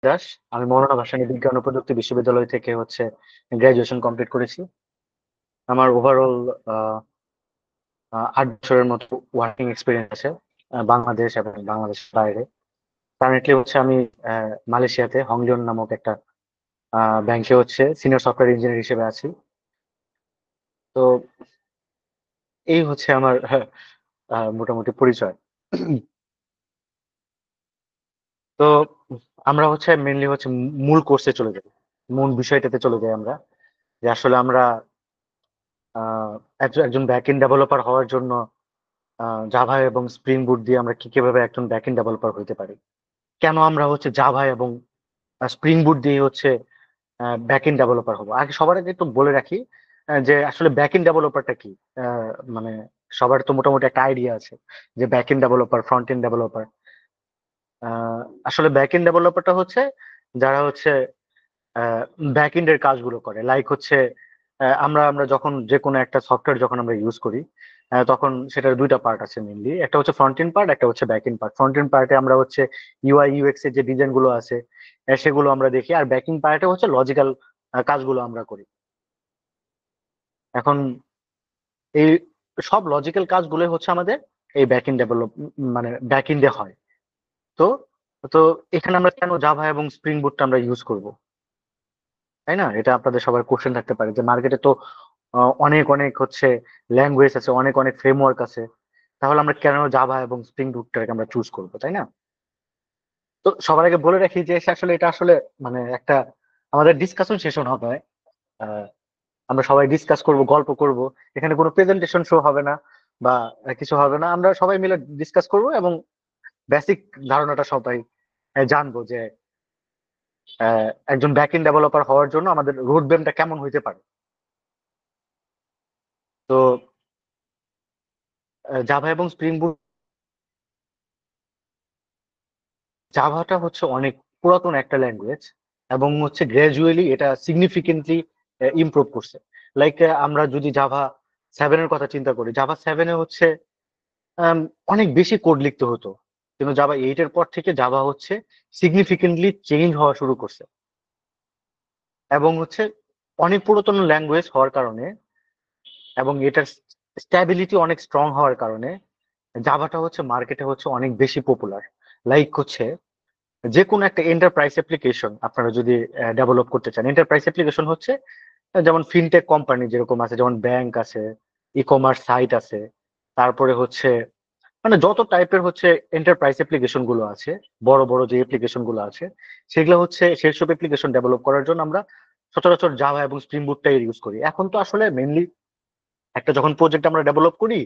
দাস। আমি মৌলানা ভাসানী বিজ্ঞান ও প্রযুক্তি বিশ্ববিদ্যালয় থেকে গ্রাজুয়েশন কমপ্লিট করেছি। আমার ওভারঅল 8 বছরের মতো ওয়ার্কিং এক্সপিরিয়েন্স আছে বাংলাদেশ এবং বাংলাদেশের বাইরে। কারেন্টলি আমি মালয়েশিয়াতে হংলিয়ন নামক একটা ব্যাংকে সিনিয়র সফটওয়্যার ইঞ্জিনিয়ার হিসেবে আছি। তো এই আমার মোটামুটি পরিচয়। তো আমরা মেনলি মূল কোর্সে চলে যাই, মূল বিষয়টাতে চলে যাই আমরা, যে আসলে আমরা আহ একজন ব্যাক এন্ড ডেভেলপার হওয়ার জন্য জাভা এবং স্প্রিং বুট দিয়ে আমরা কিভাবে একজন ব্যাকএন্ড ডেভেলপার হইতে পারি, কেন আমরা জাভা এবং স্প্রিং বুট দিয়ে ব্যাকএন্ড ডেভেলপার হবো। আগে সবার আগে একটু বলে রাখি যে আসলে ব্যাকএন্ড ডেভেলপারটা কি। মানে সবার তো মোটামুটি একটা আইডিয়া আছে যে backend developer, front end developer. আসলে ব্যাকএন্ড ডেভেলপারটা যারা ব্যাকএন্ড এর কাজগুলো করে, লাইক আমরা আমরা যখন যে কোনো একটা সফটওয়্যার যখন আমরা ইউজ করি, তখন সেটার দুইটা পার্ট আছে মেনলি। একটা ফ্রন্ট এন্ড পার্ট, একটা back end part. Front end পার্টে আমরা ইউআই ইউএক্স এর যে ডিজাইন গুলো আছে সেগুলো আমরা দেখি, আর ব্যাক এন্ড পার্টে লজিক্যাল কাজগুলো আমরা করি। এখন এই সব লজিক্যাল কাজগুলো আমাদের এই ব্যাক এন্ড ডেভেলপ, মানে ব্যাক এন্ডে হয়। তো তো এখানে আমরা কেন জাভা এবং স্প্রিং বুটটা আমরা ইউজ করব, তাই না? এটা আপনাদের সবার কোশ্চেন থাকতে পারে যে মার্কেটে তো অনেক অনেক ল্যাঙ্গুয়েজ আছে, অনেক অনেক ফ্রেমওয়ার্ক আছে, তাহলে আমরা কেন জাভা এবং স্প্রিং বুটটাকে আমরা চুজ করবো, তাই না? তো সবার আগে বলে রাখি যে আসলে এটা মানে একটা আমাদের ডিসকাশন সেশন হবে। আহ, আমরা সবাই ডিসকাস করব, গল্প করব। এখানে কোনো প্রেজেন্টেশন শো হবে না বা কিছু হবে না। আমরা সবাই মিলে ডিসকাস করব এবং বেসিক ধারণাটা সবাই জানবো যে একজন ব্যাক এন্ড ডেভেলপার হওয়ার জন্য আমাদের রোড ম্যাপটা কেমন হইতে পারে। তো জাভা এবং স্প্রিং বুট, জাভাটা অনেক পুরাতন একটা ল্যাঙ্গুয়েজ এবং গ্রাজুয়ালি এটা সিগনিফিকেন্টলি ইমপ্রুভ করছে। লাইক আমরা যদি জাভা 7 এর কথা চিন্তা করি, জাভা 7-এ আম, অনেক বেশি কোড লিখতে হতো, কিন্তু জাভা 8 এর পর থেকে জাভা সিগনিফিকেন্টলি চেঞ্জ হওয়া শুরু করছে। এবং অনেক পুরাতন ল্যাঙ্গুয়েজ হওয়ার কারণে এবং এটার স্ট্যাবিলিটি অনেক স্ট্রং হওয়ার কারণে জাভাটা মার্কেটে অনেক বেশি পপুলার। লাইক যে কোনো একটা এন্টারপ্রাইজ অ্যাপ্লিকেশন আপনারা যদি ডেভেলপ করতে চান, এন্টারপ্রাইজ অ্যাপ্লিকেশন যেমন ফিনটেক কোম্পানি যেরকম আছে, যেমন ব্যাংক আছে, ই কমার্স সাইট আছে, তারপরে মানে যত টাইপের এন্টারপ্রাইজ অ্যাপ্লিকেশন গুলো আছে, বড় বড় যে অ্যাপ্লিকেশন গুলো আছে, সেগুলো সেসব অ্যাপ্লিকেশন ডেভেলপ করার জন্য আমরা সচরাচর জাভা এবং স্প্রিং বুটটাই ইউজ করি। এখন তো আসলে মেনলি একটা যখন প্রজেক্ট আমরা ডেভেলপ করি,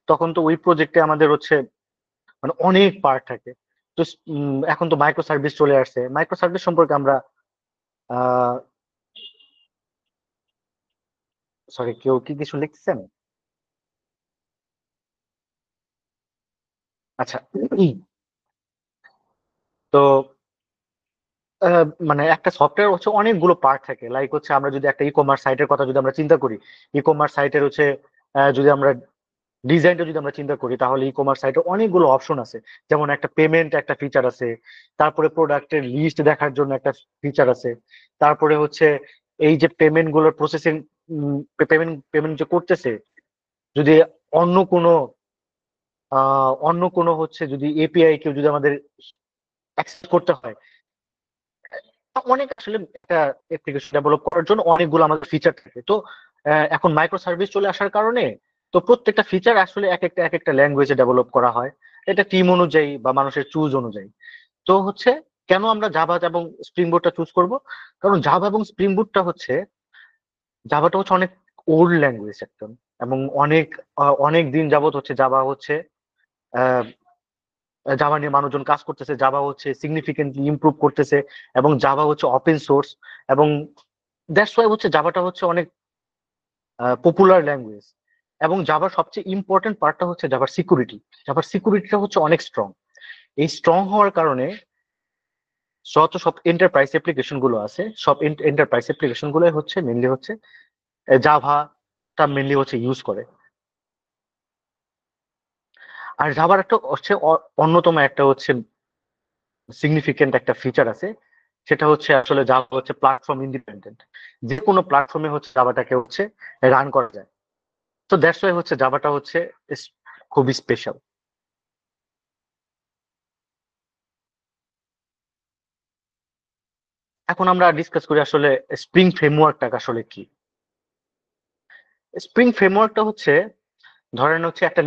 তখন তো ওই প্রজেক্টে আমাদের মানে অনেক পার্ট থাকে। তো এখন তো মাইক্রো সার্ভিস চলে আসছে। মাইক্রো সার্ভিস সম্পর্কে আমরা আহ সরি, কেউ কি কিছু লিখছেন? আচ্ছা। তো মানে একটা সফটওয়্যার অনেকগুলো পার্ট থাকে। লাইক আমরা যদি একটা ই কমার্স সাইটের কথা যদি আমরা চিন্তা করি, ই কমার্স সাইটের যদি আমরা ডিজাইনটা যদি আমরা চিন্তা করি, তাহলে ই কমার্স সাইটে অনেকগুলো অপশন আছে। যেমন একটা পেমেন্ট একটা ফিচার আছে, তারপরে প্রোডাক্টের লিস্ট দেখার জন্য একটা ফিচার আছে, তারপরে এই যে পেমেন্ট গুলোর প্রসেসিং, পেমেন্ট পেমেন্ট যে করতেছে, যদি অন্য কোনো অন্য কোনো যদি এপিআই কেউ যদি আমাদের অ্যাক্সেস করতে হয়, অনেক আসলে একটা অ্যাপ্লিকেশন ডেভেলপ করার জন্য অনেকগুলো আমাদের ফিচার থাকে। তো এখন মাইক্রো সার্ভিস চলে আসার কারণে তো প্রত্যেকটা ফিচার আসলে এক একটা ল্যাঙ্গুয়েজে ডেভেলপ করা হয়, এটা টিম অনুযায়ী বা মানুষের চুজ অনুযায়ী। তো কেন আমরা জাভা এবং স্প্রিং বুটটা চুজ করব? কারণ জাভা এবং স্প্রিং বুটটা জাভাটা অনেক ওল্ড ল্যাঙ্গুয়েজ একদম, এবং অনেক অনেক দিন যাবত জাভা আহ, জাভা নিয়ে মানুষজন কাজ করতেছে। জাভা সিগনিফিকেন্টলি ইমপ্রুভ করতেছে এবং জাভা ওপেন সোর্স। এবং দ্যাটস ওয়াই জাভাটা অনেক পপুলার ল্যাঙ্গুয়েজ। এবং জাভার সবচেয়ে ইম্পর্টেন্ট পার্টটা জাভার সিকিউরিটি। জাভার সিকিউরিটিটা অনেক স্ট্রং। এই স্ট্রং হওয়ার কারণে সব এন্টারপ্রাইজ অ্যাপ্লিকেশন গুলো আছে, সব এন্টারপ্রাইজ অ্যাপ্লিকেশন গুলো মেনলি জাভাটা মেনলি ইউজ করে। আর জাভার একটা অন্যতম একটা সিগনিফিকেন্ট একটা ফিচার আছে, সেটা হচ্ছে আসলে জাভা হচ্ছে প্ল্যাটফর্ম ইন্ডিপেন্ডেন্ট। যে কোনো প্ল্যাটফর্মে হচ্ছে জাভাটাকে হচ্ছে রান করা যায়। তো দ্যাটস ওয়াই হচ্ছে জাভাটা হচ্ছে খুবই স্পেশাল। এখন আমরা ডিসকাস করি আসলে স্প্রিং ফ্রেমওয়ার্কটা আসলে কি। স্প্রিং ফ্রেমওয়ার্কটা হচ্ছে ধরেন হচ্ছে একটা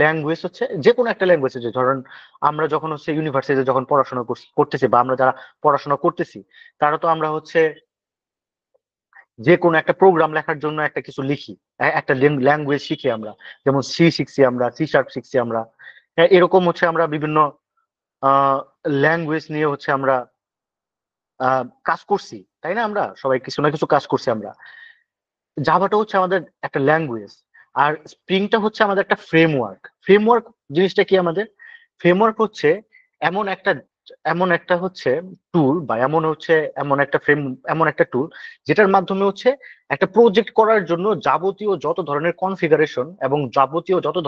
ল্যাঙ্গুয়েজ হচ্ছে যে কোনো একটা ল্যাঙ্গুয়েজ যে ধরেন আমরা যখন হচ্ছে ইউনিভার্সিটিতে যখন পড়াশোনা করতেছি বা আমরা যারা পড়াশোনা করতেছি তারা তো আমরা হচ্ছে যে কোনো একটা প্রোগ্রাম লেখার জন্য একটা কিছু লিখি, একটা ল্যাঙ্গুয়েজ শিখি আমরা। যেমন সি শিখছি, আমরা সি# শিখছি আমরা। এরকম হচ্ছে আমরা বিভিন্ন ল্যাঙ্গুয়েজ নিয়ে হচ্ছে আমরা কাজ করছি, তাই না? আমরা সবাই কিছু না কিছু কাজ করছি আমরা। জাভাটা হচ্ছে আমাদের একটা ল্যাঙ্গুয়েজ, আর স্প্রিংটা হচ্ছে আমাদের একটা ফ্রেমওয়ার্ক জিনিসটা কি আমাদের? ফ্রেমওয়ার্ক হচ্ছে এমন একটা এমন একটা হচ্ছে টুল, বা এমন একটা টুল যেটার মাধ্যমে হচ্ছে একটা প্রজেক্ট করার জন্য যাবতীয় যত ধরনের কনফিগারেশন এবং যাবতীয় যত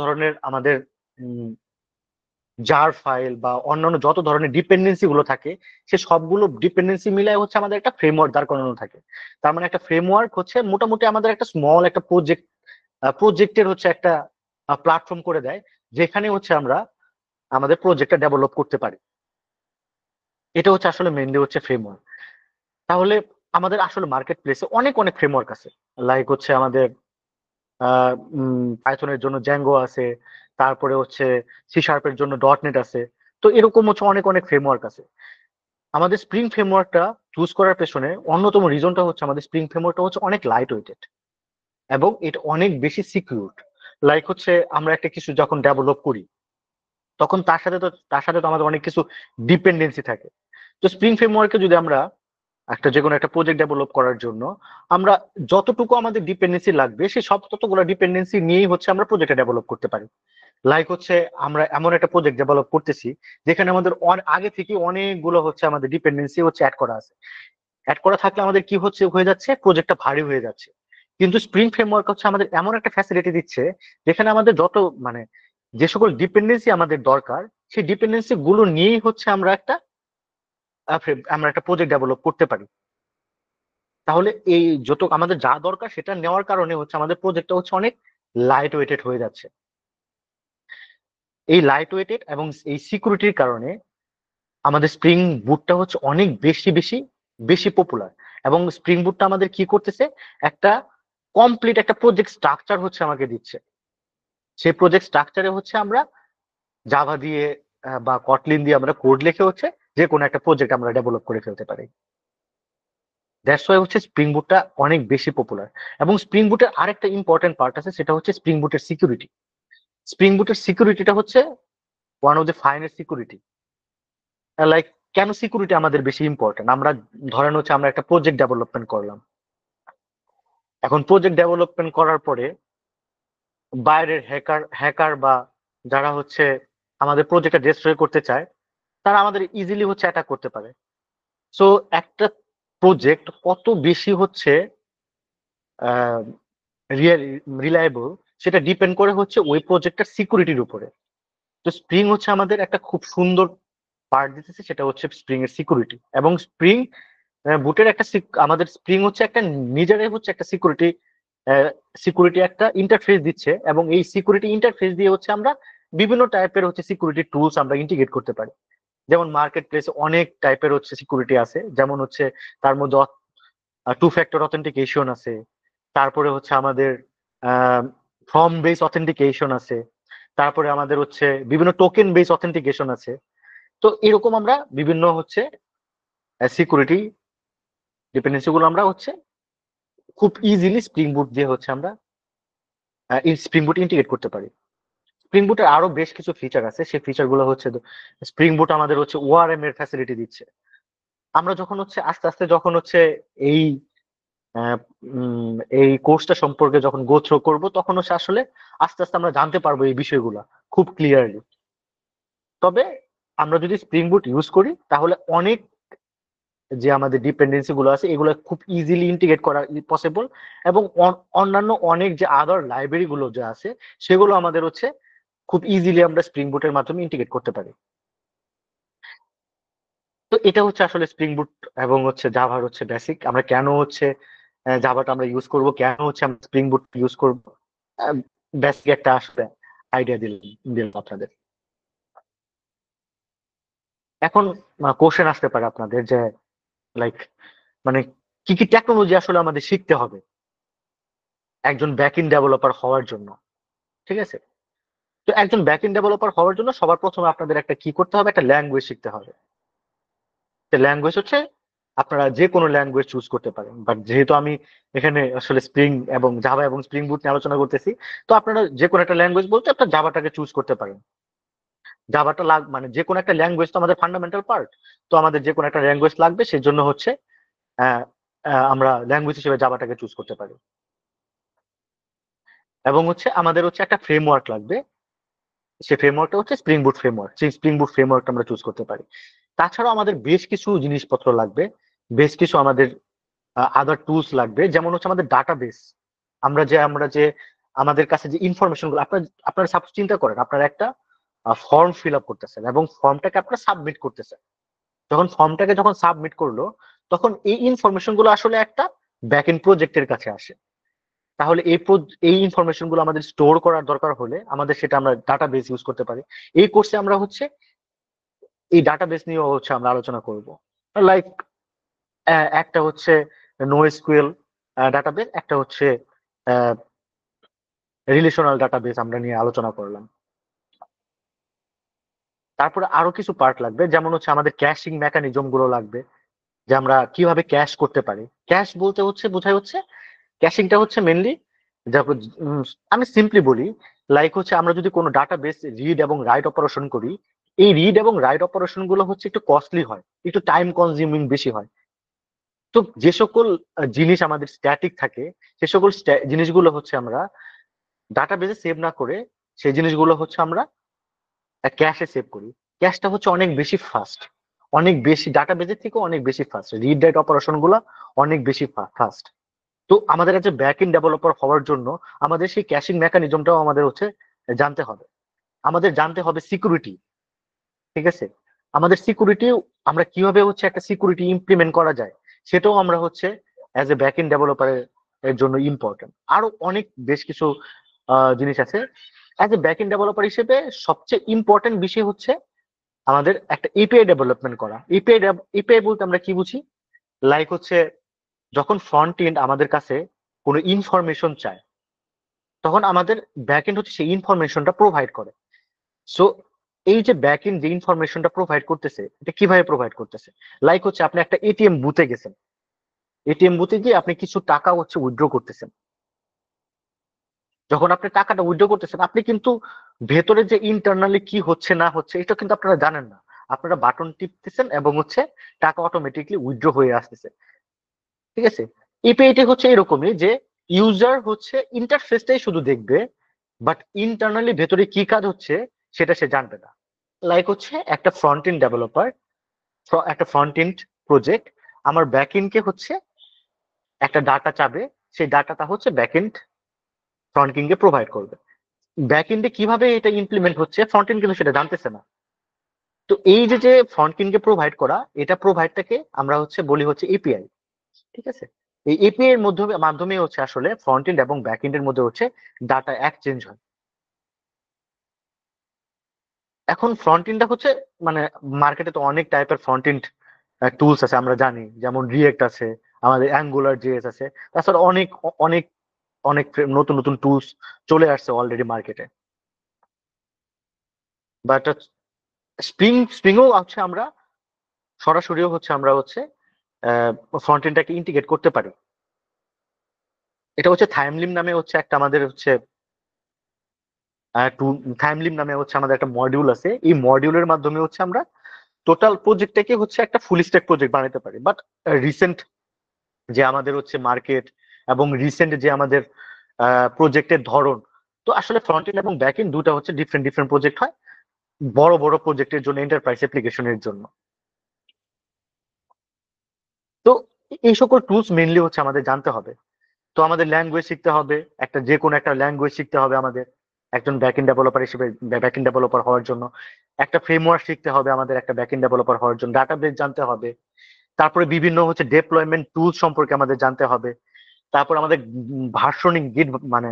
ধরনের আমাদের জার ফাইল বা অন্যান্য যত ধরনের ডিপেন্ডেন্সি গুলো থাকে, সে সবগুলো ডিপেন্ডেন্সি মিলাই হচ্ছে আমাদের একটা ফ্রেমওয়ার্ক দাঁড় করানো থাকে। তার মানে একটা ফ্রেমওয়ার্ক হচ্ছে মোটামুটি আমাদের একটা স্মল একটা প্রজেক্টের হচ্ছে একটা প্ল্যাটফর্ম করে দেয়, যেখানে হচ্ছে আমরা আমাদের প্রজেক্টটা ডেভেলপ করতে পারি। এটা হচ্ছে আসলে মেইনলি হচ্ছে ফ্রেমওয়ার্ক। তাহলে আমাদের আসলে মার্কেট প্লেসে অনেক অনেক ফ্রেমওয়ার্ক আছে। লাইক হচ্ছে আমাদের পাইথনের জন্য জ্যাঙ্গো আছে, তারপরে হচ্ছে সি# জন্য .NET আছে। তো এরকম হচ্ছে অনেক অনেক ফ্রেমওয়ার্ক আছে। আমাদের স্প্রিং ফ্রেমওয়ার্কটা চুজ করার পেছনে অন্যতম রিজনটা হচ্ছে আমাদের স্প্রিং ফ্রেমওয়ার্কটা হচ্ছে অনেক লাইট ওয়েটেড এবং এটা অনেক বেশি সিকিউর। লাইক হচ্ছে আমরা একটা কিছু যখন ডেভেলপ করি তখন তার সাথে তো আমাদের অনেক কিছু ডিপেন্ডেন্সি থাকে। তো স্প্রিং ফ্রেমওয়ার্কে যদি আমরা যে কোনো একটা প্রজেক্ট ডেভেলপ করার জন্য আমরা যতটুকু আমাদের ডিপেন্ডেন্সি লাগবে সেই সব ততগুলো ডিপেন্ডেন্সি নিয়েই হচ্ছে আমরা প্রজেক্টটা ডেভেলপ করতে পারি। লাইক হচ্ছে আমরা এমন একটা প্রজেক্ট ডেভেলপ করতেছি যেখানে আমাদের আগে থেকে অনেকগুলো হচ্ছে আমাদের ডিপেন্ডেন্সি হচ্ছে অ্যাড করা থাকলে আমাদের কি হয়ে যাচ্ছে, প্রজেক্টটা ভারী হয়ে যাচ্ছে। কিন্তু স্প্রিং ফ্রেমওয়ার্ক হচ্ছে আমাদের এমন একটা ফ্যাসিলিটি দিচ্ছে যেখানে আমাদের মানে যে সকল ডিপেন্ডেন্সি আমাদের দরকার সেই ডিপেন্ডেন্সি গুলো নিয়েই হচ্ছে আমরা একটা প্রজেক্ট ডেভেলপ করতে পারি। তাহলে এই যত আমাদের যা দরকার সেটা নেওয়ার কারণে হচ্ছে আমাদের প্রজেক্টটা হচ্ছে অনেক লাইট ওয়েটেড হয়ে যাচ্ছে। এই লাইট ওয়েটেড এবং এই সিকিউরিটির কারণে আমাদের স্প্রিং বুটটা হচ্ছে অনেক বেশি বেশি বেশি পপুলার। এবং স্প্রিং বুটটা আমাদের কি করতেছে, একটা কমপ্লিট একটা প্রজেক্ট স্ট্রাকচার হচ্ছে আমাকে দিচ্ছে। সেই প্রজেক্ট স্ট্রাকচারে হচ্ছে আমরা জাভা দিয়ে বা কটলিন দিয়ে আমরা কোড লিখে হচ্ছে যে কোনো একটা প্রজেক্ট আমরা ডেভেলপ করে ফেলতে পারি। দ্যাটস ওয়াই হচ্ছে স্প্রিং বুটটা অনেক বেশি পপুলার। এবং স্প্রিং বুটের আরেকটা ইম্পর্টেন্ট পার্ট আছে, সেটা হচ্ছে স্প্রিং বুটের সিকিউরিটি। স্প্রিং বুটের সিকিউরিটিটা হচ্ছে one of the finest security. Like কেন সিকিউরিটি আমাদের বেশি ইম্পর্টেন্ট? আমরা ধরেন হচ্ছে আমরা একটা প্রজেক্ট ডেভেলপমেন্ট করলাম। এখন প্রজেক্ট ডেভেলপমেন্ট করার পরে বাইরের হ্যাকার বা যারা হচ্ছে আমাদের প্রজেক্টটা ডিস্ট্রয় করতে চায় তারা আমাদের ইজিলি হচ্ছে অ্যাটাক করতে পারে। সো একটা প্রজেক্ট কত বেশি হচ্ছে রিলায়েবল সেটা ডিপেন্ড করে হচ্ছে ওই প্রজেক্টটার সিকিউরিটির উপরে। তো স্প্রিং হচ্ছে আমাদের একটা খুব সুন্দর পার্ট দিতেছে, সেটা হচ্ছে স্প্রিং এর সিকিউরিটি। এবং স্প্রিং বুটের আমাদের স্প্রিং হচ্ছে একটা নিজেরাই হচ্ছে একটা সিকিউরিটি একটা ইন্টারফেস দিচ্ছে, এবং এই সিকিউরিটি ইন্টারফেস দিয়ে হচ্ছে আমরা বিভিন্ন টাইপের হচ্ছে সিকিউরিটি টুলস আমরা ইন্টিগ্রেট করতে পারি। যেমন মার্কেট প্লেসে অনেক টাইপের হচ্ছে সিকিউরিটি আছে, যেমন হচ্ছে তার মধ্যে 2 ফ্যাক্টর অথেন্টিকেশন আছে, তারপরে হচ্ছে আমাদের ফর্ম বেস অথেন্টিকেশন আছে, তারপরে আমাদের হচ্ছে বিভিন্ন টোকেন বেস অথেন্টিকেশন আছে। তো এরকম আমরা বিভিন্ন হচ্ছে সিকিউরিটি ডিপেন্ডেন্সি গুলো আমরা হচ্ছে খুব ইজিলি স্প্রিং বুট দিয়ে হচ্ছে আমরা স্প্রিং বুট ইন্টিগ্রেট করতে পারি। স্প্রিং বুটের আরো বেশ কিছু ফিচার আছে, সেই ফিচার গুলো হচ্ছে স্প্রিং বুট আমাদের হচ্ছে ওআরএম এর ফ্যাসিলিটি দিচ্ছে। আমরা যখন হচ্ছে আস্তে আস্তে যখন হচ্ছে এই আহ, এই কোর্সটা সম্পর্কে যখন গো থ্রু করবো তখন হচ্ছে আসলে আস্তে আস্তে আমরা জানতে পারবো এই বিষয়গুলো খুব ক্লিয়ারলি। তবে আমরা যদি স্প্রিং বুট ইউজ করি তাহলে অনেক যে আমাদের ডিপেন্ডেন্সি গুলো আছে এগুলো খুব ইজিলি ইন্টিগ্রেট করা পসিবল। এবং অন্যান্য অনেক যে আদার লাইব্রেরি গুলো যে আছে সেগুলো আমাদের হচ্ছে খুব ইজিলি আমরা স্প্রিং বুটের মাধ্যমে ইন্টিগ্রেট করতে পারি। তো এটা হচ্ছে আসলে স্প্রিং বুট এবং হচ্ছে জাভার হচ্ছে বেসিক। আমরা কেন হচ্ছে জাভাটা আমরা ইউজ করব, কেন হচ্ছে আমরা স্প্রিং বুট ইউজ করব, বেসিক একটা আসলে আইডিয়া দিলাম আপনাদের। এখন কোশ্চেন আসতে পারে আপনাদের যে লাইক মানে কি কি টেকনোলজি আসলে আমাদের শিখতে হবে একজন ব্যাক এন্ড ডেভেলপার হওয়ার জন্য, ঠিক আছে? তো একজন ব্যাক এন্ড ডেভেলপার হওয়ার জন্য সবার প্রথমে আপনাদের একটা কি করতে হবে, একটা ল্যাঙ্গুয়েজ শিখতে হবে। ল্যাঙ্গুয়েজ হচ্ছে আপনারা যে কোনো ল্যাঙ্গুয়েজ চুজ করতে পারেন, বাট যেহেতু আমি এখানে আসলে স্প্রিং এবং জাভা এবং স্প্রিং বুট নিয়ে আলোচনা করতেছি, তো আপনারা যে কোনো একটা ল্যাঙ্গুয়েজ বলতে আপনার জাভাটাকে চুজ করতে পারেন। জাভাটা মানে যে কোনো একটা ল্যাঙ্গুয়েজ তো আমাদের ফান্ডামেন্টাল পার্ট। তো আমাদের যে কোনো একটা ল্যাঙ্গুয়েজ লাগবে, সেজন্য হচ্ছে আহ, আমরা ল্যাঙ্গুয়েজ হিসেবে জাভাটাকে চুজ করতে পারি। এবং হচ্ছে আমাদের হচ্ছে একটা ফ্রেমওয়ার্ক লাগবে, সেই ফ্রেমওয়ার্কটা হচ্ছে স্প্রিং বুট ফ্রেমওয়ার্ক। সেই স্প্রিং বুট ফ্রেমওয়ার্কটা আমরা চুজ করতে পারি। তাছাড়াও আমাদের বেশ কিছু জিনিসপত্র লাগবে, বেশ কিছু আমাদের আদার টুলস লাগবে। যেমন হচ্ছে আমাদের ডাটাবেস। আমরা যে আমাদের কাছে যে ইনফরমেশন গুলো, আপনারা সাপোজ চিন্তা করেন আপনারা একটা ফর্ম ফিল আপ করতেছেন এবং ফর্মটাকে আপনারা সাবমিট করতেছেন। যখন সাবমিট করলো, তখন এই ইনফরমেশন গুলো আসলে একটা ব্যাক এন্ড প্রজেক্টের কাছে আসে। তাহলে এই ইনফরমেশন গুলো আমাদের স্টোর করার দরকার হলে আমাদের সেটা আমরা ডাটাবেস ইউজ করতে পারি। এই কোর্সে আমরা হচ্ছে এই ডাটাবেস নিয়েও হচ্ছে আমরা আলোচনা করব। লাইক একটা হচ্ছে নোএসকিউএল ডাটাবেস, একটা হচ্ছে রিলেশনাল ডাটাবেস আমরা নিয়ে আলোচনা করলাম। তারপরে আরো কিছু পার্ট লাগবে, যেমন হচ্ছে আমাদের ক্যাশিং মেকানিজম গুলো লাগবে, যে আমরা কিভাবে ক্যাশ করতে পারি। ক্যাশ বলতে হচ্ছে বোঝায় হচ্ছে ক্যাশিংটা হচ্ছে মেনলি, উম, আমি সিম্পলি বলি, লাইক হচ্ছে আমরা যদি কোনো ডাটাবেস রিড এবং রাইট অপারেশন করি, এই রিড এবং রাইট অপারেশন গুলো হচ্ছে একটু কস্টলি হয়, একটু টাইম কনজিউমিং বেশি হয়। তো যে সকল জিনিস আমাদের স্ট্যাটিক থাকে, সে সকল জিনিসগুলো হচ্ছে আমরা ডাটাবেসে সেভ না করে সেই জিনিসগুলো হচ্ছে আমরা ক্যাশে সেভ করি। ক্যাশটা হচ্ছে অনেক বেশি ফাস্ট, অনেক বেশি ডাটাবেসের থেকে অনেক বেশি ফাস্ট, রিড রাইট অপারেশন গুলো অনেক বেশি ফাস্ট। তো আমাদের কাছে ব্যাক এন্ড ডেভেলপার হওয়ার জন্য আমাদের সেই ক্যাশিং মেকানিজমটাও আমাদের হচ্ছে জানতে হবে। আমাদের জানতে হবে সিকিউরিটি, ঠিক আছে? আমাদের সিকিউরিটি, আমরা কিভাবে হচ্ছে একটা সিকিউরিটি ইমপ্লিমেন্ট করা যায়, সেটাও আমরা হচ্ছে অ্যাজ এ ব্যাক এন্ড ডেভেলপারের এর জন্য ইম্পর্টেন্ট। আরো অনেক বেশ কিছু জিনিস আছে। As a back end developer হিসেবে সবচেয়ে ইম্পর্টেন্ট বিষয় হচ্ছে আমাদের একটা এপিআই ডেভেলপমেন্ট করা। এপিআই বলতে আমরা কি বুঝি, লাইক হচ্ছে যখন ফ্রন্ট এন্ড আমাদের কাছে কোনো ইনফরমেশন চায়, তখন আমাদের ব্যাক এন্ড হচ্ছে সেই ইনফরমেশনটা প্রোভাইড করে। সো এই যে ব্যাক এন্ড যে ইনফরমেশনটা প্রোভাইড করতেছে, এটা কিভাবে প্রোভাইড করতেছে, লাইক হচ্ছে আপনি একটা এটিএম বুথে গেছেন, এটিএম বুথে গিয়ে আপনি কিছু টাকা হচ্ছে উইথড্র করতেছেন। যখন আপনি টাকাটা উইথড্র করতেছেন, আপনি কিন্তু ভেতরে যে ইন্টারনালি কি হচ্ছে না হচ্ছে এটা কিন্তু আপনারা জানেন না। আপনারা বাটন টিপতেছেন এবং হচ্ছে টাকা অটোমেটিকলি উইথড্র হয়ে আসতেছে, ঠিক আছে? এপিআইটি হচ্ছে এরকমই যে ইউজার হচ্ছে ইন্টারফেসটাই শুধু দেখবে, বাট ইন্টারনালি ভেতরে কি কাজ হচ্ছে সেটা সে জানবে না। লাইক হচ্ছে একটা ফ্রন্ট এন্ড ডেভেলপার, একটা ফ্রন্ট এন্ড প্রজেক্ট আমার ব্যাক এন্ডকে হচ্ছে একটা ডাটা চাবে, সেই ডাটাটা হচ্ছে ব্যাক এন্ড ফ্রন্ট এন্ডকে প্রোভাইড করবে। ব্যাক এন্ডে কিভাবে এটা ইমপ্লিমেন্ট হচ্ছে ফ্রন্ট এন্ড কিন্তু সেটা জানতেছে না। তো এই যে ফ্রন্ট এন্ডকে প্রোভাইড করা, এটা প্রোভাইডটাকে আমরা হচ্ছে বলি হচ্ছে এপিআই, ঠিক আছে? এই এপিআই এর মাধ্যমে হচ্ছে আসলে ফ্রন্ট এন্ড এবং ব্যাক এন্ড এর মধ্যে হচ্ছে ডাটা এক্সচেঞ্জ হয়। এখন ফ্রন্ট এন্ডটা হচ্ছে মানে মার্কেটে তো অনেক টাইপের ফ্রন্ট এন্ড টুলস আছে, আমরা জানি, যেমন রিয়েক্ট আছে, আমাদের অ্যাঙ্গুলার জেএস আছে। তাছাড়া অনেক অনেক অনেক নতুন নতুন টুলস চলে আসছে অলরেডি মার্কেটে। বাট স্প্রিংও হচ্ছে আমরা সরাসরিও হচ্ছে আমরা হচ্ছে ফ্রন্ট এন্ডটাকে ইন্টিগ্রেট করতে পারি। এটা হচ্ছে থাইমলিম নামে হচ্ছে একটা আমাদের হচ্ছে থাইমলিম নামে হচ্ছে আমাদের একটা মডিউল আছে। এই মডিউলের মাধ্যমে হচ্ছে আমরা টোটাল প্রজেক্টটাকে হচ্ছে একটা ফুল স্ট্যাক প্রজেক্ট বানাতে পারি। বাট রিসেন্ট যে আমাদের হচ্ছে মার্কেট এবং রিসেন্ট যে আমাদের প্রজেক্টের ধরন, তো আসলে ফ্রন্ট এন্ড এবং ব্যাক এন্ড দুটা হচ্ছে ডিফারেন্ট ডিফারেন্ট প্রজেক্ট হয়, বড় বড় প্রজেক্টের জন্য, এন্টারপ্রাইজ অ্যাপ্লিকেশনের জন্য। তো এই সকল টুলস মেনলি হচ্ছে আমাদের জানতে হবে। তো আমাদের ল্যাঙ্গুয়েজ শিখতে হবে, যে কোনো একটা ল্যাঙ্গুয়েজ শিখতে হবে আমাদের একজন ব্যাক এন্ড ডেভেলপার হিসেবে, ব্যাক এন্ড ডেভেলপার হওয়ার জন্য। একটা ফ্রেমওয়ার্ক শিখতে হবে আমাদের একটা ব্যাকএন্ড ডেভেলপার হওয়ার জন্য, ডাটাবেস জানতে হবে। তারপরে বিভিন্ন হচ্ছে ডেপ্লয়মেন্ট টুল সম্পর্কে আমাদের জানতে হবে। তারপর আমাদের ভার্সনিং গিট মানে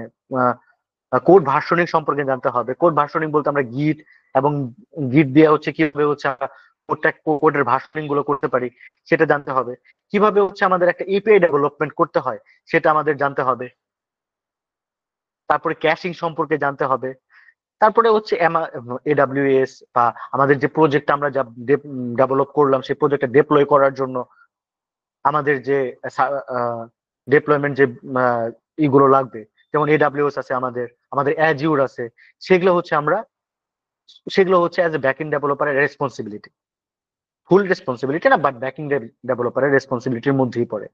কোড ভার্সনিং সম্পর্কে জানতে হবে। কোড ভার্সনিং বলতে আমরা গিট এবং গিট দিয়ে হচ্ছে কিভাবে হচ্ছে কোডের ভার্সনিং গুলো করতে পারি সেটা জানতে হবে। কিভাবে হচ্ছে আমাদের একটা এপিআই ডেভেলপমেন্ট করতে হয় সেটা আমাদের জানতে হবে। তারপরে ক্যাশিং সম্পর্কে জানতে হবে। তারপরে হচ্ছে এডাব্লিউএস বা আমাদের যে প্রজেক্ট আমরা যা ডেভেলপ করলাম সেই প্রজেক্টটা ডিপ্লয় করার জন্য আমাদের যে ডিপ্লয়মেন্ট যে ইগুলো লাগবে, যেমন এডাব্লিউএস আছে, আমাদের আমাদের অ্যাজিউর আছে, সেগুলো হচ্ছে আমরা সেগুলো হচ্ছে অ্যাজ এ ব্যাকএন্ড ডেভেলপারের রেসপন্সিবিলিটি। ফুল রেসপন্সিবিলিটি না, বাট ব্যাকএন্ড ডেভেলপারের রেসপন্সিবিলিটির মধ্যেই পড়ে।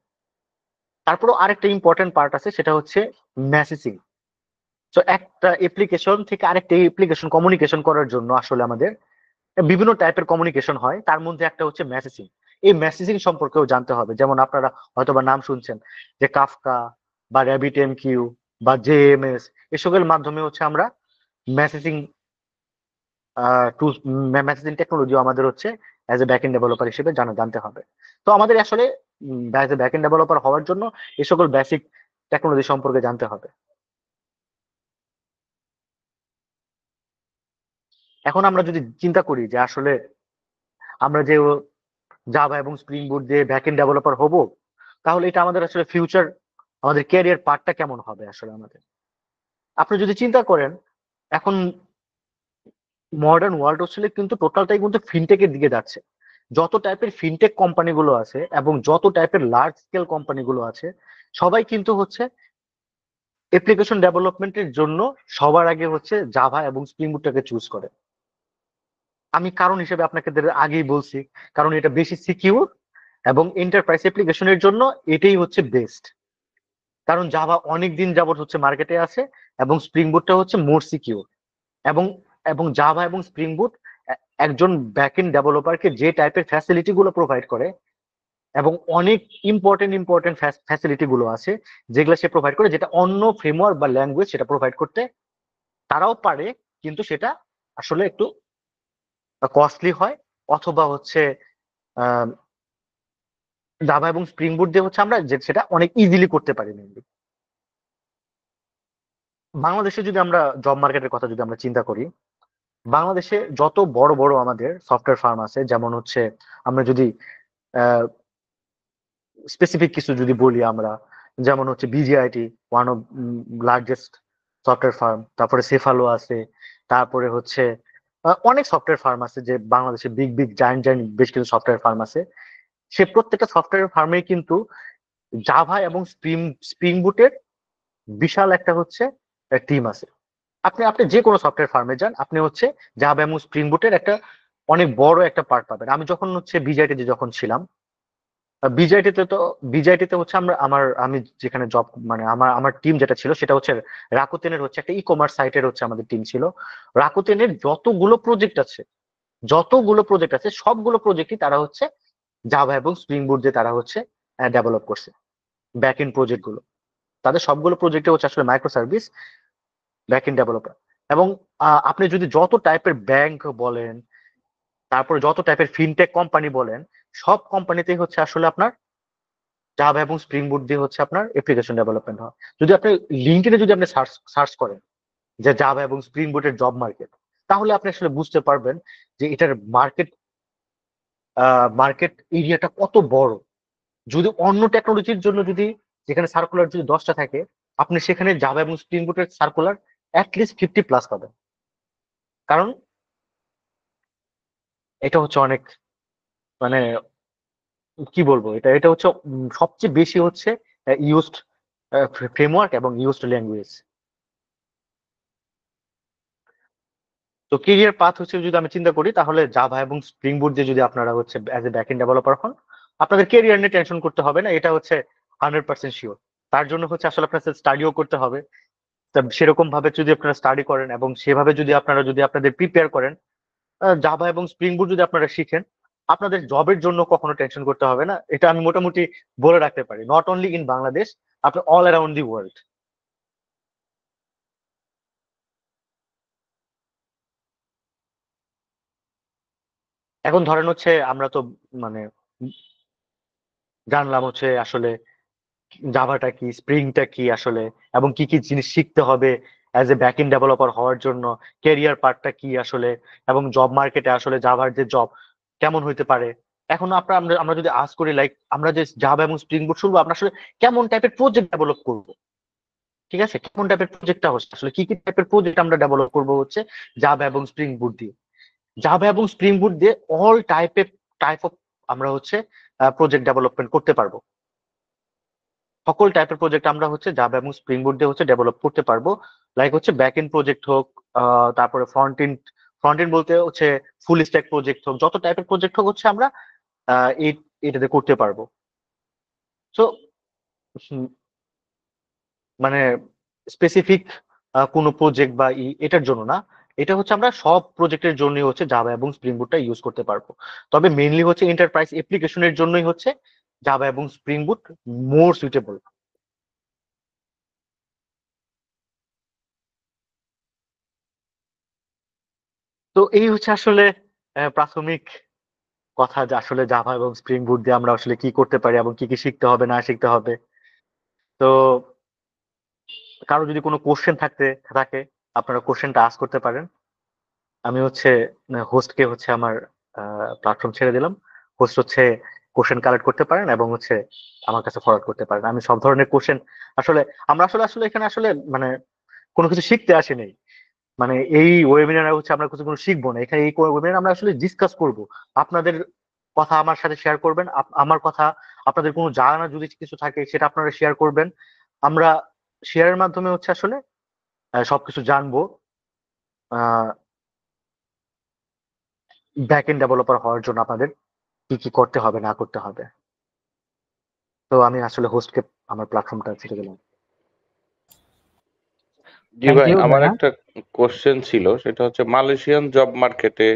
তারপরেও আরেকটা ইম্পর্টেন্ট পার্ট আছে, সেটা হচ্ছে মেসেজিং। তো একটা অ্যাপ্লিকেশন থেকে আরেকটা অ্যাপ্লিকেশন কমিউনিকেশন করার জন্য আসলে আমাদের বিভিন্ন টাইপের কমিউনিকেশন হয়, তার মধ্যে একটা হচ্ছে মেসেজিং। এই মেসেজিং সম্পর্কেও জানতে হবে। যেমন আপনারা হয়তোবা নাম শুনছেন যে কাফকা বা RabbitMQ বা JMS, এসবের মাধ্যমে হচ্ছে আমরা মেসেজিং টুলস, মেসেজিং টেকনোলজিও আমাদের হচ্ছে অ্যাজ এ ব্যাকএন্ড ডেভেলপার হিসেবে জানতে হবে। তো আমাদের আসলে অ্যাজ এ ব্যাকএন্ড ডেভেলপার হওয়ার জন্য এই সকল বেসিক টেকনোলজি সম্পর্কে জানতে হবে। এখন আমরা যদি চিন্তা করি যে আসলে আমরা যে জাভা এবং স্প্রিং বুট দিয়ে ব্যাকএন্ড ডেভেলপার হব, তাহলে এটা আমাদের আসলে ফিউচার, আমাদের ক্যারিয়ার পার্টটা কেমন হবে আসলে আমাদের। আপনি যদি চিন্তা করেন, এখন মডার্ন ওয়ার্ল্ড আসলে কিন্তু টোটালটাই কিন্তু ফিনটেকের দিকে যাচ্ছে। যত টাইপের ফিনটেক কোম্পানিগুলো আছে এবং যত টাইপের লার্জ স্কেল কোম্পানিগুলো আছে, সবাই কিন্তু হচ্ছে অ্যাপ্লিকেশন ডেভেলপমেন্টের জন্য সবার আগে হচ্ছে জাভা এবং স্প্রিং বুটটাকে চুজ করে। আমি কারণ হিসেবে আপনাকে আগেই বলছি, কারণ এটা বেশি সিকিউর এবং এন্টারপ্রাইজ অ্যাপ্লিকেশনের জন্য এটাই হচ্ছে বেস্ট। কারণ জাভা অনেক দিন যাবত হচ্ছে মার্কেটে আছে এবং স্প্রিং বুটটা হচ্ছে মোর সিকিউর। এবং এবং জাভা এবং স্প্রিং বুট একজন ব্যাকএন্ড ডেভেলপারকে যে টাইপের ফ্যাসিলিটি গুলো প্রোভাইড করে, এবং অনেক ইম্পর্টেন্ট ফ্যাসিলিটি গুলো আছে যেগুলো সে প্রোভাইড করে, যেটা অন্য ফ্রেমওয়ার্ক বা ল্যাঙ্গুয়েজ সেটা প্রোভাইড করতে তারাও পারে, কিন্তু সেটা আসলে একটু কস্টলি হয়। অথবা হচ্ছে জাভা এবং স্প্রিং বুট দিয়ে হচ্ছে আমরা সেটা অনেক ইজিলি করতে পারি মেনলি। বাংলাদেশে যদি আমরা জব মার্কেটের কথা যদি আমরা চিন্তা করি, বাংলাদেশে যত বড় বড় আমাদের সফটওয়্যার ফার্ম আছে, যেমন হচ্ছে আমরা যদি স্পেসিফিক কিছু যদি বলি আমরা, যেমন হচ্ছে BJIT, one of largest software firm, তারপরে সেফালো আছে, তারপরে হচ্ছে অনেক সফটওয়্যার ফার্ম আছে যে বাংলাদেশে বিগ বিগ জায়ান্ট জায়ান্ট বেশ কিছু সফটওয়্যার ফার্ম আছে। সে প্রত্যেকটা সফটওয়্যার ফার্মে কিন্তু জাভা এবং স্প্রিং বুটের বিশাল একটা হচ্ছে টিম আছে। আপনি আপনি যে কোনো সফটওয়্যার ফার্মে যান, আপনি হচ্ছে জাভা এবং স্প্রিং বুটের একটা অনেক বড় একটা পার্ট পাবেন। আমি যখন হচ্ছে বিজআইটিতে যখন ছিলাম, বিজআইটিতে তো বিজআইটিতে হচ্ছে আমি যেখানে জব মানে আমার আমার টিম যেটা ছিল সেটা হচ্ছে রাকুতেনের হচ্ছে একটা ই কমার্স সাইটের হচ্ছে আমাদের টিম ছিল। রাকুতেনের যতগুলো প্রজেক্ট আছে সবগুলো প্রজেক্টই তারা হচ্ছে জাভা এবং স্প্রিং বুট দিয়ে তারা হচ্ছে ডেভেলপ করছে। ব্যাক এন্ড প্রজেক্ট গুলো তাদের সবগুলো প্রজেক্টে হচ্ছে আসলে micro service back end developer. এবং আপনি যদি যত টাইপের ব্যাংক বলেন, তারপরে যত টাইপের ফিনটেক কোম্পানি বলেন, সব কোম্পানিতেই হচ্ছে আসলে আপনার জাভা এবং স্প্রিং বুট দিয়ে হচ্ছে আপনার অ্যাপ্লিকেশন ডেভেলপমেন্ট হয়। যদি আপনি লিঙ্কডইনে যদি আপনি সার্চ করেন যে জাভা এবং স্প্রিং বুটের জব মার্কেট, তাহলে আপনি আসলে বুঝতে পারবেন যে এটার মার্কেট এরিয়াটা কত বড়। যদি অন্য টেকনোলজির জন্য যদি যেখানে সার্কুলার যদি 10টা থাকে, আপনি সেখানে জাভা এবং স্প্রিং বুটের সার্কুলার অ্যাটলিস্ট 50+ পাবেন। কারণ এটা হচ্ছে অনেক মানে কি বলবো, এটা এটা হচ্ছে সবচেয়ে বেশি হচ্ছে ইউজড ফ্রেমওয়ার্ক এবং ইউজড ল্যাঙ্গুয়েজ। তো কেরিয়ার পাথ হচ্ছে যদি আমি চিন্তা করি, তাহলে জাভা এবং স্প্রিং বুট দিয়ে যদি আপনারা হচ্ছে অ্যাজ এ ব্যাকএন্ড ডেভেলপার হন, আপনাদের কেরিয়ার নিয়ে টেনশন করতে হবে না, এটা হচ্ছে 100% শিওর। তার জন্য হচ্ছে আসলে আপনার স্টাডিও করতে হবে। তা সেরকম ভাবে যদি আপনারা স্টাডি করেন এবং সেভাবে যদি আপনারা যদি আপনাদের প্রিপেয়ার করেন, জাভা এবং স্প্রিং বুট যদি আপনারা শিখেন, আপনাদের জবের জন্য কখনো টেনশন করতে হবে না। এটা আমি মোটামুটি বলে রাখতে পারি, নট অনলি ইন বাংলাদেশ, আপনি অল অ্যারাউন্ড দি ওয়ার্ল্ড। এখন ধরেন হচ্ছে আমরা তো মানে জানলাম হচ্ছে আসলে জাভাটা কি, স্প্রিংটা কি আসলে, এবং কি কি জিনিস শিখতে হবে as a back end developer হওয়ার জন্য, ক্যারিয়ার পার্টটা কি আসলে, এবং জব মার্কেটে আসলে জাভার যে জব কেমন হইতে পারে। এখন আপনার আমরা আমরা যদি আজ করি লাইক আমরা যে জাভা এবং স্প্রিং বুট শুনবো, আমরা আসলে কেমন টাইপের প্রজেক্ট ডেভেলপ করবো, ঠিক আছে, কেমন টাইপের প্রজেক্টটা হচ্ছে আসলে কি কি টাইপের প্রজেক্ট আমরা ডেভেলপ করবো হচ্ছে জাভা এবং স্প্রিং বুট দিয়ে। জাভা এবং স্প্রিং বুট দিয়ে অল টাইপ অফ আমরা হচ্ছে প্রজেক্ট ডেভেলপমেন্ট করতে পারবো। সকল টাইপের প্রজেক্ট আমরা হচ্ছে জাভা এবং স্প্রিং বুট দিয়ে হচ্ছে ডেভেলপ করতে পারবো। লাইক হচ্ছে ব্যাক এন্ড প্রজেক্ট হোক, তারপরে ফ্রন্ট এন্ড বলতে হচ্ছে ফুল স্ট্যাক প্রজেক্ট হোক, যত টাইপের প্রজেক্ট হোক হচ্ছে আমরা এই এটাতে করতে পারবো। সো মানে স্পেসিফিক কোনো প্রজেক্ট বা এটার জন্য না, এটা হচ্ছে আমরা সব প্রজেক্টের জন্যই হচ্ছে জাভা এবং স্প্রিং বুটটা ইউজ করতে পারবো। তবে মেইনলি হচ্ছে এন্টারপ্রাইজ অ্যাপ্লিকেশনের জন্যই হচ্ছে জাভা এবং স্প্রিং বুট মোর সুইটেবল। তো এই হচ্ছে আসলে প্রাথমিক কথা, যে আসলে জাভা এবং স্প্রিং বুট দিয়ে আমরা আসলে কি করতে পারি এবং কি কি শিখতে হবে না শিখতে হবে। তো কারো যদি কোনো কোশ্চেন থাকে আপনারা কোশ্চেনটা আস্ক করতে পারেন। আমি হচ্ছে হোস্টকে হচ্ছে আমার প্ল্যাটফর্ম ছেড়ে দিলাম। হোস্ট হচ্ছে কোশ্চেন কালেক্ট করতে পারেন এবং হচ্ছে আমার কাছে ফরওয়ার্ড করতে পারেন। আমি সব ধরনের কোশ্চেন আসলে আমরা আসলে আসলে এখানে আসলে মানে কোনো কিছু শিখতে আসিনি। মানে এই ওয়েবিনারে হচ্ছে আমরা কিছু কোনো শিখবো না, এখানে এই ওয়েবিনারে আমরা আসলে ডিসকাস করব। আপনাদের কথা আমার সাথে শেয়ার করবেন, আমার কথা, আপনাদের কোনো জানা যদি কিছু থাকে সেটা আপনারা শেয়ার করবেন। আমরা শেয়ারের মাধ্যমে হচ্ছে আসলে সবকিছু জানবো ব্যাক এন্ড ডেভেলপার হওয়ার জন্য আপনাদের কি কি করতে হবে না করতে হবে। তো আমি আসলে হোস্টকে আমার প্ল্যাটফর্মটা ছেড়ে দিলাম। জি থ্যাংক ভাই, ইউ আমার ভাইয়া। একটা কোশ্চেন ছিল, সেটা হচ্ছে মালয়েশিয়ান জব মার্কেটে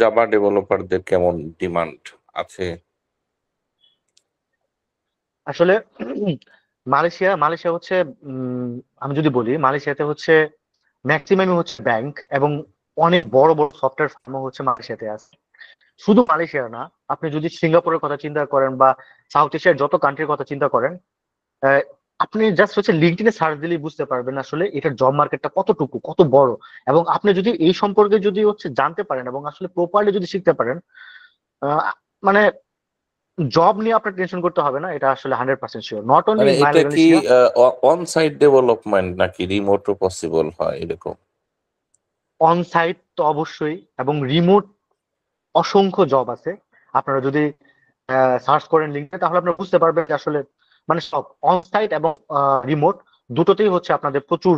জাভা ডেভেলপারদের কেমন ডিমান্ড আছে? আসলে মালয়েশিয়া হচ্ছে আমি যদি বলি মালয়েশিয়াতে হচ্ছে ম্যাক্সিমামই হচ্ছে ব্যাংক এবং অনেক বড় বড় সফটওয়্যার ফার্মও হচ্ছে মালয়েশিয়াতে আছে। শুধু মালয়েশিয়া না, আপনি যদি সিঙ্গাপুরের কথা চিন্তা করেন বা সাউথ এশিয়ার যত কান্ট্রির কথা চিন্তা করেন, আহ, আপনি জাস্ট হচ্ছে লিঙ্কডইনে সার্চ দিলেই বুঝতে পারবেন আসলে এটার জব মার্কেটটা কতটুকু কত বড়। এবং আপনি যদি এই সম্পর্কে যদি হচ্ছে জানতে পারেন এবং আসলে প্রপারলি যদি শিখতে পারেন, আহ, মানে জব নিয়ে আপনার টেনশন করতে হবে না, এটা আসলে 100% শিওর, নট অনলি মানে ইন এটা কি মালয়েশিয়া। অন সাইট ডেভেলপমেন্ট নাকি রিমোটও পসিবল হয় এরকম? অন সাইট তো অবশ্যই, এবং রিমোট অসংখ্য জব আছে। আপনারা যদি সার্চ করেন লিঙ্কে তাহলে আপনারা বুঝতে পারবেন যে আসলে মানে সব অন সাইট এবং রিমোট দুটোতেই হচ্ছে আপনাদের প্রচুর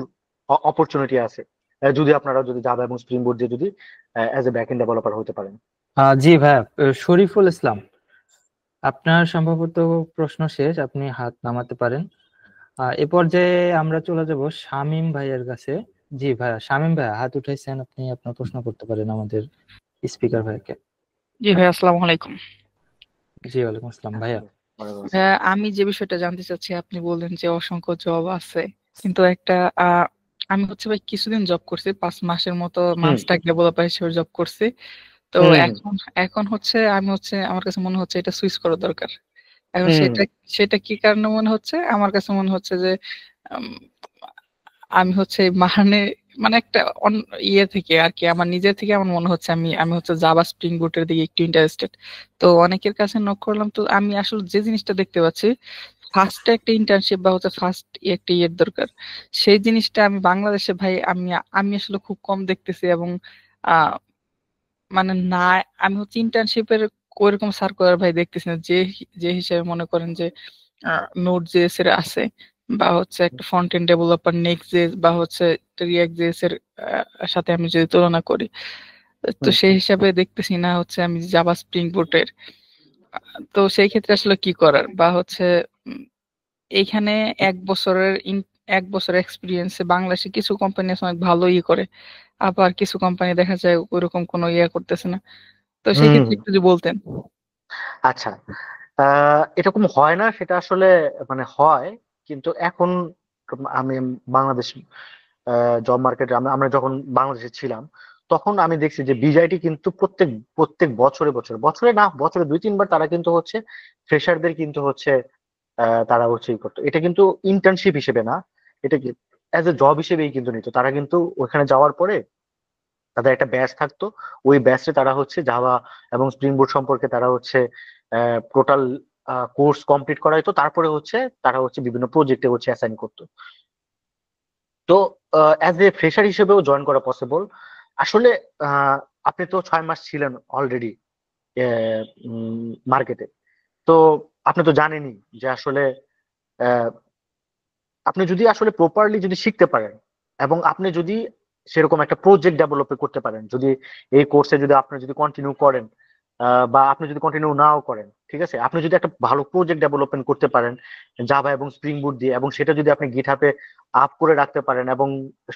অপরচুনিটি আছে, যদি আপনারা যদি জাভা এবং স্প্রিং বোর্ড দিয়ে যদি অ্যাজ এ ব্যাকএন্ড ডেভেলপার হতে পারেন। জি ভাইয়া, শরীফুল ইসলাম, আপনার সম্ভবত প্রশ্ন শেষ, আপনি হাত নামাতে পারেন। এ পর্যায়ে আমরা চলে যাব শামীম ভাইয়ের কাছে। জি ভাইয়া, শামীম ভাইয়া হাত উঠাইছেন, আপনি আপনার প্রশ্ন করতে পারেন আমাদের স্পিকার ভাইকে। জি ভাই, আসসালামু আলাইকুম। জি ওয়ালাইকুম আসসালাম ভাইয়া। ভাইয়া, আমি যে বিষয়টা জানতে চাচ্ছি, আপনি বললেন যে অসংখ্য জব আছে, কিন্তু একটা আমি হচ্ছে ভাই কিছুদিন জব করছি, 5 মাসের মতো হুম স্ট্যাক ডেভেলপার হিসেবে জব করছি। তো হুম এখন এখন হচ্ছে আমি হচ্ছে আমার কাছে মনে হচ্ছে এটা সুইচ করা দরকার। এখন হুম সেটা সেটা কি কারণে মনে হচ্ছে, আমার কাছে মনে হচ্ছে যে উম, আমি হচ্ছে মানে একটা ইয়ে থেকে আর কি, আমার নিজের থেকে আমার মনে হচ্ছে আমি আমি হচ্ছে জাভা স্প্রিং বুটের দিকে একটু ইন্টারেস্টেড। তো অনেকের কাছে নক করলাম, তো আমি আসলে যে জিনিসটা দেখতে পাচ্ছি, ফার্স্ট একটা ইন্টার্নশিপ বা হচ্ছে ফার্স্ট একটা ইয়ের দরকার। সেই জিনিসটা আমি বাংলাদেশে ভাই আমি আমি আসলে খুব কম দেখতেছি। এবং আহ মানে না, আমি হচ্ছে ইন্টার্নশিপের ওইরকম সার্কুলার ভাই দেখতেছি না, যে যে হিসেবে মনে করেন যে নোড জেএস এর আছে, বা হচ্ছে একটা front end developer next JS বা হচ্ছে রিয়াক্ট জেএস এর সাথে আমি যদি তুলনা করি, তো হুম সেই হিসাবে দেখতেছি না হচ্ছে আমি জাভা স্প্রিং বুটের। তো সেই ক্ষেত্রে আসলে কি করার, বা হচ্ছে উম, এইখানে 1 বছরের 1 বছর এক্সপিরিয়েন্সে বাংলাদেশে কিছু কোম্পানি আছে অনেক ভালো করে, আবার কিছু কোম্পানি দেখা যায় ওইরকম কোনো করতেছে না। তো সেই হুম ক্ষেত্রে একটু যদি বলতেন। আচ্ছা, এরকম হয় না সেটা আসলে মানে হয়, কিন্তু এখন আমি বাংলাদেশ জব মার্কেটে আমরা আমরা যখন বাংলাদেশে ছিলাম তখন আমি দেখছি যে বিজআইটি কিন্তু প্রত্যেক প্রত্যেক বছরে বছরে বছরে না বছরে 2-3 বার তারা কিন্তু হচ্ছে ফ্রেশারদের কিন্তু হচ্ছে তারা হচ্ছে ই করতো। এটা কিন্তু ইন্টার্নশিপ হিসেবে না, এটা কি অ্যাজ এ জব হিসেবেই কিন্তু নিত। তারা কিন্তু ওখানে যাওয়ার পরে তাদের একটা ব্যাচ থাকতো, ওই ব্যাচে তারা হচ্ছে জাভা এবং স্প্রিং বুট সম্পর্কে তারা হচ্ছে টোটাল কোর্স কমপ্লিট করাইতো, তারপরে হচ্ছে তারা হচ্ছে বিভিন্ন প্রজেক্টে হচ্ছে অ্যাসাইন করতো। তো অ্যাজ এ ফ্রেশার হিসেবেও জয়েন করা পসিবল। আসলে আপনি তো 6 মাস ছিলেন অলরেডি মার্কেটে, তো আপনি তো জানেনই যে আসলে আহ, আপনি যদি আসলে প্রপারলি যদি শিখতে পারেন এবং আপনি যদি সেরকম একটা প্রজেক্ট ডেভেলপ করতে পারেন, যদি এই কোর্সে যদি আপনি যদি কন্টিনিউ করেন বা আপনি যদি কন্টিনিউ নাও করেন, ঠিক আছে, আপনি যদি একটা ভালো প্রজেক্ট ডেভেলপমেন্ট করতে পারেন জাভা এবং স্প্রিং বুট দিয়ে, এবং সেটা যদি আপনি গিটহাবে আপ করে রাখতে পারেন এবং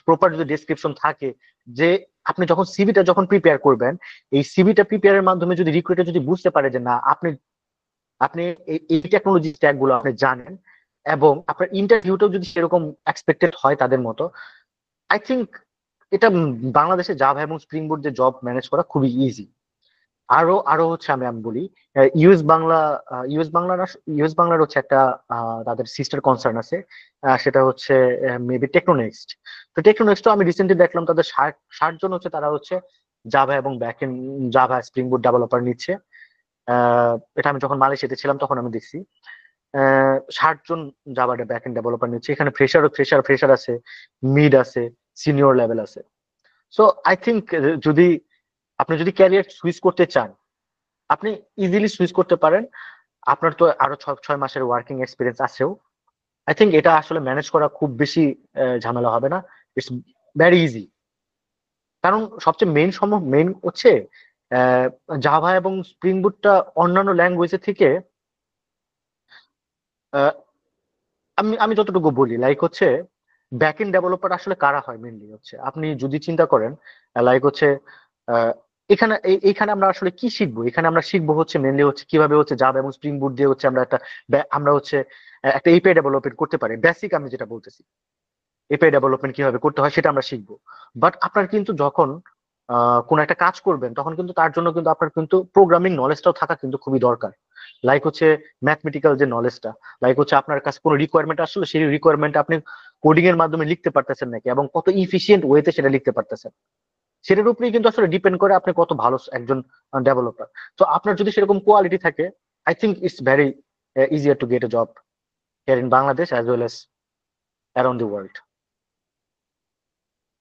প্রপার যদি ডেসক্রিপশন থাকে, যে আপনি যখন সিভিটা যখন প্রিপেয়ার করবেন, এই সিভিটা প্রিপেয়ারের মাধ্যমে যদি রিক্রুটার যদি বুঝতে পারে যে না আপনি আপনি এই টেকনোলজি স্ট্যাক গুলো আপনি জানেন, এবং আপনার ইন্টারভিউটাও যদি সেরকম এক্সপেক্টেড হয় তাদের মতো, আই থিঙ্ক এটা বাংলাদেশে জাভা এবং স্প্রিং বুট যে জব ম্যানেজ করা খুবই ইজি। আরো আরো হচ্ছে আমি বলি, ইউএস বাংলা ইউএস বাংলার হচ্ছে একটা তাদের সিস্টার কনসার্ন আছে, সেটা হচ্ছে মেবি টেকনোনেক্সট। তো টেকনোনেক্সট আমি রিসেন্টলি দেখলাম তাদের 60 জন হচ্ছে তারা হচ্ছে জাভা এবং ব্যাকএন্ড জাভা স্প্রিং বুট ডেভেলপার নিচ্ছে। এটা আমি যখন মালয়েশিয়াতে ছিলাম তখন আমি দেখছি 60 জন জাভা ব্যাকএন্ড ডেভেলপার নিচ্ছে। এখানে ফ্রেশার আছে, মিড আছে, সিনিয়র লেভেল আছে। সো আই থিঙ্ক যদি আপনি যদি ক্যারিয়ার সুইচ করতে চান, আপনি ইজিলি সুইচ করতে পারেন। আপনার তো আরো 6 মাসের ওয়ার্কিং এক্সপিরিয়েন্স আছেও। আই থিঙ্ক এটা আসলে ম্যানেজ করা খুব বেশি ঝামেলা হবে না, ইটস ভেরি ইজি। কারণ সবচেয়ে মেইন হচ্ছে জাভা এবং স্প্রিং বুটটা অন্যান্য ল্যাঙ্গুয়েজের থেকে আহ, আমি আমি যতটুকু বলি লাইক হচ্ছে ব্যাকএন্ড ডেভেলপার আসলে কারা হয় মেইনলি হচ্ছে, আপনি যদি চিন্তা করেন লাইক হচ্ছে আহ, এইখানে আমরা আসলে কি শিখবো, এখানে আমরা শিখবো হচ্ছে মেইনলি হচ্ছে কিভাবে হচ্ছে জাভা এবং স্প্রিং বুট দিয়ে হচ্ছে আমরা হচ্ছে একটা এপিআই ডেভেলপমেন্ট করতে পারি। বেসিক আমি যেটা বলতেছি, এপিআই ডেভেলপমেন্ট কিভাবে করতে হয় সেটা আমরা শিখবো। বাট আপনার কিন্তু যখন কোন একটা কাজ করবেন তখন কিন্তু তার জন্য কিন্তু আপনার কিন্তু প্রোগ্রামিং নলেজটাও থাকা কিন্তু খুবই দরকার। লাইক হচ্ছে ম্যাথমেটিক্যাল যে নলেজটা, লাইক হচ্ছে আপনার কাছে কোনো রিকোয়ারমেন্ট আসলে সেই রিকোয়ারমেন্ট আপনি কোডিং এর মাধ্যমে লিখতে পারতেছেন নাকি, এবং কত ইফিসিয়েন্ট ওয়েতে সেটা লিখতে পারতেছেন, সেটার উপরেই কিন্তু আসলে ডিপেন্ড করে আপনি কত ভালো একজন ডেভেলপার। তো আপনার যদি সেরকম কোয়ালিটি থাকে, I think it's very easier to get a job here in Bangladesh as well as around the world.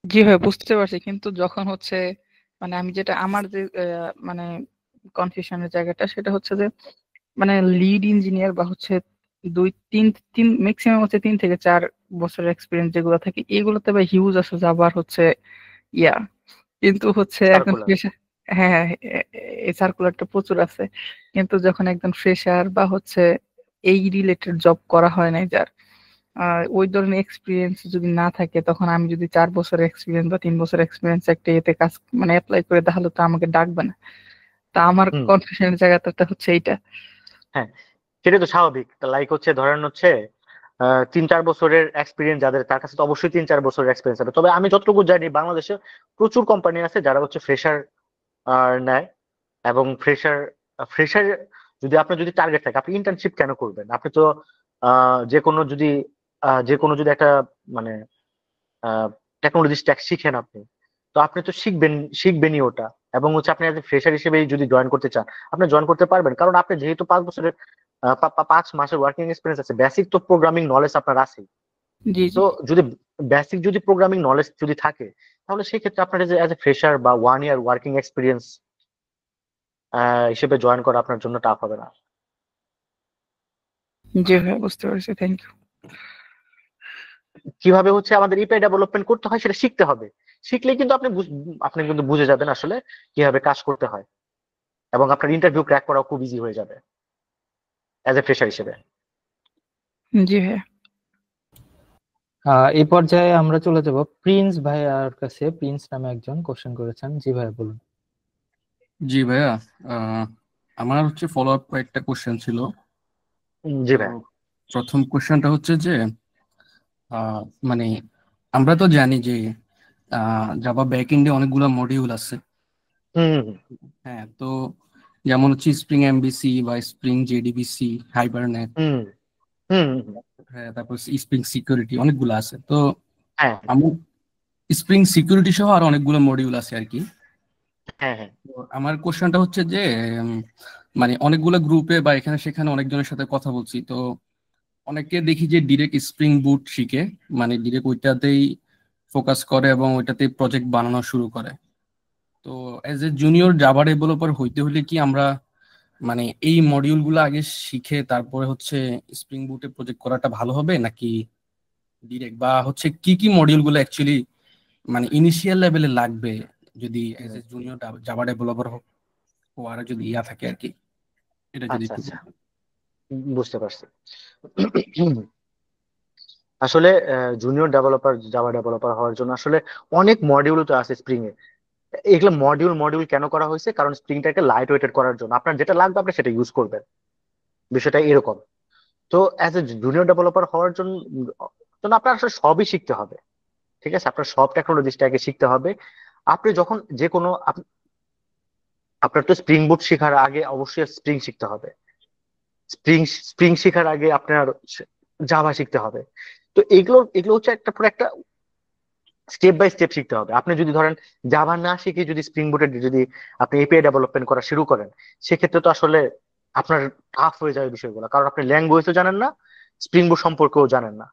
জি ভাই, বুঝতে পারছি। কিন্তু যখন হচ্ছে মানে আমি যেটা আমার যে মানে কনফিউশনের জায়গাটা সেটা হচ্ছে যে মানে লিড ইঞ্জিনিয়ার বা হচ্ছে 2-3 ম্যাক্সিমাম হচ্ছে 3 থেকে 4 বছরের এক্সপিরিয়েন্স যেগুলো থাকে এগুলোতে ভাই হিউজ আছে যাবার হচ্ছে ইয়া। কিন্তু হচ্ছে একজন সার্কুলার। ফ্রেশার, হ্যাঁ হ্যাঁ, এই সার্কুলারটা প্রচুর আছে। কিন্তু যখন একজন ফ্রেশার বা হচ্ছে এই রিলেটেড জব করা হয় নাই যার, ওই ধরনের এক্সপিরিয়েন্স যদি না থাকে, তখন আমি যদি 4 বছরের এক্সপিরিয়েন্স বা 3 বছরের এক্সপিরিয়েন্স একটা এতে কাজ মানে অ্যাপ্লাই করে, তাহলে তো আমাকে ডাকবে না। তা আমার হুম। কনফিউশনের জায়গাটা হচ্ছে এইটা। হ্যাঁ, সেটা তো স্বাভাবিক। লাইক হচ্ছে ধরেন হচ্ছে 3-4 বছরের এক্সপিরিয়েন্স যাদের, তার কাছে তো অবশ্যই 3-4 বছরের এক্সপিরিয়েন্স হবে। তবে আমি যতটুকু জানি বাংলাদেশে প্রচুর কোম্পানি আছে যারা হচ্ছে ফ্রেশার নেয়, এবং ফ্রেশার ফ্রেশার যদি আপনার যদি টার্গেট থাকে, আপনি ইন্টার্নশিপ কেন করবেন? আপনি তো যে কোনো যদি একটা মানে টেকনোলজি স্ট্যাক শিখেন আপনি, তো আপনি তো শিখবেনই ওটা। এবং হচ্ছে আপনি ফ্রেশার হিসেবে যদি জয়েন করতে চান, আপনি জয়েন করতে পারবেন, কারণ আপনি যেহেতু 5 বছরের 5 মাসের ওয়ার্কিং এক্সপিরিয়েন্স আছে, বেসিক তো প্রোগ্রামিং নলেজ আপনার আছে। জি জি। তো যদি বেসিক যদি প্রোগ্রামিং নলেজ যদি থাকে, তাহলে সেই ক্ষেত্রে আপনার এজ এ ফ্রেশার বা 1 ইয়ার ওয়ার্কিং এক্সপিরিয়েন্স হিসেবে জয়েন করা আপনার জন্য টাফ হবে না। জি ভাই, বুঝতে পারছি, থ্যাংক ইউ। কিভাবে হচ্ছে আমাদের ইপিআই ডেভেলপমেন্ট করতে হয় সেটা শিখতে হবে। শিখলেই কিন্তু আপনি কিন্তু বুঝে যাবেন আসলে কিভাবে কাজ করতে হয়, এবং আপনার ইন্টারভিউ ক্র্যাক করাও খুব ইজি হয়ে যাবে অ্যাজ এ ফ্রেশার হিসেবে। জি ভাই। এই পর্যায়ে আমরা চলে যাব প্রিন্স ভাইয়ার কাছে। প্রিন্স নামে একজন কোশ্চেন করেছেন। জি ভাইয়া বলুন। জি ভাইয়া, আমার হচ্ছে ফলো আপ কয়েকটা কোশ্চেন ছিল। জি তো ভাই। প্রথম কোশ্চেনটা হচ্ছে যে মানে আমরা তো জানি যে জাভা ব্যাকএন্ডে অনেকগুলো মডিউল আছে। হুম হুম হ্যাঁ, তো যেমন হচ্ছে স্প্রিং এমবিসি বা স্প্রিং জেডিবিসি, হাইবারনেট, হুম হুম হুম, হুম। হ্যাঁ, তারপর স্প্রিং সিকিউরিটি, অনেকগুলো আছে। তো হ্যাঁ আমি স্প্রিং সিকিউরিটি সহ আর অনেকগুলো মডিউল আছে আর কি। হ্যাঁ হ্যাঁ তো আমার কোশ্চেনটা হচ্ছে যে উম, মানে অনেকগুলো গ্রুপে বা এখানে সেখানে অনেকজনের সাথে কথা বলছি, তো অনেকে দেখি যে ডিরেক্ট স্প্রিং বুট শিখে, মানে ডিরেক্ট ওইটাতেই ফোকাস করে এবং ওইটাতেই প্রজেক্ট বানানো শুরু করে। তো as a junior Java developer হইতে হলে কি আমরা মানে এই মডিউলগুলো আগে শিখে তারপরে হচ্ছে স্প্রিং বুটে প্রজেক্ট করাটা ভালো হবে, নাকি ডিরেক্ট, বা হচ্ছে কি কি মডিউলগুলো অ্যাকচুয়ালি মানে ইনিশিয়াল লেভেলে লাগবে যদি as a junior Java developer হওয়ার যদি ইয়া থাকে আর কি, এটা যদি আচ্ছা একটু আচ্ছা, বুঝতে পারছি। আসলে জুনিয়র ডেভেলপার জাভা ডেভেলপার হওয়ার জন্য আসলে অনেক মডিউল তো আছে স্প্রিং এ। এগুলো মডিউল মডিউল কেন করা হয়েছে? কারণ স্প্রিংটাকে লাইট ওয়েটেড করার জন্য। আপনার যেটা লাগবে আপনি সেটা ইউজ করবেন, বিষয়টা এরকম। তো অ্যাজ এ জুনিয়র ডেভেলপার হওয়ার জন্য জন্য আপনার আসলে সবই শিখতে হবে। ঠিক আছে, আপনার সব টেকনোলজিসটাকে শিখতে হবে। আপনি যখন যে কোনো আপনার তো স্প্রিং বুট শেখার আগে অবশ্যই স্প্রিং শিখতে হবে। স্প্রিং স্প্রিং শেখার আগে আপনার জাভা শিখতে হবে। তো এগুলো এগুলো হচ্ছে একটা পুরো একটা স্টেপ বাই স্টেপ শিখতে হবে। আপনি যদি ধরেন জাভা না শিখে যদি স্প্রিং বুটের যদি আপনি এপিআই ডেভেলপমেন্ট করা শুরু করেন, সেক্ষেত্রে তো আসলে আপনার টাফ হয়ে যাবে বিষয়গুলো, কারণ আপনি ল্যাঙ্গুয়েজও জানেন না, স্প্রিং বুট সম্পর্কেও জানেন না।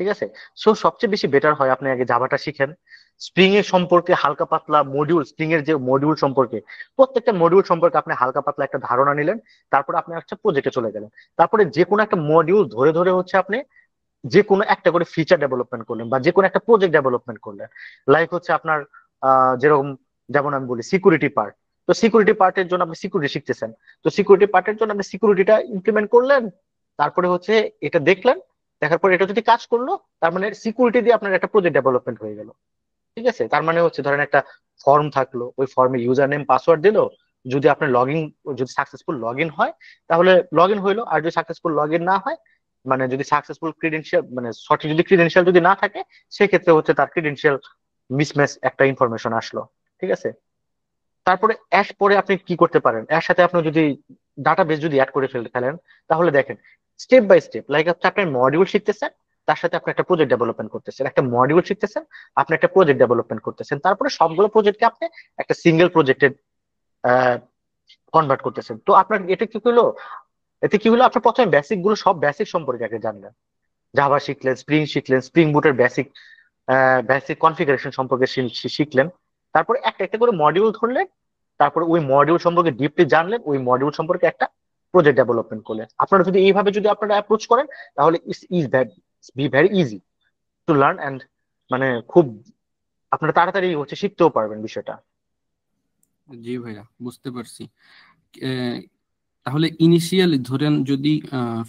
ঠিক আছে, সো সবচেয়ে বেশি বেটার হয় আপনি আগে জাভাটা শিখেন। স্প্রিং এর সম্পর্কে হালকা পাতলা মডিউল, স্প্রিং এর যে মডিউল সম্পর্কে, প্রত্যেকটা মডিউল সম্পর্কে আপনি হালকা পাতলা একটা ধারণা নিলেন। তারপর আপনি একটা প্রজেক্টে চলে গেলেন। তারপরে যে কোনো একটা মডিউল ধরে ধরে হচ্ছে আপনি যে কোনো একটা করে ফিচার ডেভেলপমেন্ট করলেন বা যে কোনো একটা প্রজেক্ট ডেভেলপমেন্ট করলেন। লাইক হচ্ছে আপনার যেরকম, যেমন আমি বলি সিকিউরিটি পার্ট। তো সিকিউরিটি পার্টের জন্য আপনি সিকিউরিটি শিখতেছেন। তো সিকিউরিটি পার্টের জন্য আপনি সিকিউরিটিটা ইমপ্লিমেন্ট করলেন। তারপরে হচ্ছে এটা দেখলেন, দেখার পর এটা যদি কাজ করলো, তার মানে সিকিউরিটি দিয়ে আপনার একটা প্রজেক্ট ডেভেলপমেন্ট হয়ে গেল। ঠিক আছে, তার মানে হচ্ছে ধরেন একটা ফর্ম থাকলো, ওই ফর্মে ইউজার নেম পাসওয়ার্ড দিলো। যদি আপনার যদি সাকসেসফুল লগ ইন হয় তাহলে লগ ইন হইলো, আর যদি সাকসেসফুল লগ ইন না হয়, মানে যদি সাকসেসফুল ক্রিডেন্সিয়াল মানে সঠিক যদি ক্রিডেন্সিয়াল যদি না থাকে, সেক্ষেত্রে হচ্ছে তার ক্রিডেন্সিয়াল মিসম্যাচ একটা ইনফরমেশন আসলো। ঠিক আছে, তারপরে অ্যাশ পরে আপনি কি করতে পারেন, এর সাথে আপনি যদি ডাটাবেস যদি অ্যাড করে ফেলেন, তাহলে দেখেন স্টেপ বাই স্টেপ, লাইক হচ্ছে আপনি মডিউল শিখতেছেন, তার সাথে আপনি একটা প্রজেক্ট ডেভেলপমেন্ট করতেছেন, একটা মডিউল শিখতেছেন, আপনি একটা প্রজেক্ট ডেভেলপমেন্ট করতেছেন, তারপরে সবগুলো প্রজেক্টকে আপনি একটা সিঙ্গেল প্রজেক্টে কনভার্ট করতেছেন। তো আপনার এটা কি হলো, এতে কি হলো, আপনার প্রথমে বেসিক গুলো সব বেসিক সম্পর্কে আগে জানলেন। জাভা শিখলেন, স্প্রিং শিখলেন, স্প্রিং বুটের বেসিক বেসিক কনফিগারেশন সম্পর্কে শিখলেন। তারপরে একটা একটা করে মডিউল ধরলেন। তারপরে ওই মডিউল সম্পর্কে ডিপলি জানলেন, ওই মডিউল সম্পর্কে একটা প্রজেক্ট ডেভেলপমেন্ট করলেন। আপনারা যদি এইভাবে যদি আপনারা অ্যাপ্রোচ করেন, তাহলে it's is that be very easy to learn and মানে খুব আপনারা তাড়াতাড়ি হচ্ছে শিখতেও পারবেন বিষয়টা। জি ভাইয়া, বুঝতে পারছি। তাহলে ইনিশিয়ালি ধরেন যদি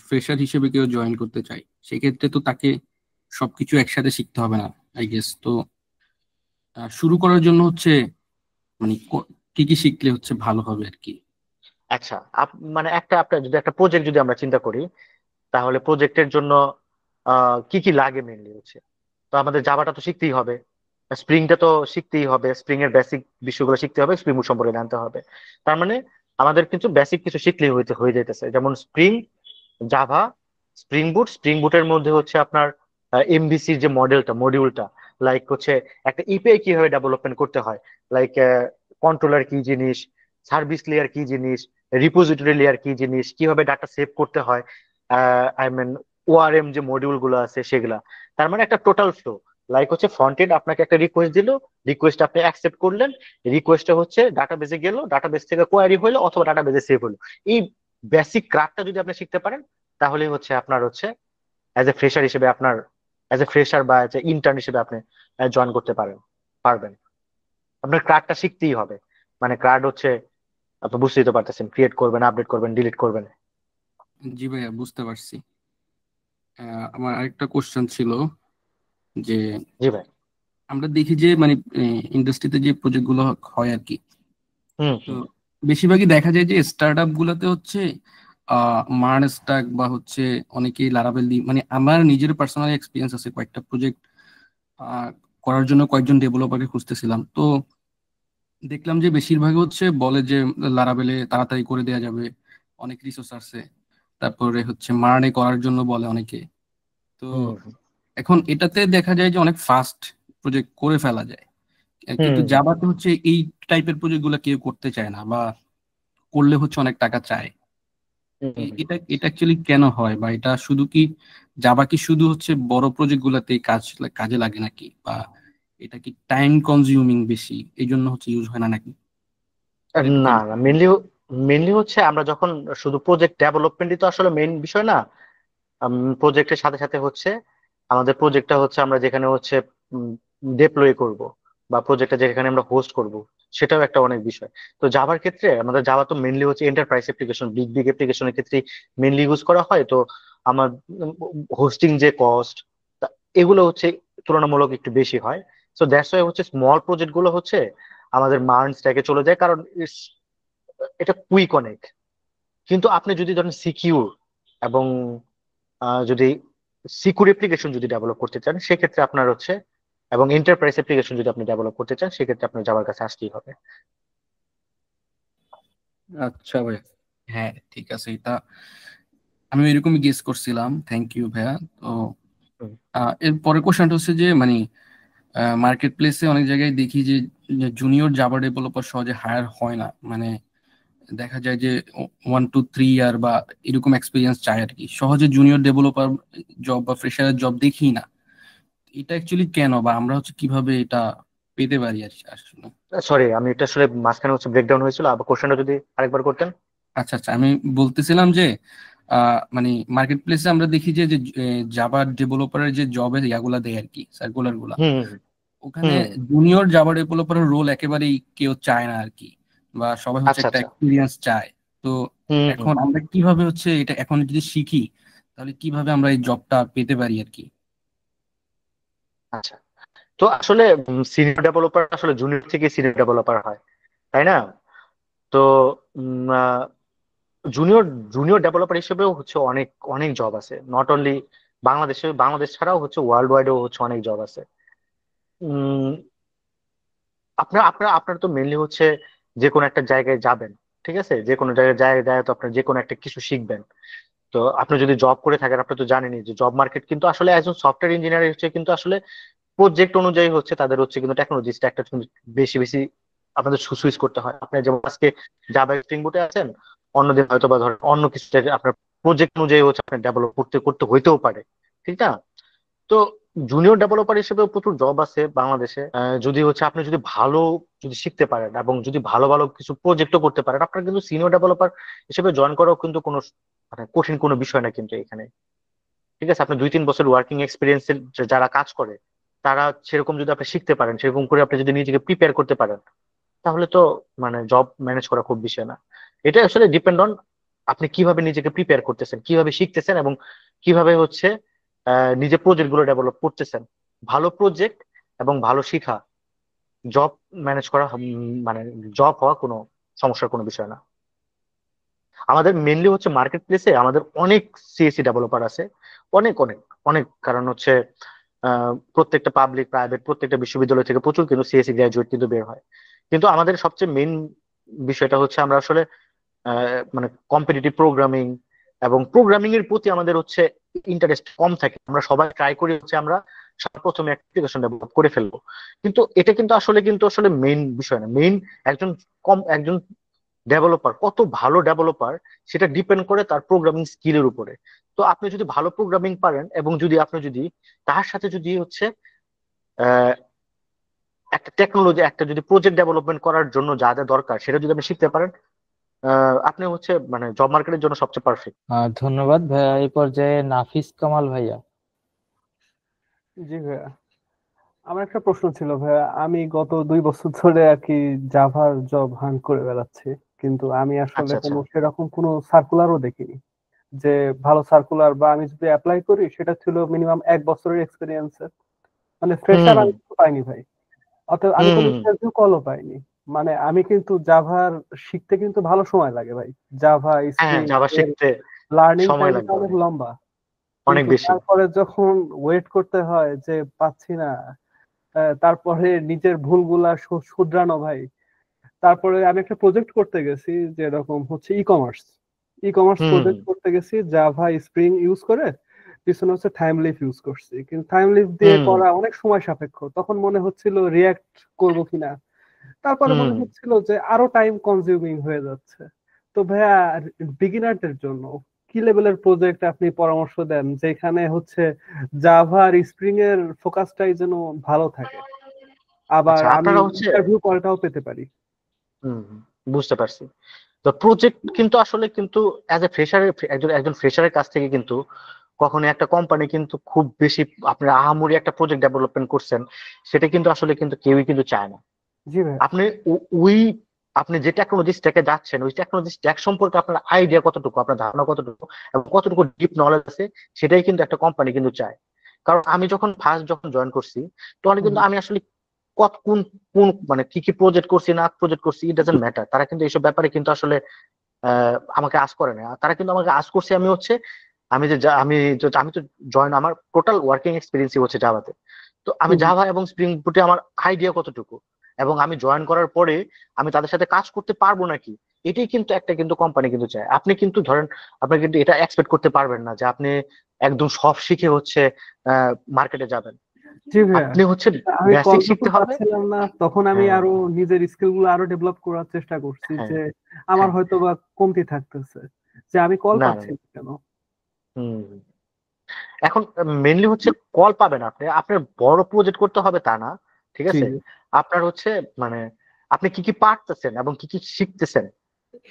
ফ্রেশার হিসেবে কেউ জয়েন করতে চায়, সেক্ষেত্রে তো তাকে সবকিছু একসাথে শিখতে হবে না, আই গেস। তো শুরু করার জন্য হচ্ছে মানে কি কি শিখলে হচ্ছে ভালো হবে আর কি? আচ্ছা, মানে একটা আপনার যদি একটা প্রজেক্ট যদি আমরা চিন্তা করি, তাহলে প্রজেক্টের জন্য কি কি লাগে মেনলি হচ্ছে, তো আমাদের জাভাটা তো শিখতেই হবে, স্প্রিংটা তো শিখতেই হবে, স্প্রিং এর বেসিক বিষয়গুলো শিখতে হবে, স্প্রিং বুট সম্পর্কে জানতে হবে। তার মানে আমাদের কিন্তু বেসিক কিছু শিখলেই হয়ে যাইতেছে, যেমন স্প্রিং, জাভা, স্প্রিং বুট। স্প্রিং বুটের মধ্যে হচ্ছে আপনার এমভিসির যে মডিউলটা, লাইক হচ্ছে একটা ইপিআই কিভাবে ডেভেলপমেন্ট করতে হয়, লাইক কন্ট্রোলার কি জিনিস, সার্ভিস লেয়ার কি জিনিস, রিপোজিটরি লেয়ার কি জিনিস, কিভাবে ডাটা সেভ করতে হয়, আই মিন ওআরএম যে মডিউল গুলো আছে সেগুলা। তার মানে একটা টোটাল ফ্লো, লাইক হচ্ছে ফ্রন্ট এন্ড আপনাকে একটা রিকোয়েস্ট দিল, রিকোয়েস্ট আপনি অ্যাকসেপ্ট করলেন, রিকোয়েস্টটা হচ্ছে ডাটাবেসে গেল, ডাটাবেস থেকে কোয়ারি হলো অথবা ডাটাবেসে সেভ হলো। এই বেসিক ক্রাফটটা যদি আপনি শিখতে পারেন, তাহলে হচ্ছে আপনার হচ্ছে অ্যাজ এ ফ্রেশার হিসেবে আপনার, অ্যাজ এ ফ্রেশার বা অ্যাজ এ ইন্টার্ন হিসেবে আপনি জয়েন করতে পারবেন। আপনার ক্রাফটটা শিখতেই হবে। মানে ক্রাফট হচ্ছে আপনি বুঝতেই তো পারতেছেন, ক্রিয়েট করবেন, আপডেট করবেন, ডিলিট করবেন। জি ভাইয়া, বুঝতে পারছি। আমার আরেকটা কোশ্চেন ছিল যে জি ভাই। আমরা দেখি যে মানে ইন্ডাস্ট্রিতে যে প্রজেক্ট গুলো হয় আর কি, হুম তো হুম বেশিরভাগই দেখা যায় যে স্টার্ট আপ গুলাতে হচ্ছে মার্ন স্টাক বা হচ্ছে অনেকেই লারাভেল দি, মানে আমার নিজের পার্সোনাল এক্সপিরিয়েন্স আছে কয়েকটা প্রজেক্ট করার জন্য কয়েকজন ডেভেলপারকে খুঁজতেছিলাম। তো দেখলাম যে বেশিরভাগ হচ্ছে বলে যে লারাভেলে তাড়াতাড়ি করে দেওয়া যাবে, অনেক রিসোর্স আছে। তারপরে হচ্ছে মার্নে করার জন্য বলে অনেকে। তো হুম এখন এটাতে দেখা যায় যে অনেক ফাস্ট প্রজেক্ট করে ফেলা যায়, কিন্তু হুম জাভাতে হচ্ছে এই টাইপের প্রজেক্ট গুলো কেউ করতে চায় না, বা করলে হচ্ছে অনেক টাকা চায়। হুম। এটা এটা অ্যাকচুয়ালি কেন হয়, বা এটা শুধু কি জাভা কি শুধু হচ্ছে বড় প্রজেক্ট গুলাতেই কাজে লাগে নাকি, বা এটা কি টাইম কনজিউমিং বেশি এই জন্য হচ্ছে ইউজ হয় না নাকি? এটা একটু না ক্লিয়ার। না, মেনলি হচ্ছে আমরা যখন শুধু প্রজেক্ট ডেভেলপমেন্টই তো আসলে মেইন বিষয় না। প্রজেক্টের সাথে সাথে হচ্ছে আমাদের প্রজেক্টটা হচ্ছে আমরা যেখানে হচ্ছে ডিপ্লয় করব বা প্রজেক্টটা যেখানে আমরা হোস্ট করব, সেটাও একটা অনেক বিষয়। তো জাভার ক্ষেত্রে আমাদের জাভা তো মেনলি হচ্ছে এন্টারপ্রাইজ অ্যাপ্লিকেশন, বিগ বিগ অ্যাপ্লিকেশনের ক্ষেত্রে মেনলি ইউজ করা হয়। তো আমার হোস্টিং যে কস্ট, এগুলো হচ্ছে তুলনামূলক একটু বেশি হয়। সো দ্যাটস ওয়াই হচ্ছে স্মল প্রজেক্ট গুলো হচ্ছে আমাদের মার্ন স্ট্যাকে চলে যায়, কারণ এটা কুইক অনেক। কিন্তু আপনি যদি ধরেন সিকিউর এবং যদি সিকিউর অ্যাপ্লিকেশন যদি ডেভেলপ করতে চান, সেক্ষেত্রে আপনার হচ্ছে, এবং এন্টারপ্রাইজ অ্যাপ্লিকেশন যদি আপনি ডেভেলপ করতে চান, সেক্ষেত্রে আপনার যাওয়ার কাছে আসতেই হবে। আচ্ছা ভাই, হ্যাঁ ঠিক আছে, এটা আমি এরকমই গেস করছিলাম। থ্যাংক ইউ ভাইয়া। তো হুম এর পরের কোশ্চেনটা হচ্ছে যে মানে মার্কেট প্লেসে অনেক জায়গায় দেখি যে জুনিয়র জাভা ডেভেলপার সহজে হায়ার হয় না, মানে দেখা যায় যে 1 to 3 ইয়ার বা এরকম এক্সপিরিয়েন্স চায় আর কি, সহজে জুনিয়র ডেভেলপার জব বা ফ্রেশারের জব দেখি না। এটা অ্যাকচুয়ালি কেন, বা আমরা হচ্ছে কিভাবে এটা পেতে পারি আর কি আসলে? সরি, আমি এটা আসলে মাঝখানে হচ্ছে ব্রেকডাউন হয়েছিল, আবার কোশ্চেনটা যদি আরেকবার করতেন। আচ্ছা আচ্ছা, আমি বলতেছিলাম যে মানে মার্কেট প্লেসে আমরা দেখি যে জাভা ডেভেলপারের যে জবের ইয়াগুলা দেয় আর কি, সার্কুলার গুলা, হুম ওখানে হুম। জুনিয়র জাভা ডেভেলপারের রোল একেবারেই কেউ চায় না আর কি, বা সবাই হচ্ছে আচ্ছা একটা আচ্ছা। এক্সপিরিয়েন্স চায়। তো হুম হুম। এখন আমরা কিভাবে হচ্ছে এটা এখন যদি শিখি, তাহলে কিভাবে আমরা এই জবটা পেতে পারি আর কি? আচ্ছা, তো আসলে সিনিয়র ডেভেলপার আসলে জুনিয়র থেকে সিনিয়র ডেভেলপার হয়, তাই না? তো জুনিয়র জুনিয়র ডেভেলপার হিসেবেও হচ্ছে অনেক অনেক জব আছে, নট অনলি বাংলাদেশে, বাংলাদেশ ছাড়াও হচ্ছে ওয়ার্ল্ড ওয়াইডেও হচ্ছে অনেক জব আছে। উম, আপনার আপনার আপনার তো মেনলি হচ্ছে যে কোনো একটা জায়গায় যাবেন, ঠিক আছে, যে কোনো জায়গায় তো আপনার যে কোনো একটা কিছু শিখবেন। তো আপনি যদি জব করে থাকেন, আপনি তো জানেনই যে জব মার্কেট কিন্তু আসলে একজন সফটওয়্যার ইঞ্জিনিয়ার হচ্ছে কিন্তু আসলে প্রজেক্ট অনুযায়ী হচ্ছে তাদের হচ্ছে কিন্তু টেকনোলজি স্ট্যাকটা কিন্তু বেশি বেশি আপনাদের সুইচ করতে হয়। আপনি যেমন আজকে জাভা স্প্রিং বুটে আছেন, অন্যদিন হয়তো বা ধরেন অন্য কিছু আপনার প্রজেক্ট অনুযায়ী হচ্ছে আপনার ডেভেলপ করতে করতে হইতেও পারে, ঠিক না? তো জুনিয়র ডেভেলপার হিসেবে প্রচুর জব আছে বাংলাদেশে। যদি হচ্ছে আপনি যদি ভালো যদি শিখতে পারেন এবং যদি ভালো ভালো কিছু প্রজেক্টও করতে পারেন, আপনার কিন্তু সিনিয়র ডেভেলপার হিসেবে জয়েন করাও কিন্তু কোনো মানে কঠিন কোনো বিষয় না কিন্তু এখানে। ঠিক আছে, আপনি 2-3 বছর ওয়ার্কিং এক্সপিরিয়েন্সের যারা কাজ করে, তারা সেরকম যদি আপনি শিখতে পারেন, সেরকম করে আপনি যদি নিজেকে প্রিপেয়ার করতে পারেন, তাহলে তো মানে জব ম্যানেজ করা খুব বিষয় না। এটা আসলে ডিপেন্ড অন আপনি কিভাবে নিজেকে প্রিপেয়ার করতেছেন, কিভাবে শিখতেছেন, এবং কিভাবে হচ্ছে নিজের প্রজেক্ট গুলো ডেভেলপ করতেছেন। ভালো প্রজেক্ট এবং ভালো শিখা জব ম্যানেজ করা মানে জব হওয়া কোনো সমস্যার কোনো বিষয় না। আমাদের মেনলি হচ্ছে মার্কেট প্লেসে আমাদের অনেক সিএসসি ডেভেলপার আছে, অনেক অনেক অনেক। কারণ হচ্ছে প্রত্যেকটা পাবলিক প্রাইভেট প্রত্যেকটা বিশ্ববিদ্যালয় থেকে প্রচুর কিন্তু সিএসসি গ্রাজুয়েট কিন্তু বের হয়। কিন্তু আমাদের সবচেয়ে মেইন বিষয়টা হচ্ছে আমরা আসলে মানে কম্পিটিটিভ প্রোগ্রামিং এবং প্রোগ্রামিং এর প্রতি আমাদের হচ্ছে ইন্টারেস্ট কম থাকে। আমরা সবাই ট্রাই করি হচ্ছে আমরা প্রথমে অ্যাপ্লিকেশন ডেভেলপ করে ফেলবো, কিন্তু এটা কিন্তু আসলে মেইন বিষয় না। মেইন একজন একজন ডেভেলপার কত ভালো ডেভেলপার, সেটা ডিপেন্ড করে তার প্রোগ্রামিং স্কিলের উপরে। তো আপনি যদি ভালো প্রোগ্রামিং পারেন এবং যদি আপনি যদি তার সাথে যদি হচ্ছে আহ, একটা টেকনোলজি, একটা যদি প্রজেক্ট ডেভেলপমেন্ট করার জন্য যা যা দরকার সেটা যদি আপনি শিখতে পারেন, আপনি হচ্ছে মানে জব মার্কেটের জন্য সবচেয়ে পারফেক্ট। ধন্যবাদ ভাইয়া। এই পর্যায়ে নাফিস কামাল ভাইয়া। জি ভাইয়া, আমার একটা প্রশ্ন ছিল ভাইয়া। আমি গত 2 বছর ধরে আর কি জাভার জব হান্ট করে বেড়াচ্ছি, কিন্তু আমি আসলে আচ্ছা আচ্ছা। সেরকম কোনো সার্কুলারও দেখিনি যে ভালো সার্কুলার, বা আমি যদি অ্যাপ্লাই করি সেটা ছিল মিনিমাম 1 বছরের এক্সপিরিয়েন্সের। মানে ফ্রেশার হুম আমি তো পাইনি ভাই, অতএব আমি কোনো হুম। ইন্টারভিউ কলও পাইনি। মানে আমি কিন্তু জাভার শিখতে কিন্তু ভালো সময় লাগে ভাই। জাভা হ্যাঁ, স্প্রিং যাওয়া এর শিখতে লার্নিং সময় টাইমটা লাগবে অনেক অনেক, লম্বা, অনেক কিন্তু বেশি। তারপরে যখন ওয়েট করতে হয় যে পাচ্ছি না, তারপরে নিজের ভুলগুলা শুধরানো ভাই। তারপরে আমি একটা প্রজেক্ট করতে গেছি, যেরকম হচ্ছে ই কমার্স হুম প্রজেক্ট করতে গেছি, জাভা স্প্রিং ইউজ করে। পিছনে হচ্ছে টাইম লিভ ইউজ করছি, কিন্তু টাইম লিভ দিয়ে হুম করা অনেক সময় সাপেক্ষ। তখন মনে হচ্ছিল রিয়াক্ট করব কিনা, তারপরে হুম মনে হচ্ছিল যে আরো টাইম কনজিউমিং হয়ে যাচ্ছে। তো ভাইয়া, বিগিনারদের জন্য কি লেভেলের প্রজেক্ট আপনি পরামর্শ দেন, যেখানে হচ্ছে জাভা আর স্প্রিং এর ফোকাসটাই যেন ভালো থাকে, আবার আচ্ছা, আমি আপনারা হচ্ছে ইন্টারভিউ কলটাও পেতে পারি? হুম হুম, বুঝতে পারছি। তো প্রজেক্ট কিন্তু আসলে কিন্তু অ্যাজ এ ফ্রেশারের একজন একজন ফ্রেশারের কাছ থেকে কিন্তু কখনো একটা কোম্পানি কিন্তু খুব বেশি আপনার আহামরি একটা প্রজেক্ট ডেভেলপমেন্ট করছেন, সেটা কিন্তু আসলে কিন্তু কেউই কিন্তু চায় না। জি ভাইয়া। আপনি ওই আপনি যে টেকনোলজি স্ট্যাকে যাচ্ছেন ওই টেকনোলজি স্ট্যাক সম্পর্কে আপনার আইডিয়া কতটুকু, আপনার ধারণা কতটুকু এবং কতটুকু ডিপ নলেজ আছে, সেটাই কিন্তু একটা কোম্পানি কিন্তু চায়। কারণ আমি যখন জয়েন করছি, তখন হুম, কিন্তু আমি আসলে কত কোন কোন মানে কি কি প্রজেক্ট করছি না প্রজেক্ট করছি ইট ডাজন্ট ম্যাটার, তারা কিন্তু এইসব ব্যাপারে কিন্তু আসলে আমাকে আজ করে না। তারা কিন্তু আমাকে আজ করছে আমি হচ্ছে আমি তো জয়েন, আমার টোটাল ওয়ার্কিং এক্সপিরিয়েন্সই হচ্ছে জাভাতে। তো আমি হুম, জাভা এবং স্প্রিং বুটে আমার আইডিয়া কতটুকু এবং আমি জয়েন করার পরে আমি তাদের সাথে কাজ করতে পারবো নাকি, এটাই কিন্তু একটা কিন্তু কোম্পানি কিন্তু চায়। আপনি কিন্তু ধরেন আপনি কিন্তু এটা এক্সপেক্ট করতে পারবেন না যে আপনি একদম সব শিখে হচ্ছে মার্কেটে যাবেন। জি ভাইয়া। আপনি হচ্ছে আমি কল বেসিক যখন শিখতে হবে। পাচ্ছিলাম না, তখন আমি হ্যাঁ আরো নিজের স্কিল গুলো আরো ডেভেলপ করার চেষ্টা করছি, হ্যাঁ যে আমার হ্যাঁ, হয়তো বা কমতি থাকতেছে, যে আমি কল না না পাচ্ছি না। না কেন। হম, এখন মেনলি হচ্ছে কল পাবেন আপনি, আপনার বড় প্রজেক্ট করতে হবে তা না, ঠিক জি আছে? জি। আপনার হচ্ছে মানে আপনি কি কি পারতেছেন এবং কি কি শিখতেছেন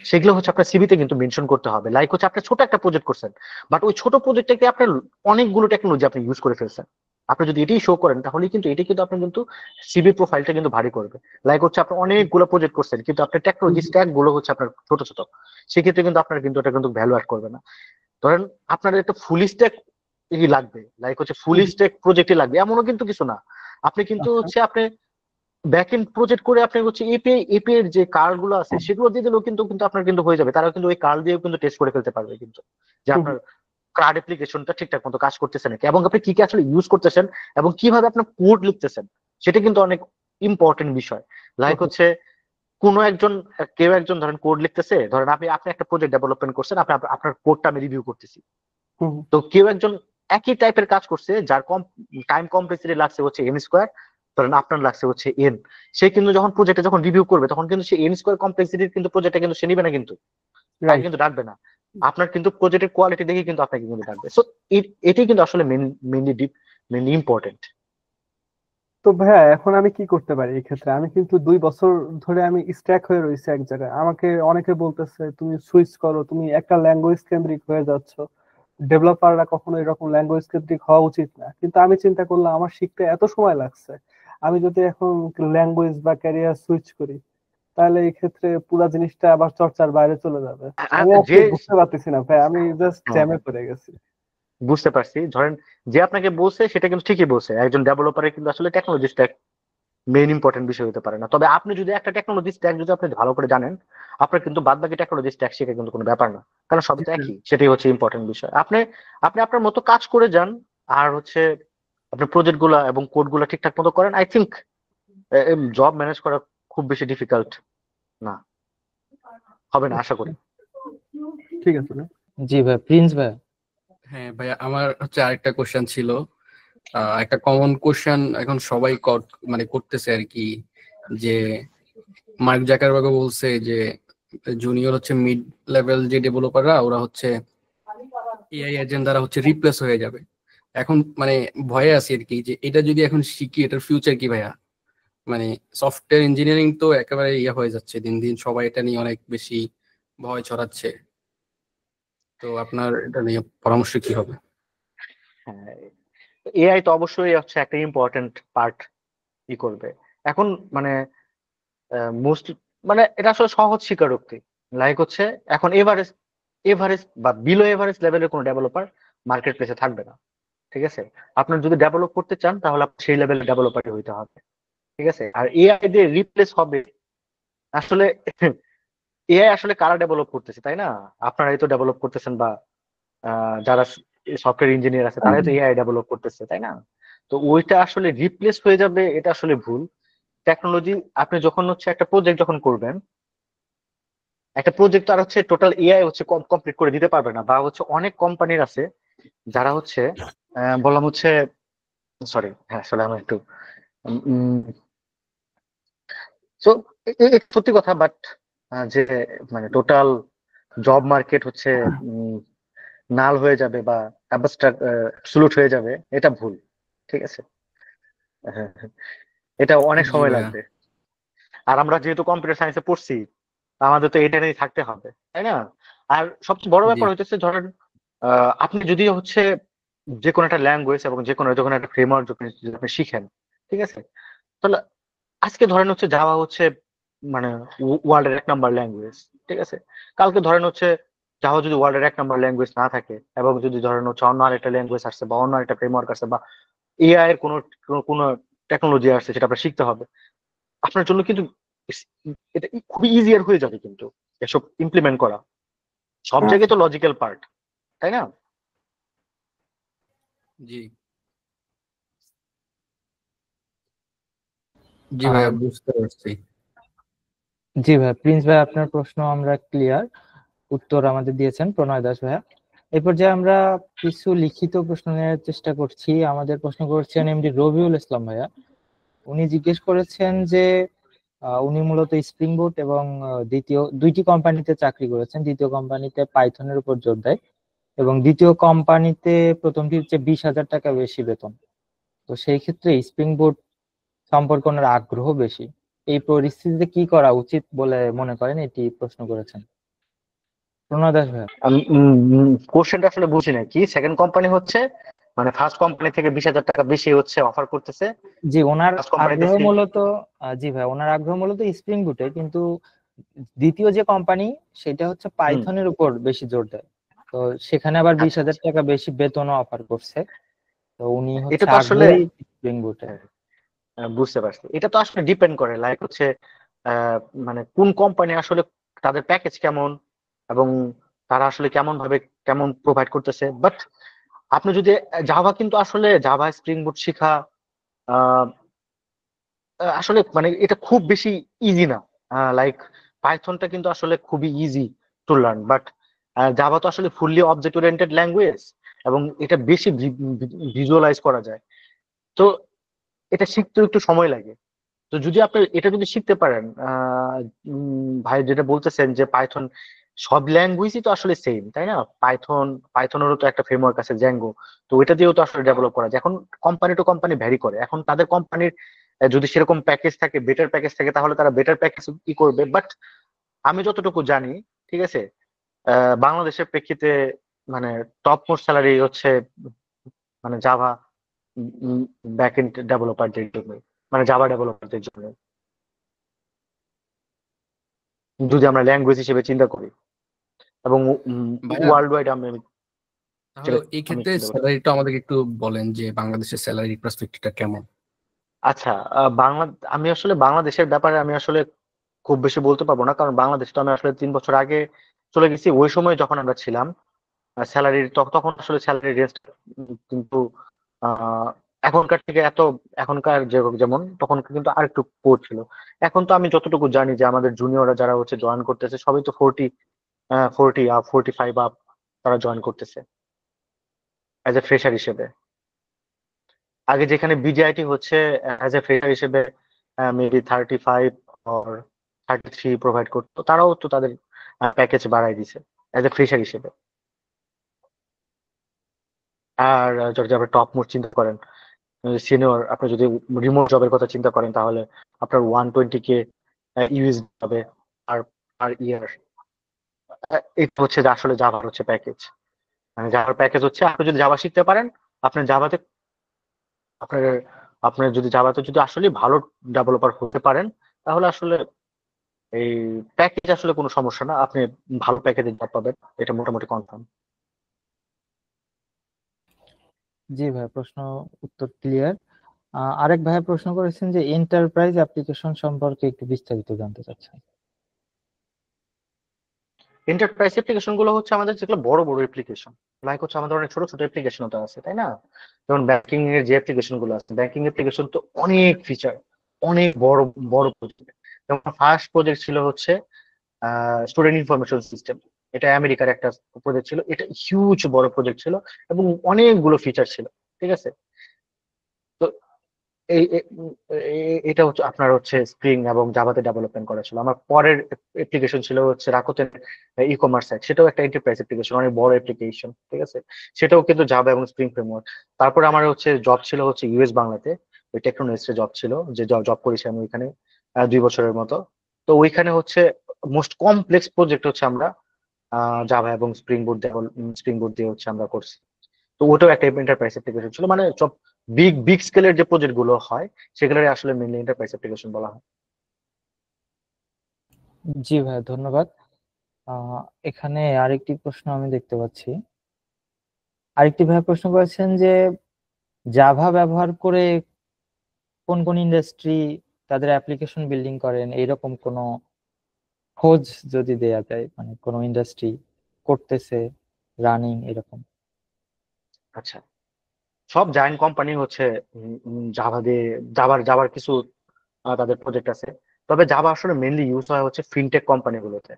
সেগুলো হচ্ছে আপনার সিভিতে কিন্তু মেনশন করতে হবে। লাইক হচ্ছে আপনি ছোট একটা প্রজেক্ট করছেন, বাট ওই ছোট প্রজেক্টটাকে আপনার অনেকগুলো টেকনোলজি আপনি ইউজ করে ফেলছেন। আপনি যদি এটাই শো করেন তাহলে কিন্তু এটাই কিন্তু আপনার কিন্তু সিভি প্রোফাইলটা কিন্তু ভারী করবে। লাইক হচ্ছে আপনি অনেকগুলো প্রজেক্ট করছেন কিন্তু আপনার হুম, টেকনোলজি স্ট্যাক গুলো হচ্ছে আপনার ছোট ছোট, সেক্ষেত্রে কিন্তু আপনার কিন্তু এটা কিন্তু ভ্যালু অ্যাড করবে না। ধরেন আপনার একটা ফুল স্ট্যাক লাগবে, লাইক হচ্ছে ফুল হুম, স্ট্যাক প্রজেক্টই লাগবে এমনও কিন্তু কিছু না। আপনি কিন্তু আচ্ছা। হচ্ছে আপনি ব্যাক এন্ড প্রজেক্ট করে আপনি হচ্ছে এপিআই এর যে কার্ড গুলো আছে সেগুলো দিয়ে দিলেও কিন্তু কিন্তু আপনার কিন্তু হয়ে যাবে, তারা কিন্তু ওই কার্ড দিয়েও কিন্তু টেস্ট করে ফেলতে পারবে কিন্তু যে হুম, আপনার কার্ড অ্যাপ্লিকেশনটা ঠিকঠাক মতো কাজ করতেছে নাকি এবং আপনি কি কি আসলে ইউজ করতেছেন এবং কিভাবে আপনার কোড লিখতেছেন, সেটা কিন্তু অনেক ইম্পর্টেন্ট বিষয়। Like okay. হচ্ছে কেউ একজন ধরেন কোড লিখতেছে, ধরেন আপনি আপনি একটা প্রজেক্ট ডেভেলপমেন্ট করছেন, আপনি আপনার কোডটা আমি রিভিউ করতেছি। হুম, তো কেউ একজন একই টাইপের কাজ করছে যার কম টাইম কমপ্লেক্সিটি লাগছে হচ্ছে এন স্কোয়ার, ধরেন আপনার লাগছে হচ্ছে এন, সে কিন্তু যখন প্রজেক্টে যখন রিভিউ করবে তখন কিন্তু সে এন স্কোয়ার কমপ্লেক্সিটির কিন্তু প্রজেক্টটা কিন্তু সে নিবে না, কিন্তু তাকে রাইট। কিন্তু ডাকবে না। আপনার কিন্তু প্রজেক্টের কোয়ালিটি দেখে কিন্তু আপনাকে কিন্তু ডাকবে। সো এটাই কিন্তু আসলে মেনলি ডিপ, মেনলি ইম্পর্টেন্ট। তো ভাইয়া, এখন আমি কি করতে পারি এই ক্ষেত্রে? আমি কিন্তু 2 বছর ধরে আমি স্ট্যাক হয়ে রয়েছে এক জায়গায়। আমাকে অনেকে বলতেছে তুমি সুইচ করো, তুমি একটা ল্যাঙ্গুয়েজ কেন্দ্রিক হয়ে যাচ্ছ, ডেভেলপাররা কখনো এরকম ল্যাঙ্গুয়েজ কেন্দ্রিক হওয়া উচিত না। কিন্তু আমি চিন্তা করলাম আমার শিখতে এত সময় লাগছে, আমি যদি এখন ল্যাঙ্গুয়েজ বা ক্যারিয়ার সুইচ করি, তাহলে এই ক্ষেত্রে পুরা জিনিসটা আবার চর্চার বাইরে চলে যাবে। আমি যে আসলে বুঝতে পারতেছি না ভাই, আমি জাস্ট হ্যাঁ জ্যামে হ্যাঁ, পড়ে গেছি। বুঝতে পারছি। ধরেন যে আপনাকে বলছে সেটা কিন্তু ঠিকই বলছে, একজন ডেভেলপারের কিন্তু আসলে টেকনোলজি স্ট্যাক মেইন ইম্পর্টেন্ট বিষয় হতে পারে না। তবে আপনি যদি একটা টেকনোলজি স্ট্যাক যদি আপনি ভালো করে জানেন, আপনার কিন্তু বাদ বাকি টেকনোলজি স্ট্যাক শেখা কিন্তু কোনো ব্যাপার না, কারণ সবই জি তো ভাইয়া। একই। সেটাই হচ্ছে ইম্পর্টেন্ট বিষয়। আপনি আপনি আপনার মতো কাজ করে যান আর হচ্ছে আপনি প্রজেক্ট গুলা এবং কোড গুলা ঠিকঠাক মতো করেন, আই থিঙ্ক জব ম্যানেজ করা খুব বেশি ডিফিকাল্ট না, হবে না আশা করি। ঠিক আছে ভাই। জি ভাই, প্রিন্স ভাই। হ্যাঁ ভাইয়া, আমার হচ্ছে আরেকটা কোশ্চেন ছিল। একটা কমন কোশ্চেন এখন সবাই মানে করতেছে আর কি, যে মার্ক জাকারবার্গ বলছে যে জুনিয়র হচ্ছে মিড লেভেল যে ডেভেলপাররা ওরা হচ্ছে এআই এজেন্ট দ্বারা হচ্ছে রিপ্লেস হয়ে যাবে। এখন মানে ভয়ে আছি আর কি, যে এটা যদি এখন শিখি এটার ফিউচার কি ভাইয়া? মানে সফটওয়্যার ইঞ্জিনিয়ারিং তো একেবারে ইয়ে হয়ে যাচ্ছে দিন দিন, সবাই এটা নিয়ে অনেক বেশি ভয় ছড়াচ্ছে। তো আপনার এটা নিয়ে পরামর্শ কি হবে? হ্যাঁ, এআই তো অবশ্যই হচ্ছে একটা ইম্পর্টেন্ট পার্ট করবে এখন, মানে মোস্ট মানে এটা আসলে সহজ স্বীকারোক্তি। লাইক হচ্ছে এখন এভারেজ এভারেজ বা বিলো এভারেজ লেভেলের কোনো ডেভেলপার মার্কেট প্লেসে থাকবে না, ঠিক আছে? আপনার যদি ডেভেলপ করতে চান তাহলে আপনার সেই লেভেলের ডেভেলপারই হইতে হবে, ঠিক আছে? আর এআই দিয়ে রিপ্লেস হবে আসলে এআই আসলে কারা ডেভেলপ করতেছে তাই না? আপনারাই তো ডেভেলপ করতেছেন বা যারা সফটওয়্যার ইঞ্জিনিয়ার আছে তারাই তো এআই ডেভেলপ করতেছে তাই না? তো ওইটা আসলে রিপ্লেস হয়ে যাবে, এটা আসলে ভুল। টেকনোলজি, আপনি যখন হচ্ছে একটা প্রজেক্ট যখন করবেন, একটা প্রজেক্ট আর হচ্ছে টোটাল এআই হচ্ছে কমপ্লিট করে দিতে পারবে না, বা হচ্ছে অনেক কোম্পানির আছে যারা হচ্ছে বললাম হচ্ছে, সরি, হ্যাঁ আসলে আমি একটু তো সত্যি কথা, বাট যে মানে টোটাল জব মার্কেট হচ্ছে উম, নাল হয়ে যাবে বা অ্যাবসলিউট হয়ে যাবে, এটা ভুল। ঠিক আছে। হ্যাঁ, হ্যাঁ, এটা অনেক জি সময় ভাইয়া। লাগবে। আর আমরা যেহেতু কম্পিউটার সায়েন্সে পড়ছি, আমাদের তো এটা নিয়ে থাকতে হবে, তাই না? আর সবচেয়ে বড় জি ব্যাপার হচ্ছে ধরেন, আপনি যদি হচ্ছে যে কোনো একটা ল্যাঙ্গুয়েজ এবং যে কোনো যখন একটা ফ্রেমওয়ার্ক যদি আপনি শিখেন, ঠিক আছে, তাহলে আজকে ধরেন হচ্ছে জাভা হচ্ছে মানে ওয়ার্ল্ডের 1 নাম্বার ল্যাঙ্গুয়েজ, ঠিক আছে। কালকে ধরেন হচ্ছে জাভা যদি ওয়ার্ল্ডের 1 নাম্বার ল্যাঙ্গুয়েজ না থাকে, এবং যদি ধরেন হচ্ছে অন্য আরেকটা ল্যাঙ্গুয়েজ আসছে বা অন্য আরেকটা ফ্রেমওয়ার্ক আসছে বা এআই এর কোনো কোনো টেকনোলজি আসছে, সেটা আপনার শিখতে হবে। আপনার জন্য কিন্তু এটা খুবই ইজিয়ার হয়ে যাবে কিন্তু এসব ইমপ্লিমেন্ট করা। সব জায়গায় তো লজিক্যাল পার্ট, তাই না? জি জি ভাইয়া, বুঝতে পারছি। জি ভাই, প্রিন্স ভাই আপনার প্রশ্ন আমরা ক্লিয়ার, উত্তর আমাদের দিয়েছেন প্রণয় দাস ভাইয়া। এই পর্যায়ে আমরা কিছু লিখিত প্রশ্ন নেওয়ার চেষ্টা করছি। আমাদের প্রশ্ন করছেন এমডি রবিউল ইসলাম ভাইয়া। উনি জিজ্ঞেস করেছেন যে উনি মূলত স্প্রিং বুট এবং দ্বিতীয় দুইটি কোম্পানিতে চাকরি করেছেন। দ্বিতীয় কোম্পানিতে পাইথনের উপর জোর দেয় এবং দ্বিতীয় কোম্পানিতে প্রথমটির চেয়ে 20,000 টাকা বেশি বেতন। তো সেই ক্ষেত্রে স্প্রিং বুট সম্পর্কে ওনার আগ্রহ বেশি। এই পরিস্থিতিতে কি করা উচিত বলে মনে করেন, এটি প্রশ্ন করেছেন প্রণয় দাস ভাইয়া। কোশ্চেনটা আসলে বুঝি না, কি সেকেন্ড কোম্পানি হচ্ছে মানে ফার্স্ট কোম্পানি থেকে 20,000 টাকা বেশি হচ্ছে অফার করতেছে, জি, ওনার ফার্স্ট কোম্পানিতে আগ্রহ মূলত জি ভাই, ওনার আগ্রহ মূলত স্প্রিং বুটে, কিন্তু দ্বিতীয় যে কোম্পানি সেটা হচ্ছে পাইথনের উপর বেশি জোর দেয়। তো সেখানে আবার বিশ আচ্ছা হাজার আচ্ছা, টাকা বেশি বেতনও অফার করছে। তো উনি এটা হচ্ছে তো আসলে আগ্রহী স্প্রিং বুটে। হ্যাঁ, বুঝতে পারছি। এটা তো আসলে ডিপেন্ড করে, লাইক হচ্ছে আহ, মানে কোন কোম্পানি আসলে তাদের প্যাকেজ কেমন, এবং তারা আসলে কেমন ভাবে কেমন প্রোভাইড করতেছে। বাট আপনি যদি জাভা, কিন্তু আসলে জাভা স্প্রিং বুট শেখা আহ, আসলে মানে এটা খুব বেশি ইজি না। লাইক পাইথনটা কিন্তু আসলে খুবই easy to learn, but Java তো আসলে ফুললি অবজেক্ট ওরিয়েন্টেড ল্যাঙ্গুয়েজ, এবং এটা বেশি ভিজুয়ালাইজ করা যায়। তো এটা শিখতে একটু সময় লাগে। তো যদি আপনি এটা যদি শিখতে পারেন, ভাই যেটা বলতেছেন যে পাইথন, সব ল্যাঙ্গুয়েজই তো আসলে সেম, তাই না? পাইথনেরও তো একটা ফ্রেমওয়ার্ক আছে, জ্যাঙ্গো। তো ওইটা দিয়েও তো আসলে ডেভেলপ করা যায়। এখন কোম্পানি টু কোম্পানি ভ্যারি করে, এখন তাদের কোম্পানির যদি সেরকম প্যাকেজ থাকে, বেটার প্যাকেজ থাকে, তাহলে তারা বেটার প্যাকেজ ই করবে। বাট আমি যতটুকু জানি, ঠিক আছে, বাংলাদেশের প্রেক্ষিতে মানে টপ মোস্ট স্যালারি হচ্ছে মানে জাভা ব্যাক এন্ড ডেভেলপারদের জন্য, মানে জাভা ডেভেলপারদের জন্য, যদি আমরা ল্যাঙ্গুয়েজ হিসেবে চিন্তা করি। এবং ভাইয়া, ওয়ার্ল্ড ওয়াইড আমি তাহলে যেটা এই আমি ক্ষেত্রে চিন্তা করি। স্যালারিটা আমাদেরকে একটু বলেন যে বাংলাদেশের স্যালারি পার্সপেক্টিভটা কেমন। আচ্ছা, আমি আসলে বাংলাদেশের ব্যাপারে আমি আসলে খুব বেশি বলতে পারবো না, কারণ বাংলাদেশ তো আমি আসলে 3 বছর আগে চলে গেছি। ওই সময় যখন আমরা ছিলাম, স্যালারির তখন আসলে স্যালারি রেঞ্জ কিন্তু আহ এখনকার থেকে এত, এখনকার যেমন তখন কিন্তু আরেকটু পোর ছিল। এখন তো আমি যতটুকু জানি যে আমাদের জুনিয়ররা যারা হচ্ছে জয়েন করতেছে, সবই তো 45 আপ তারা জয়েন করতেছে অ্যাজ এ ফ্রেশার হিসেবে। আগে যেখানে বিজিআইটি হচ্ছে অ্যাজ এ ফ্রেশার হিসেবে মেবি 35 অর 33 প্রোভাইড করতো, তারাও তো তাদের প্যাকেজ বাড়াই দিছে অ্যাজ এ ফ্রেশার হিসেবে। আর যদি আপনি টপ মোস্ট চিন্তা করেন, সিনিয়র, আপনি যদি রিমোট জবের কথা চিন্তা করেন, তাহলে আপনার 120K ইউএস হবে আর আর ইয়ার। এটা হচ্ছে যে আসলে জাভার হচ্ছে প্যাকেজ, মানে জাভার প্যাকেজ হচ্ছে আপনি যদি জাভা শিখতে পারেন, আপনার জাভাতে আপনার আপনার যদি জাভাতে যদি আসলে ভালো ডেভেলপার হতে পারেন, তাহলে আসলে এই প্যাকেজ আসলে কোনো সমস্যা না, আপনি ভালো প্যাকেজে জব পাবেন, এটা মোটামুটি কনফার্ম। জি ভাই, প্রশ্ন উত্তর ক্লিয়ার। আরেক ভাই প্রশ্ন করেছেন যে এন্টারপ্রাইজ অ্যাপ্লিকেশন সম্পর্কে একটু বিস্তারিত জানতে চাচ্ছেন। এন্টারপ্রাইজ অ্যাপ্লিকেশন গুলো হচ্ছে আমাদের যেগুলো বড় বড় অ্যাপ্লিকেশন, লাইক হচ্ছে আমাদের অনেক ছোট ছোট অ্যাপ্লিকেশন তো আছে, তাই না? যেমন ব্যাংকিং এর যে অ্যাপ্লিকেশন গুলো আছে, ব্যাংকিং অ্যাপ্লিকেশন তো অনেক ফিচার, অনেক বড় বড় প্রজেক্ট। যেমন ফার্স্ট প্রজেক্ট ছিল হচ্ছে স্টুডেন্ট ইনফরমেশন সিস্টেম। এটা আমেরিকার একটা প্রজেক্ট ছিল, এটা হিউজ বড় প্রজেক্ট ছিল এবং অনেকগুলো ফিচার ছিল, ঠিক আছে? তো এই এটা হচ্ছে আপনার হচ্ছে স্প্রিং এবং জাভাতে ডেভেলপমেন্ট করা ছিল। আমার পরের অ্যাপ্লিকেশন ছিল হচ্ছে রাকুতেন ই কমার্স সাইট, সেটাও একটা এন্টারপ্রাইজ অ্যাপ্লিকেশন, অনেক বড় অ্যাপ্লিকেশন, ঠিক আছে? সেটাও কিন্তু জাভা এবং স্প্রিং ফ্রেমওয়ার্ক। তারপরে আমার হচ্ছে জব ছিল হচ্ছে ইউএস বাংলাতে, ওই টেকনোনস্টে জব ছিল, যে জব করেছি আমি ওইখানে 2 বছরের মতো। তো ওইখানে হচ্ছে মোস্ট কমপ্লেক্স প্রজেক্ট হচ্ছে আমরা জাভা এবং স্প্রিং বুট দিয়ে হচ্ছে আমরা করছি। তো ওটাও একটা এন্টারপ্রাইজ অ্যাপ্লিকেশন ছিল, মানে সব বিগ বিগ স্কেলের যে প্রজেক্ট গুলো হয় সেগুলোর আসলে মেনলি এন্টারপ্রাইজ অ্যাপ্লিকেশন বলা হয়। জি ভাই, ধন্যবাদ। এখানে আরেকটি প্রশ্ন আমি দেখতে পাচ্ছি। আরেকটি ভাই প্রশ্ন করেছেন যে জাভা ব্যবহার করে কোন কোন ইন্ডাস্ট্রি তাদের অ্যাপ্লিকেশন বিল্ডিং করেন, এইরকম কোনো খোঁজ যদি দেয়া যায়, মানে কোনো ইন্ডাস্ট্রি করতেছে রানিং এরকম। আচ্ছা, সব জায়ান্ট কোম্পানি হচ্ছে জাভা দিয়ে জাভার কিছু তাদের প্রজেক্ট আছে। তবে জাভা আসলে মেনলি ইউজ হয় হচ্ছে ফিনটেক কোম্পানি গুলোতে,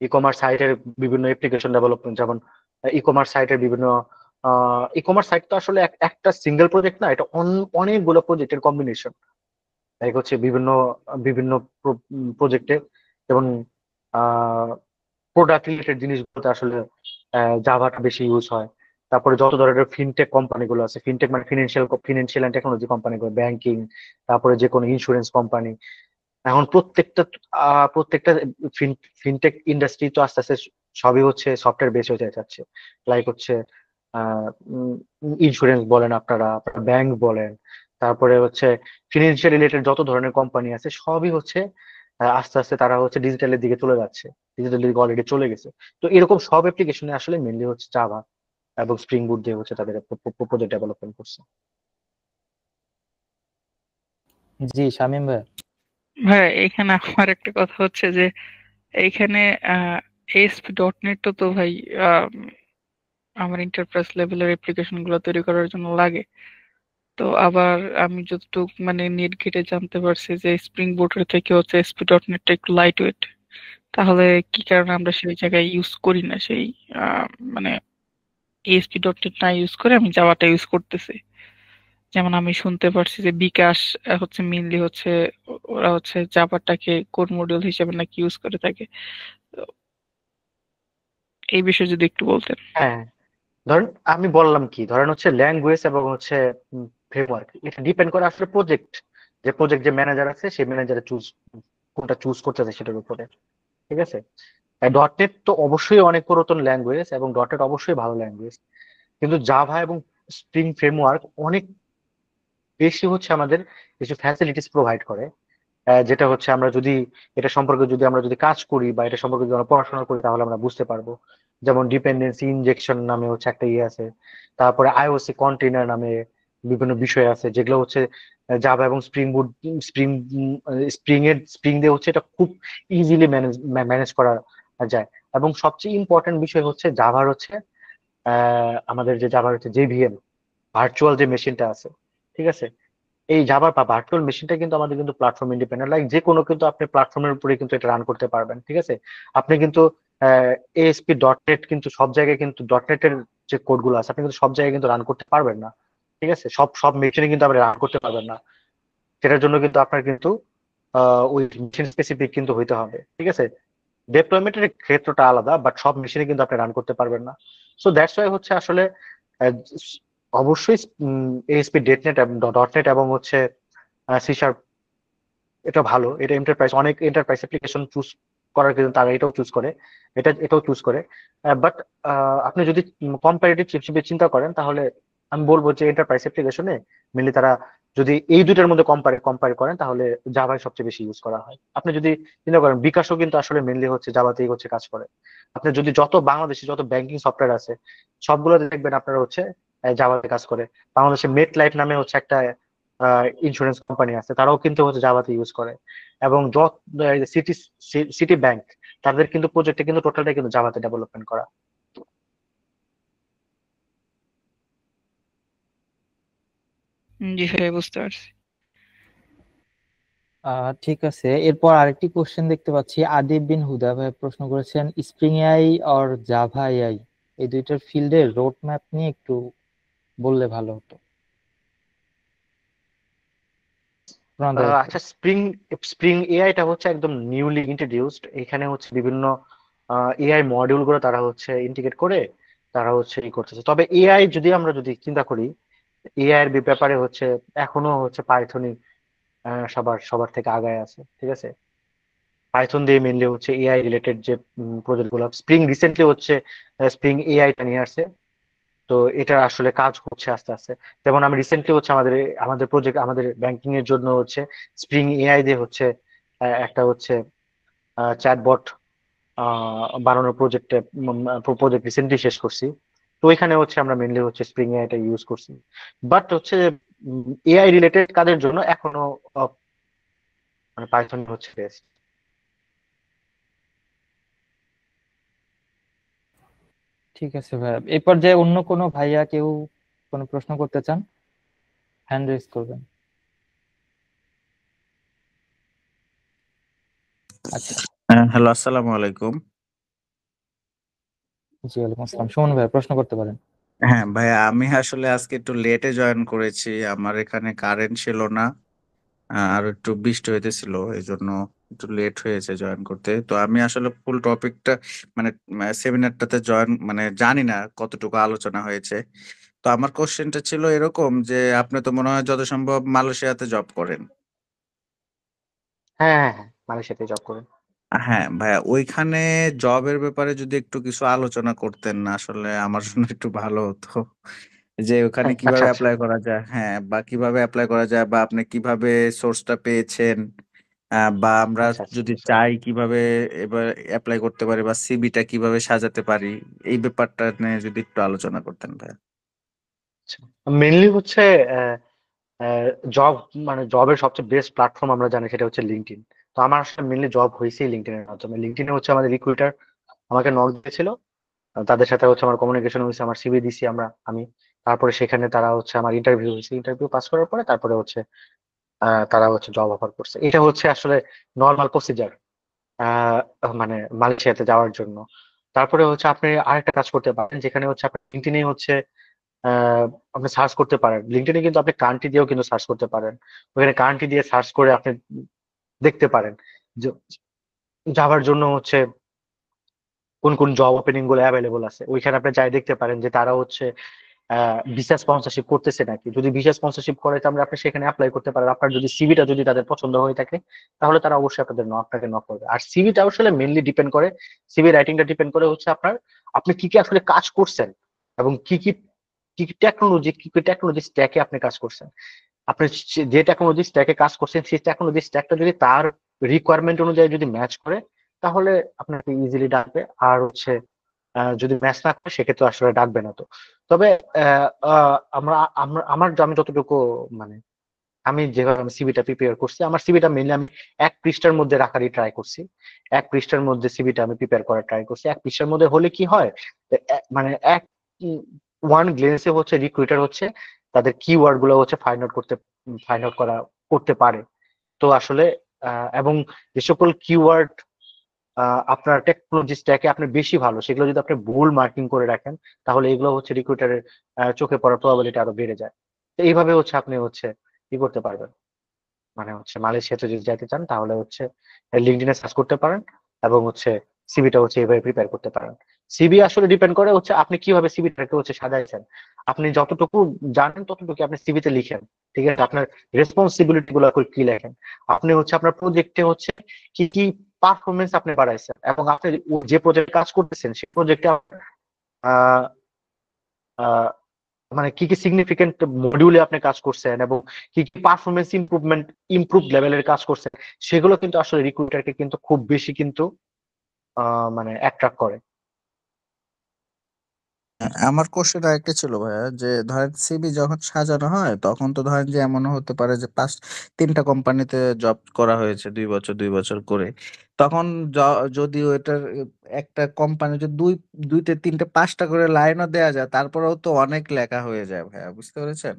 ই কমার্স সাইটের বিভিন্ন অ্যাপ্লিকেশন ডেভেলপমেন্ট। যেমন ই কমার্স সাইটের বিভিন্ন ই কমার্স সাইট তো আসলে একটা সিঙ্গেল প্রজেক্ট না, এটা অনেকগুলো প্রজেক্টের কম্বিনেশন। লাইক হচ্ছে বিভিন্ন বিভিন্ন প্রজেক্টে, যেমন প্রোডাক্ট রিলেটেড জিনিসগুলোতে আসলে জাভাটা বেশি ইউজ হয়। তারপরে যত ধরনের ফিনটেক কোম্পানিগুলো আছে, ফিনটেক মানে ফিনান্সিয়াল অ্যান্ড টেকনোলজি কোম্পানিগুলো, ব্যাংকিং, তারপরে যে কোনো ইন্স্যুরেন্স কোম্পানি, এখন প্রত্যেকটা ফিনটেক ইন্ডাস্ট্রি তো আস্তে আস্তে সবই হচ্ছে সফটওয়্যার বেস হয়ে যাচ্ছে। লাইক হচ্ছে ইন্স্যুরেন্স বলেন, আপনারা ব্যাংক বলেন, তারপরে হচ্ছে ফিনান্সিয়াল রিলেটেড যত ধরনের কোম্পানি আছে সবই হচ্ছে আস্তে আস্তে তারা হচ্ছে ডিজিটালের দিকে চলে যাচ্ছে, ডিজিটাল দিকে অলরেডি চলে গেছে। তো এরকম সব অ্যাপ্লিকেশনে আসলে মেনলি হচ্ছে জাভা এবং স্প্রিং বুট দিয়ে হচ্ছে তাদের প্রজেক্ট ডেভেলপমেন্ট করছে। জি শামীম ভাই। ভাই এখানে আমার একটা কথা হচ্ছে যে এইখানে ASP.NET তো ভাই আহ, আমার এন্টারপ্রাইজ লেভেলের অ্যাপ্লিকেশন গুলো তৈরি করার জন্য লাগে। তো আবার আমি যতটুকু মানে নেট ঘেটে জানতে পারছি যে স্প্রিং বুটের থেকে হচ্ছে ASP.NET টা একটু লাইট ওয়েট। তাহলে কি কারণে আমরা সেই জায়গায় ইউজ করি না সেই আহ, মানে ASP.NET না ইউজ করে আমি জাভাটা ইউজ করতেছি? যেমন আমি শুনতে পারছি যে বিকাশ হচ্ছে মেইনলি হচ্ছে ওরা হচ্ছে জাভাটাকে কোর মডিউল হিসেবে নাকি ইউজ করে থাকে। তো এই বিষয়ে যদি একটু বলতেন। হ্যাঁ, ধরেন আমি বললাম কি, ধরেন হচ্ছে ল্যাঙ্গুয়েজ এবং হচ্ছে ফ্রেমওয়ার্ক, এটা ডিপেন্ড করে আসলে প্রজেক্ট, যে ম্যানেজার আছে সেই ম্যানেজারে কোনটা চুজ করতেছে সেটার উপরে, ঠিক আছে? ডটনেট তো অবশ্যই অনেক পুরাতন ল্যাঙ্গুয়েজ এবং ডটনেট অবশ্যই ভালো ল্যাঙ্গুয়েজ, কিন্তু জাভা এবং স্প্রিং ফ্রেমওয়ার্ক অনেক বেশি হচ্ছে আমাদের কিছু ফ্যাসিলিটিস প্রোভাইড করে। যেটা হচ্ছে আমরা যদি এটা সম্পর্কে যদি আমরা যদি কাজ করি বা এটা সম্পর্কে যদি আমরা পড়াশোনা করি তাহলে আমরা বুঝতে পারবো। যেমন ডিপেন্ডেন্সি ইনজেকশন নামে হচ্ছে একটা ইয়ে আছে, তারপরে আইওসি কন্টেইনার নামে বিভিন্ন বিষয় আছে, যেগুলো হচ্ছে জাভা এবং স্প্রিং স্প্রিং দিয়ে হচ্ছে এটা খুব ইজিলি ম্যানেজ করা যায়। এবং সবচেয়ে ইম্পর্টেন্ট বিষয় হচ্ছে জাভার হচ্ছে আমাদের যে জাভার হচ্ছে জেভিএম ভার্চুয়াল যে মেশিনটা আছে, ঠিক আছে? এই জাভার বা ভার্চুয়াল মেশিনটা কিন্তু আমাদের কিন্তু প্ল্যাটফর্ম ইন্ডিপেন্ডেন্ট, লাইক যে কোনো কিন্তু আপনি প্ল্যাটফর্মের উপরে কিন্তু এটা রান করতে পারবেন, ঠিক আছে? আপনি কিন্তু ASP.NET কিন্তু সব জায়গায় কিন্তু ডটনেট এর যে কোড গুলো আছে আপনি কিন্তু সব জায়গায় কিন্তু রান করতে পারবেন না, ঠিক আছে? সব সব মেশিনে কিন্তু আপনি রান করতে পারবেন না। সেটার জন্য কিন্তু আপনার কিন্তু ওই মেশিন স্পেসিফিক কিন্তু হইতে হবে, ঠিক আছে? ডেপ্লয়মেন্টের ক্ষেত্রটা আলাদা, বাট সব মেশিনে কিন্তু আপনি রান করতে পারবেন না। সো দ্যাটস ওয়াই হচ্ছে আসলে আহ, অবশ্যই ASP.NET এবং ডটনেট এবং হচ্ছে সি শার্প, এটা ভালো, এটা অনেক এন্টারপ্রাইজ অ্যাপ্লিকেশন চুজ করার কিন্তু তারা এটাও চুজ করে। বাট আপনি যদি কম্পারেটিভ হিসেবে চিন্তা করেন তাহলে আমি বলবো যে এন্টারপ্রাইজ অ্যাপ্লিকেশনে মেনলি তারা যদি এই দুইটার মধ্যে কম্পেয়ার করেন তাহলে জাভাই সবচেয়ে বেশি ইউজ করা হয়। আপনি যদি চিন্তা করেন বিকাশও কিন্তু আসলে মেনলি হচ্ছে জাভাতেই হচ্ছে কাজ করে। আপনি যদি বাংলাদেশে যত ব্যাংকিং সফটওয়্যার আছে সবগুলোতে দেখবেন আপনারা হচ্ছে জাভাতে কাজ করে। বাংলাদেশে মেট লাইফ নামে হচ্ছে একটা ইন্স্যুরেন্স কোম্পানি আছে, তারাও কিন্তু হচ্ছে জাভাতে ইউজ করে। এবং সিটি সিটি ব্যাংক তাদের কিন্তু প্রজেক্টে কিন্তু টোটালটাই কিন্তু জাভাতে ডেভেলপমেন্ট করা। জি ভাইয়া, বুঝতে পারছি। ঠিক আছে, এরপর আরেকটি কোশ্চেন দেখতে পাচ্ছি, আদিব বিন হুদা ভাই প্রশ্ন করেছেন, স্প্রিং এআই আর জাভা এআই এই দুইটার ফিল্ডের রোড ম্যাপ নিয়ে একটু বললে ভালো হতো। প্রণাদ ভাই। আচ্ছা, স্প্রিং স্প্রিং এআইটা হচ্ছে একদম নিউলি ইন্ট্রোডিউসড। এখানে হচ্ছে বিভিন্ন এআই মডিউল গুলো তারা হচ্ছে ইন্টিগ্রেট করে তারা হচ্ছে ই করতেছে। তবে এআই আমরা যদি চিন্তা করি, এআই এর ব্যাপারে হচ্ছে এখনো হচ্ছে পাইথনই সবার সবার থেকে আগায় আছে, ঠিক আছে। পাইথন দিয়ে মেনলি হচ্ছে এআই রিলেটেড যে প্রজেক্ট গুলো, স্প্রিং রিসেন্টলি হচ্ছে স্প্রিং এআইটা নিয়ে আসছে। তো এটা আসলে কাজ হচ্ছে আস্তে আস্তে। যেমন আমি রিসেন্টলি হচ্ছে আমাদের আমাদের প্রজেক্ট, আমাদের ব্যাংকিং এর জন্য হচ্ছে স্প্রিং এআই দিয়ে হচ্ছে একটা হচ্ছে চ্যাটবট বানানোর প্রজেক্ট রিসেন্টলি শেষ করছি। তো ওইখানে হচ্ছে আমরা মেনলি হচ্ছে স্প্রিং এআইটা ইউজ করছি। বাট হচ্ছে এআই রিলেটেড কাজের জন্য এখনো মানে পাইথন হচ্ছে বেস্ট। ঠিক আছে ভাইয়া, এই পর্যায়ে অন্য কোনো ভাইয়া কেউ কোনো প্রশ্ন করতে চান, হ্যান্ড রেজ করবেন। আচ্ছা, হ্যালো, আসসালামু আলাইকুম। জি ওয়ালাইকুম আসসালাম, সুমন ভাইয়া প্রশ্ন করতে পারেন। হ্যাঁ ভাইয়া, আমি আসলে আজকে একটু লেটে জয়েন করেছি, আমার এখানে কারেন্ট ছিল না। আর একটু বৃষ্টি হইতেছিল, এই জন্য একটু লেট হয়েছে জয়েন করতে। তো আমি আসলে ফুল টপিকটা মানে সেমিনারটাতে জয়েন মানে জানি না কতটুকু আলোচনা হয়েছে। তো আমার কোশ্চেনটা ছিল এরকম যে আপনি তো মনে হয় যত সম্ভব মালয়েশিয়াতে জব করেন। হ্যাঁ, হ্যাঁ, হ্যাঁ, মালয়েশিয়াতে জব করেন। হ্যাঁ ভাইয়া, ওইখানে জবের ব্যাপারে যদি একটু কিছু আলোচনা করতেন, আসলে আমার জন্য একটু ভালো হতো। যে ওখানে আচ্ছা, কিভাবে আচ্ছা, অ্যাপ্লাই করা যায়, হ্যাঁ, বা কিভাবে অ্যাপ্লাই করা যায়, বা আপনি কিভাবে সোর্সটা পেয়েছেন, বা আমরা আচ্ছা, আচ্ছা, যদি বুঝতে চাই পারছি। কিভাবে এবার অ্যাপ্লাই করতে পারি, বা সিভিটা কিভাবে সাজাতে পারি, এই ব্যাপারটা নিয়ে যদি একটু আলোচনা করতেন ভাইয়া। মেনলি হচ্ছে জব, মানে জবের সবচেয়ে বেস্ট প্ল্যাটফর্ম আমরা জানি সেটা হচ্ছে লিঙ্কডইন। তো আমার আসলে মেনলি জব হয়েছে লিঙ্কডইনের মাধ্যমে। লিঙ্কডইনে হচ্ছে আমাদের রিক্রুটার আমাকে নক দিয়েছিল, তাদের সাথে হচ্ছে আমার কমিউনিকেশন হয়েছে, আমার সিভি দিছি আমি। তারপরে সেখানে তারা হচ্ছে আমার ইন্টারভিউ হয়েছে, ইন্টারভিউ পাস করার পরে তারপরে হচ্ছে তারা হচ্ছে জব অফার করছে। এটা হচ্ছে আসলে নর্মাল প্রসিজার মানে মালয়েশিয়াতে যাওয়ার জন্য। তারপরে হচ্ছে আপনি আরেকটা কাজ করতে পারেন, যেখানে হচ্ছে আপনি লিঙ্কডইনে হচ্ছে আপনি সার্চ করতে পারেন। লিঙ্কডইনে কিন্তু আপনি কান্ট্রি দিয়েও কিন্তু সার্চ করতে পারেন। ওখানে কান্ট্রি দিয়ে সার্চ করে আপনি দেখতে পারেন যে যাওয়ার জন্য হচ্ছে কোন কোন জব ওপেনিং গুলো অ্যাভেলেবল আছে। ওইখানে আপনি যাই দেখতে পারেন যে তারা হচ্ছে ভিসা স্পন্সরশিপ করতেছে নাকি। যদি ভিসা স্পন্সরশিপ করে তাহলে আপনি সেখানে অ্যাপ্লাই করতে পারেন। আপনার যদি সিভিটা যদি তাদের পছন্দ হয়ে থাকে তাহলে তারা অবশ্যই আপনাকে নক করবে। আর সিভিটা আসলে মেনলি ডিপেন্ড করে, সিভি রাইটিংটা ডিপেন্ড করে হচ্ছে আপনি কি কি আসলে কাজ করছেন এবং কি কি টেকনোলজি স্ট্যাকে আপনি কাজ করছেন। আপনি যে টেকনোলজি স্ট্যাকে কাজ করছেন সেই টেকনোলজি স্ট্যাকটা যদি তার রিকোয়ারমেন্ট অনুযায়ী যদি ম্যাচ করে তাহলে আপনাকে ইজিলি ডাকবে। আর হচ্ছে যদি ম্যাচ না করে সেক্ষেত্রে আসলে ডাকবে না। তো তবে আহ, আহ, আমরা আমরা আমার আমি যতটুকু মানে আমি যেভাবে আমি সিভিটা প্রিপেয়ার করছি, আমার সিভিটা মেনলি আমি 1 পৃষ্ঠার মধ্যে রাখারই ট্রাই করছি। 1 পৃষ্ঠার মধ্যে সিভিটা আমি প্রিপেয়ার করার ট্রাই করছি। 1 পৃষ্ঠার মধ্যে হলে কি হয়, মানে ওয়ান গ্লেন্সে হচ্ছে রিক্রুটার হচ্ছে তাদের কিওয়ার্ড গুলো হচ্ছে ফাইন্ড আউট করতে পারে। তো আসলে এবং যে সকল কিওয়ার্ড আপনার টেকনোলজি স্ট্যাকে আপনি বেশি ভালো, সেগুলো যদি আপনি ভুল মার্কিং করে রাখেন তাহলে এগুলো হচ্ছে রিক্রুটারের চোখে পড়ার প্রবাবিলিটি আরো বেড়ে যায়। তো এইভাবে হচ্ছে আপনি হচ্ছে কি করতে পারবেন, মানে হচ্ছে মালয়েশিয়াতে যদি যেতে চান তাহলে হচ্ছে লিঙ্কডইনে সার্চ করতে পারেন এবং হচ্ছে সিভিটা হচ্ছে এইভাবে প্রিপেয়ার করতে পারেন। সিভি আসলে ডিপেন্ড করে হচ্ছে আপনি কিভাবে সিভিটাকে হচ্ছে সাজাইছেন। আপনি যতটুকু জানেন ততটুকু আপনি সিভিতে লিখেন, ঠিক আছে। আপনার রেসপন্সিবিলিটি গুলো কি লেখেন, আপনি হচ্ছে আপনার প্রজেক্টে হচ্ছে কি কি পারফরমেন্স আপনি বাড়াইছেন এবং আপনি যে প্রজেক্টে কাজ করতেছেন সেই প্রজেক্টে আহ আহ মানে কি কি সিগনিফিকেন্ট মডিউলে আপনি কাজ করছেন এবং কি কি পারফরমেন্স ইমপ্রুভ লেভেলের কাজ করছেন, সেগুলো কিন্তু আসলে রিক্রুটারকে কিন্তু খুব বেশি কিন্তু মানে অ্যাট্রাক্ট করে। আমার কোশ্চেন আরেকটা ছিল ভাইয়া, যে ধরেন সিভি যখন সাজানো হয় তখন তো ধরেন যে এমনও হতে পারে যে 3টা কোম্পানিতে জব করা হয়েছে 2 বছর করে। তখন যদি ওইটার একটা কোম্পানি যদি 2টা 3টা 5টা করে লাইনও দেয়া যায়, তারপরেও তো অনেক লেখা হয়ে যায় ভাইয়া, বুঝতে পেরেছেন?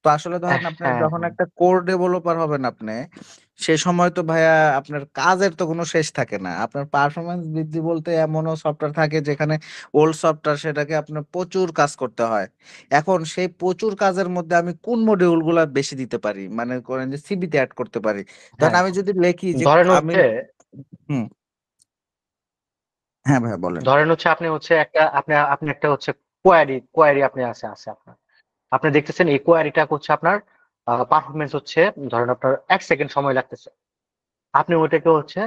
তো আসলে ধরেন আপনার হ্যাঁ যখন হ্যাঁ একটা কোর ডেভেলপার হবেন আপনি, সে সময় তো ভাইয়া আপনার কাজের তো কোনো শেষ থাকে না। আপনার পারফরম্যান্স বৃদ্ধি বলতে এমনও সফটওয়্যার থাকে যেখানে ওল্ড সফটওয়্যার, সেটাকে আপনার প্রচুর কাজ করতে হয়। এখন সেই প্রচুর কাজের মধ্যে আমি কোন মডিউল গুলা বেশি দিতে পারি, মানে করেন যে সিবিতে অ্যাড করতে পারি। ধরেন হ্যাঁ আমি যদি লিখি যে ধরেন আমি, হচ্ছে হুম, হ্যাঁ ভাইয়া বলেন। ধরেন হচ্ছে আপনি হচ্ছে একটা আপনি একটা হচ্ছে কোয়ারি আপনি আছে আপনার, আপনি দেখতেছেন এই কোয়ারিটা হচ্ছে আপনার পারফরমেন্স হচ্ছে, ধরেন আপনার 1 সেকেন্ড সময় লাগতেছে, আপনি ওইটাকে হচ্ছে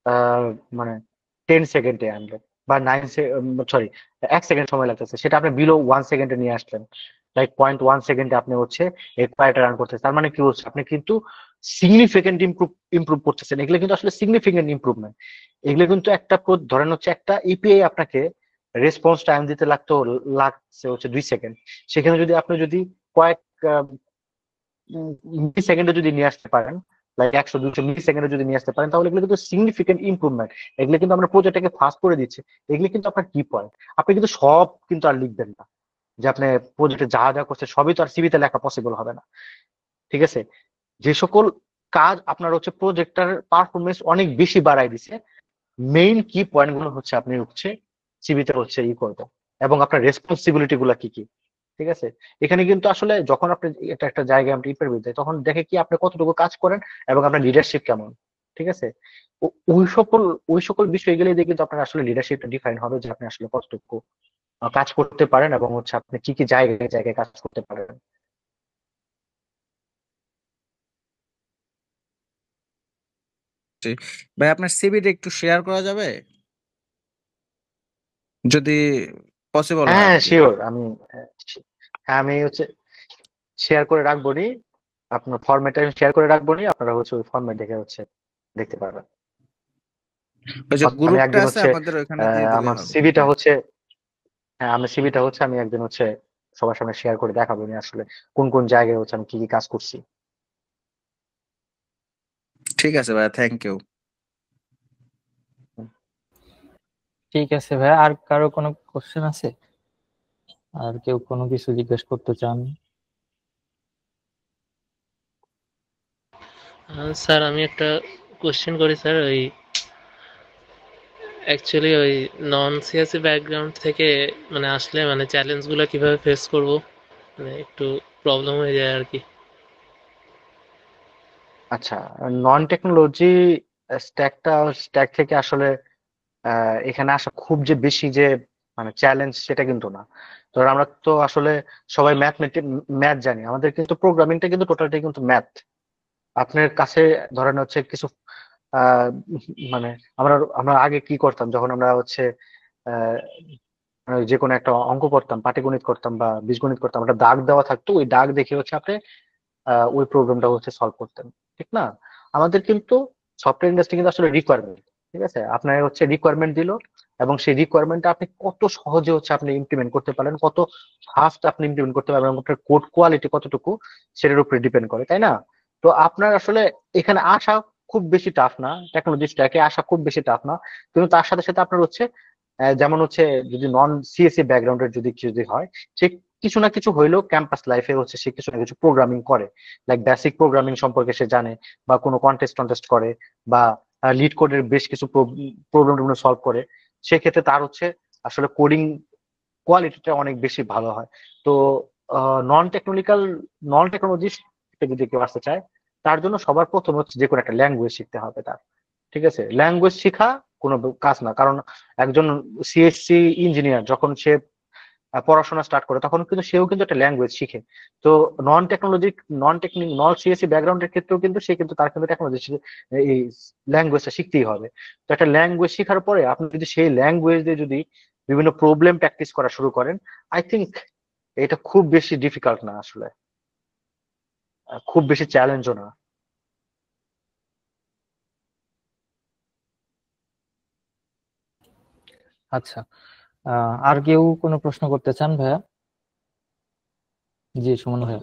আহ, মানে 10 সেকেন্ডে আনলেন, বা 9, সরি 1 সেকেন্ড সময় লাগতেছে, সেটা আপনি বিলো 1 সেকেন্ডে নিয়ে আসলেন, লাইক 0.1 সেকেন্ডে আপনি হচ্ছে এই কোয়ারিটা রান করতেছেন। তার মানে কি হচ্ছে, আপনি কিন্তু সিগনিফিকেন্ট ইমপ্রুভ করতেছেন। এগুলো কিন্তু আসলে সিগনিফিকেন্ট ইমপ্রুভমেন্ট। এগুলো কিন্তু ধরেন হচ্ছে একটা ইপিআই আপনাকে রেসপন্স টাইম দিতে লাগছে হচ্ছে 2 সেকেন্ড, সেখানে যদি আপনি যদি কয়েক মিলি সেকেন্ডে যদি নিয়ে আসতে পারেন, লাইক 100-200 মিলি সেকেন্ডে যদি নিয়ে আসতে পারেন, তাহলে এগুলো কিন্তু সিগনিফিকেন্ট ইমপ্রুভমেন্ট। এগুলো কিন্তু আমরা প্রজেক্টটাকে ফাস্ট করে দিচ্ছে। এগুলো কিন্তু আপনার কি পয়েন্ট। আপনি কিন্তু সব কিন্তু আর লিখবেন না, যে আপনি প্রজেক্টে যা যা করছে সবই তো আর সিভিতে লেখা পসিবল হবে না। ঠিক আছে, যে সকল কাজ আপনার হচ্ছে প্রজেক্টটার পারফরমেন্স অনেক বেশি বাড়ায় দিছে, মেইন কি পয়েন্ট গুলো হচ্ছে আপনি হচ্ছে সিভিতে হচ্ছে করবেন, এবং আপনার রেসপন্সিবিলিটি গুলা কি কি। ঠিক আছে, এখানে কিন্তু আসলে যখন আপনি এটা একটা জায়গায় আপনি ইন্টারভিউ দেয়, তখন দেখে কি আপনি কতটুকু কাজ করেন এবং আপনার লিডারশিপ কেমন। ঠিক আছে, ওই সকল বিষয়গুলো দিয়ে কিন্তু আপনার আসলে লিডারশিপটা ডিফাইন হবে, যে আপনি আসলে কতটুকু কাজ করতে পারেন এবং হচ্ছে আপনি কি কি জায়গায় জায়গায় কাজ করতে পারেন। জি। ভাই আপনার সিভিটা একটু শেয়ার করা যাবে যদি পসিবল হয় হ্যাঁ আর কি? শিওর, হ্যাঁ আমি হচ্ছে শেয়ার করে রাখবো নি, আপনার ফরম্যাটে আমি শেয়ার করে রাখবো নি, আপনারা হচ্ছে ওই ফরম্যাট দেখে হচ্ছে দেখতে পারবেন। ওই যে আমি গ্রুপটা একদিন আছে হচ্ছে আমাদের ওইখানে দিয়ে দিলে আমার হবে। সিভিটা হচ্ছে, হ্যাঁ আমি সিভিটা হচ্ছে আমি একদিন হচ্ছে সবার সামনে শেয়ার করে দেখাবো নি আসলে কোন কোন জায়গায় হচ্ছে আমি কি কি কাজ করছি। ঠিক আছে ভাই, থ্যাংক ইউ। ঠিক আছে ভাই, আর কারো কোনো কোশ্চেন আছে? আর কেউ কোনো কিছু জিজ্ঞেস করতে চান? স্যার আমি একটা কোশ্চেন করি স্যার। ওই অ্যাকচুয়ালি ওই নন সিএসসি ব্যাকগ্রাউন্ড থেকে মানে আসলে মানে চ্যালেঞ্জগুলো কিভাবে ফেস করব, মানে একটু প্রবলেম হয়ে যায় আর কি। আচ্ছা, নন টেকনোলজি স্ট্যাক থেকে আসলে এখানে আসা খুব যে বেশি যে মানে চ্যালেঞ্জ সেটা কিন্তু না। ধর আমরা তো আসলে সবাই ম্যাথ জানি, আমাদের কিন্তু প্রোগ্রামিংটা কিন্তু টোটালটাই কিন্তু ম্যাথ। আপনার কাছে ধরেন হচ্ছে কিছু আহ মানে আমরা আমরা আগে কি করতাম, যখন আমরা হচ্ছে আহ যে কোনো একটা অঙ্ক করতাম, পাটিগণিত করতাম বা বীজগণিত করতাম, একটা দাগ দেওয়া থাকতো, ওই দাগ দেখে হচ্ছে আপনি ওই প্রবলেমটা হচ্ছে সলভ করতেন। ঠিক না? আমাদের কিন্তু সফটওয়্যার ইন্ডাস্ট্রি কিন্তু আসলে রিকোয়ারমেন্ট, ঠিক আছে, আপনার হচ্ছে রিকোয়ারমেন্ট দিল, এবং সেই রিকোয়ারমেন্টটা আপনি কত সহজে হচ্ছে আপনি ইমপ্লিমেন্ট করতে পারেন, কত ফাস্ট আপনি ইমপ্লিমেন্ট করতে পারবেন, এবং আপনার কোড কোয়ালিটি কতটুকু সেটার উপরে ডিপেন্ড করে, তাই না? তো আপনার আসলে এখানে আসা খুব বেশি টাফ না, টেকনোলজি স্ট্যাকে আসা খুব বেশি টাফ না। কিন্তু তার সাথে সাথে আপনার হচ্ছে যেমন হচ্ছে যদি নন সিএসসি ব্যাকগ্রাউন্ডের যদি হয়, সে কিছু না কিছু হইলেও ক্যাম্পাস লাইফে হচ্ছে সে কিছু না কিছু প্রোগ্রামিং করে, লাইক বেসিক প্রোগ্রামিং সম্পর্কে সে জানে, বা কোনো কন্টেস্ট করে, বা লিড কোডের বেশ কিছু প্রবলেম সলভ করে। সেক্ষেত্রে তার হচ্ছে আসলে কোডিং কোয়ালিটিটা অনেক বেশি ভালো হয়। তো নন টেকনোলজিক্যাল নন টেকনোলজি যদি কেউ আসতে চায়, তার জন্য সবার প্রথম হচ্ছে যে কোনো একটা ল্যাঙ্গুয়েজ শিখতে হবে তার। ঠিক আছে, ল্যাঙ্গুয়েজ শেখা কোনো কাজ না, কারণ একজন সিএসসি ইঞ্জিনিয়ার যখন সে পড়াশোনা স্টার্ট করে, তখন কিন্তু সেও কিন্তু একটা ল্যাঙ্গুয়েজ শিখে। তো নন টেকনোলজি নন সিএসসি ব্যাকগ্রাউন্ডের ক্ষেত্রেও কিন্তু সে কিন্তু তার কিন্তু টেকনোলজি এই ল্যাঙ্গুয়েজটা শিখতেই হবে। তো একটা ল্যাঙ্গুয়েজ শেখার পরে আপনি যদি সেই ল্যাঙ্গুয়েজ দিয়ে যদি বিভিন্ন প্রবলেম প্র্যাকটিস করা শুরু করেন, আই থিঙ্ক এটা খুব বেশি ডিফিকাল্ট না আসলে, খুব বেশি চ্যালেঞ্জও না। আচ্ছা, আর কেউ কোনো প্রশ্ন করতে চান ভাইয়া? জি, সুমন ভাইয়া।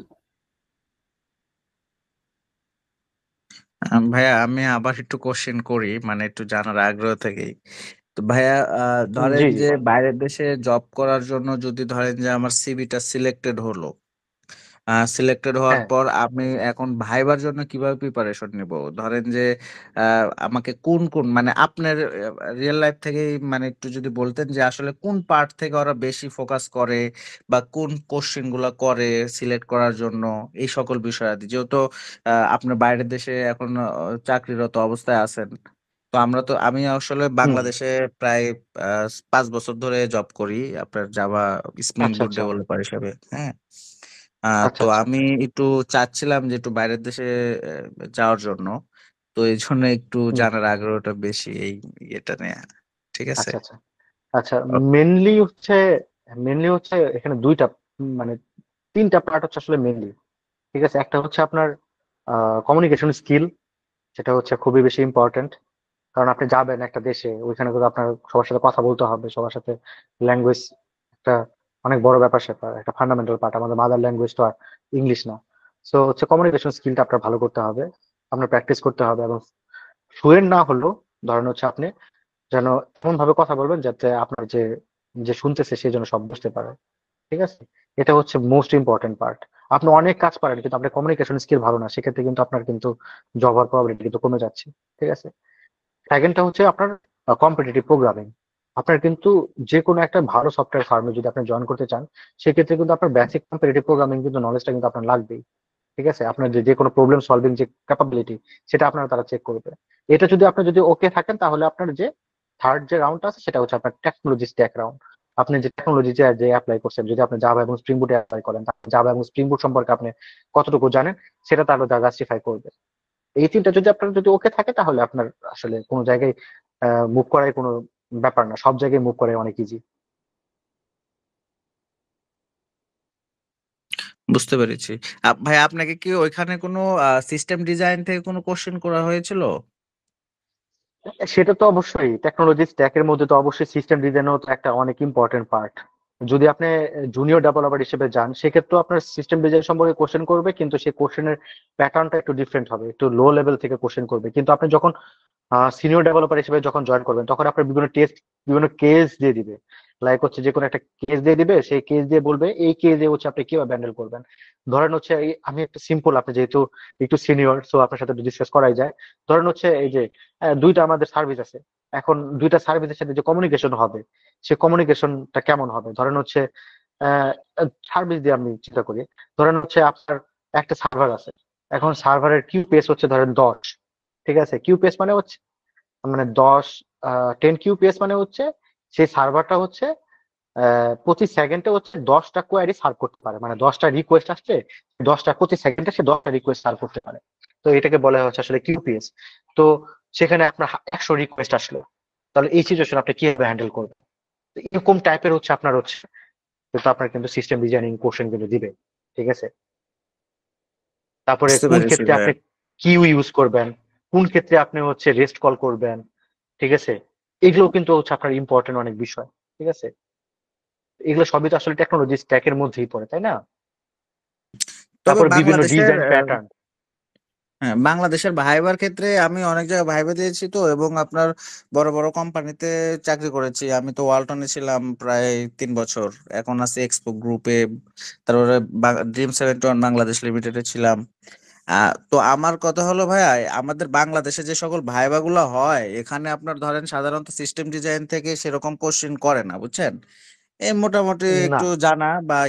ভাইয়া আমি আবার একটু কোশ্চেন করি, মানে একটু জানার আগ্রহ থেকেই। তো ভাইয়া ধরেন জি জি যে বাইরের দেশে জব করার জন্য যদি ধরেন যে আমার সিভিটা সিলেক্টেড হলো, সিলেক্টেড হওয়ার হ্যাঁ পর আমি এখন ভাইবার জন্য কিভাবে প্রিপারেশন নিব? ধরেন যে আমাকে কোন কোন মানে আপনার রিয়েল লাইফ থেকেই মানে একটু যদি বলতেন যে আসলে কোন পার্ট থেকে ওরা বেশি ফোকাস করে বা কোন কোশ্চেন গুলা করে সিলেক্ট করার জন্য, এই সকল বিষয়াদি। যেহেতু আপনার বাইরের দেশে এখন চাকরিরত অবস্থায় আছেন, তো আমি আসলে হুম বাংলাদেশে প্রায় 5 বছর ধরে জব করি আপনার জাভা স্প্রিং আচ্ছা বুট আচ্ছা ডেভেলপার হিসেবে, হ্যাঁ। আচ্ছা তো আচ্ছা আমি একটু চাচ্ছিলাম যে একটু বাইরের দেশে যাওয়ার জন্য, তো এই জন্য একটু হুম জানার আগ্রহটা বেশি এই ইয়েটা নিয়ে। ঠিক আছে। আচ্ছা আচ্ছা আচ্ছা ও- মেনলি হচ্ছে এখানে দুইটা মানে তিনটা পার্ট হচ্ছে আসলে মেনলি। ঠিক আছে, একটা হচ্ছে আপনার কমিউনিকেশন স্কিল, সেটা হচ্ছে খুবই বেশি ইম্পর্টেন্ট। কারণ আপনি যাবেন একটা দেশে, ওইখানে কিন্তু আপনার সবার সাথে কথা বলতে হবে, সবার সাথে ল্যাঙ্গুয়েজ একটা অনেক বড় ব্যাপার স্যাপার, একটা ফান্ডামেন্টাল পার্ট। আমাদের মাদার ল্যাঙ্গুয়েজ তো আর ইংলিশ না। সো হচ্ছে কমিউনিকেশন স্কিলটা আপনার ভালো করতে হবে, আপনার প্র্যাকটিস করতে হবে। এবং ফ্লুয়েন্ট না হলেও ধরেন হচ্ছে আপনি যেন এমন ভাবে কথা বলবেন যাতে আপনার যে যে শুনতেছে সে যেন সব বুঝতে পারে। ঠিক আছে, এটা হচ্ছে মোস্ট ইম্পর্টেন্ট পার্ট। আপনি অনেক কাজ পারেন কিন্তু আপনার কমিউনিকেশন স্কিল ভালো না, সেক্ষেত্রে কিন্তু আপনার কিন্তু জব হওয়ার প্রবাবিলিটি কিন্তু কমে যাচ্ছে। ঠিক আছে, সেকেন্ডটা হচ্ছে আপনার কম্পিটিটিভ প্রোগ্রামিং। আপনার কিন্তু যে কোনো একটা ভালো সফটওয়্যার ফার্মে যদি আপনি জয়েন করতে চান, সেক্ষেত্রে কিন্তু আপনার বেসিক কম্পিটিটিভ প্রোগ্রামিং কিন্তু নলেজটা কিন্তু আপনার লাগবেই। ঠিক আছে, আপনার যে যে কোনো প্রবলেম সলভিং যে ক্যাপাবিলিটি, সেটা আপনার তারা চেক করবে। এটা যদি আপনি যদি ওকে থাকেন, তাহলে আপনার যে থার্ড যে রাউন্ড আছে সেটা হচ্ছে আপনার টেকনোলজি স্ট্যাক রাউন্ড। আপনি যে টেকনোলজি যে অ্যাপ্লাই করছেন, যদি আপনি জাভা এবং স্প্রিং বুটে অ্যাপ্লাই করেন, জাভা এবং স্প্রিং বুট সম্পর্কে আপনি কতটুকু জানেন, সেটা তাহলে জাস্টিফাই করবে। এই তিনটা যদি আপনার যদি ওকে থাকে, তাহলে আপনার আসলে কোনো জায়গায় মুভ করাই কোনো ব্যাপার না, সব জায়গায় মুভ করাই অনেক ইজি। বুঝতে পেরেছি। ভাই আপনাকে কি ওইখানে কোনো সিস্টেম ডিজাইন থেকে কোনো কোশ্চেন করা হয়েছিল? সেটা তো অবশ্যই, টেকনোলজি স্ট্যাকের মধ্যে তো অবশ্যই সিস্টেম ডিজাইনও তো একটা অনেক ইম্পর্টেন্ট পার্ট। যদি আপনি জুনিয়র ডেভেলপার হিসেবে যান, সেক্ষেত্রে আপনার সিস্টেম ডিজাইন সম্পর্কে কোশ্চেন করবে, কিন্তু সেই কোশ্চেনের প্যাটার্নটা একটু ডিফারেন্ট হবে, একটু লো লেভেল থেকে কোশ্চেন করবে। কিন্তু আপনি যখন সিনিয়র ডেভেলপার হিসেবে যখন জয়েন করবেন, তখন আপনার বিভিন্ন টেস্ট, বিভিন্ন কেস দিয়ে দিবে। লাইক হচ্ছে যে কোনো একটা কেস দিয়ে দিবে, সেই কেস দিয়ে বলবে এই কেসে হচ্ছে আপনি কিভাবে হ্যান্ডেল করবেন। ধরেন হচ্ছে আমি একটা সিম্পল, আপনি যেহেতু একটু সিনিয়র, সো আপনার সাথে ডিসকাস করাই যায়। ধরেন হচ্ছে এই যে দুইটা আমাদের সার্ভিস আছে। এখন দুইটা সার্ভিসের সাথে যে কমিউনিকেশন হবে, সে কমিউনিকেশনটা কেমন হবে? ধরেন হচ্ছে সার্ভিস দিয়ে আমি চিন্তা করি। ধরেন হচ্ছে আপনার একটা সার্ভার আছে, এখন সার্ভারের কিউ পেস হচ্ছে ধরেন 10। ঠিক আছে, কিউ পেস মানে হচ্ছে মানে 10, 10 কিউ পেস মানে হচ্ছে সেই সার্ভারটা হচ্ছে প্রতি সেকেন্ডে হচ্ছে 10টা কোয়ারি সার্ভ করতে পারে, মানে 10টা রিকোয়েস্ট আসছে, 10টা প্রতি সেকেন্ডে সে 10টা রিকোয়েস্ট সার্ভ করতে পারে। তো এটাকে বলা হচ্ছে আসলে কিউপিএস। তো সেখানে আপনার 100 রিকোয়েস্ট আসলো, তাহলে এই সিচুয়েশন আপনি কিভাবে হ্যান্ডেল করবেন? তো এরকম টাইপের হচ্ছে আপনার হচ্ছে, কিন্তু আপনার কিন্তু সিস্টেম ডিজাইনিং কোশ্চেন কিন্তু দিবে। ঠিক আছে, তারপরে বুঝতে কোন পেরেছি ক্ষেত্রে ভাইয়া। আপনি কিউ ইউজ করবেন, কোন ক্ষেত্রে আপনি হচ্ছে রেস্ট কল করবেন। ঠিক আছে, এগুলো কিন্তু হচ্ছে আপনার ইম্পর্টেন্ট অনেক বিষয়। ঠিক আছে, এগুলো সবই তো আসলে টেকনোলজি স্ট্যাকের মধ্যেই পড়ে, তাই না? তবে তারপরে বিভিন্ন বাংলাদেশের ডিজাইন প্যাটার্ন। হ্যাঁ, বাংলাদেশের ভাইবার ক্ষেত্রে আমি অনেক জায়গায় ভাইবা দিয়েছি তো, এবং আপনার বড় বড় কোম্পানিতে চাকরি করেছি। আমি তো ওয়ালটনে ছিলাম প্রায় 3 বছর, এখন আছি এক্সপো গ্রুপে, তারপরে Dream71 বাংলাদেশ লিমিটেডে ছিলাম। তো আমার কথা হলো ভাইয়া, আমাদের বাংলাদেশে যে সকল ভাইবা গুলো হয়, এখানে আপনার ধরেন সাধারণত সিস্টেম ডিজাইন থেকে সেরকম কোশ্চিন করে না, বুঝছেন। এই মোটামুটি না, একটু জানা বা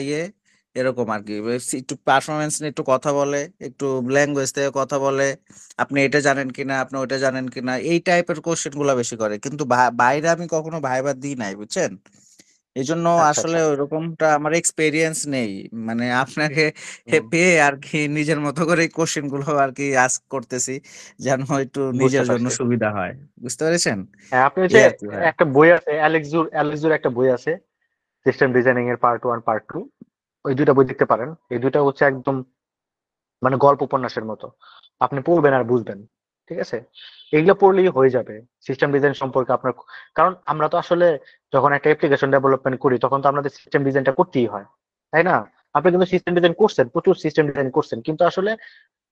এরকম আর কি। একটু পারফরমেন্স নিয়ে একটু কথা বলে, একটু ল্যাঙ্গুয়েজ থেকে কথা বলে, আপনি এটা জানেন কিনা, আপনি ওইটা জানেন কিনা, এই টাইপের কোশ্চেন গুলা বেশি করে। কিন্তু বাইরে আমি কখনো ভাইবা দিই নাই, বুঝছেন। এই জন্য আচ্ছা আসলে আচ্ছা। ওইরকমটা আমার এক্সপেরিয়েন্স নেই। মানে আপনাকে হুম, পেয়ে আর কি নিজের মতো করে কোশ্চেন গুলো আর কি আস্ক করতেছি, যেন একটু বুঝতে নিজের জন্য পারছি। সুবিধা হয়। বুঝতে পেরেছেন? হ্যাঁ, আপনি এই হচ্ছে আর কি ভাই। একটা বই আছে, অ্যালেক্সুর একটা বই আছে, সিস্টেম ডিজাইনিং এর পার্ট 1 পার্ট 2। ওই দুইটা বই দেখতে পারেন। এই দুইটা হচ্ছে একদম মানে গল্প উপন্যাসের মতো, আপনি পড়বেন আর বুঝবেন। ঠিক আছে, এগুলো পড়লেই হয়ে যাবে সিস্টেম ডিজাইন সম্পর্কে আপনার। কারণ আমরা তো আসলে যখন একটা অ্যাপ্লিকেশন ডেভেলপমেন্ট করি তখন তো আমাদের সিস্টেম ডিজাইনটা করতেই হয়, তাই না? আপনি কিন্তু সিস্টেম ডিজাইন করছেন, প্রচুর সিস্টেম ডিজাইন করছেন, কিন্তু আসলে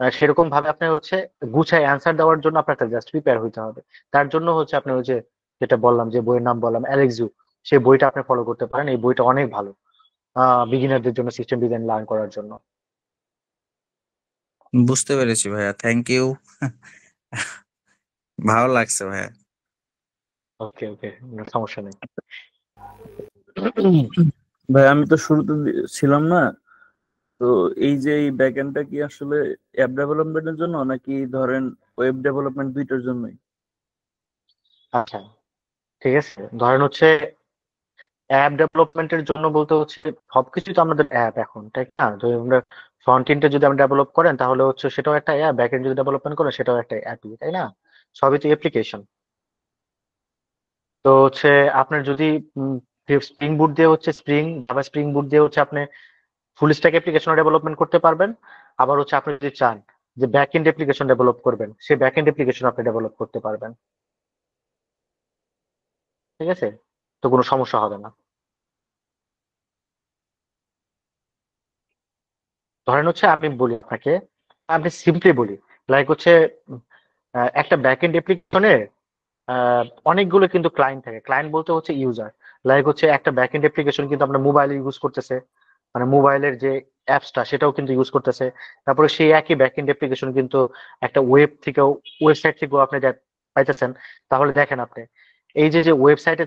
সেরকম ভাবে আপনি হচ্ছে গুছায় অ্যান্সার দেওয়ার জন্য আপনাকে জাস্ট প্রিপেয়ার হইতে হবে। তার জন্য হচ্ছে আপনি ওই যে যেটা বললাম, যে বইয়ের নাম বললাম অ্যালেক্সিউ, সেই বইটা আপনি ফলো করতে পারেন। এই বইটা অনেক ভালো বিগিনারদের জন্য সিস্টেম ডিজাইন লার্ন করার জন্য। বুঝতে পেরেছি ভাইয়া, থ্যাংক ইউ। ভালো লাগছে ভাইয়া। ওকে ওকে, সমস্যা নেই। ভাই আমি তো শুরুতে ছিলাম না, তো এই যে এই ব্যাকএন্ডটা কি আসলে অ্যাপ ডেভেলপমেন্টের জন্য নাকি ধরেন ওয়েব ডেভেলপমেন্ট দুইটার জন্যই? আচ্ছা, ঠিক আছে, ধরেন হচ্ছে অ্যাপ ডেভেলপমেন্টের জন্য বলতে হচ্ছে সবকিছুই তো আমাদের অ্যাপ এখন, তাই না? তো আমরা ফ্রন্ট এন্ডে যদি আমরা ডেভেলপ করেন তাহলে হচ্ছে সেটাও একটা অ্যাপ, ব্যাক এন্ড যদি ডেভেলপমেন্ট করেন সেটাও একটা অ্যাপই, তাই না? সবই তো অ্যাপ্লিকেশন। তো হচ্ছে আপনার যদি স্প্রিং বুট দিয়ে হচ্ছে জাভা স্প্রিং বুট দিয়ে হচ্ছে আপনি ফুল স্ট্যাক অ্যাপ্লিকেশন ডেভেলপমেন্ট করতে পারবেন। আবার হচ্ছে আপনি যদি চান যে ব্যাক এন্ড অ্যাপ্লিকেশন ডেভেলপ করবেন, সেই ব্যাক এন্ড অ্যাপ্লিকেশন আপনি ডেভেলপ করতে পারবেন। ঠিক আছে, তো কোনো সমস্যা হবে না। ধরেন হচ্ছে আমি বলি আপনাকে, আমি সিম্পলি বলি, লাইক হচ্ছে উম, একটা ব্যাক এন্ড অ্যাপ্লিকেশনে অনেকগুলো কিন্তু ক্লায়েন্ট থাকে। ক্লায়েন্ট বলতে হচ্ছে ইউজার। লাইক হচ্ছে একটা ব্যাক এন্ড অ্যাপ্লিকেশন কিন্তু আমরা মোবাইলে ইউজ করতেছে, মানে মোবাইলের যে অ্যাপসটা সেটাও কিন্তু ইউজ করতেছে। তারপরে সেই একই ব্যাক এন্ড অ্যাপ্লিকেশন কিন্তু একটা থেকেও ওয়েবসাইট থেকেও আপনি পাইতেছেন। তাহলে দেখেন আপনি এই যে যে ওয়েবসাইটে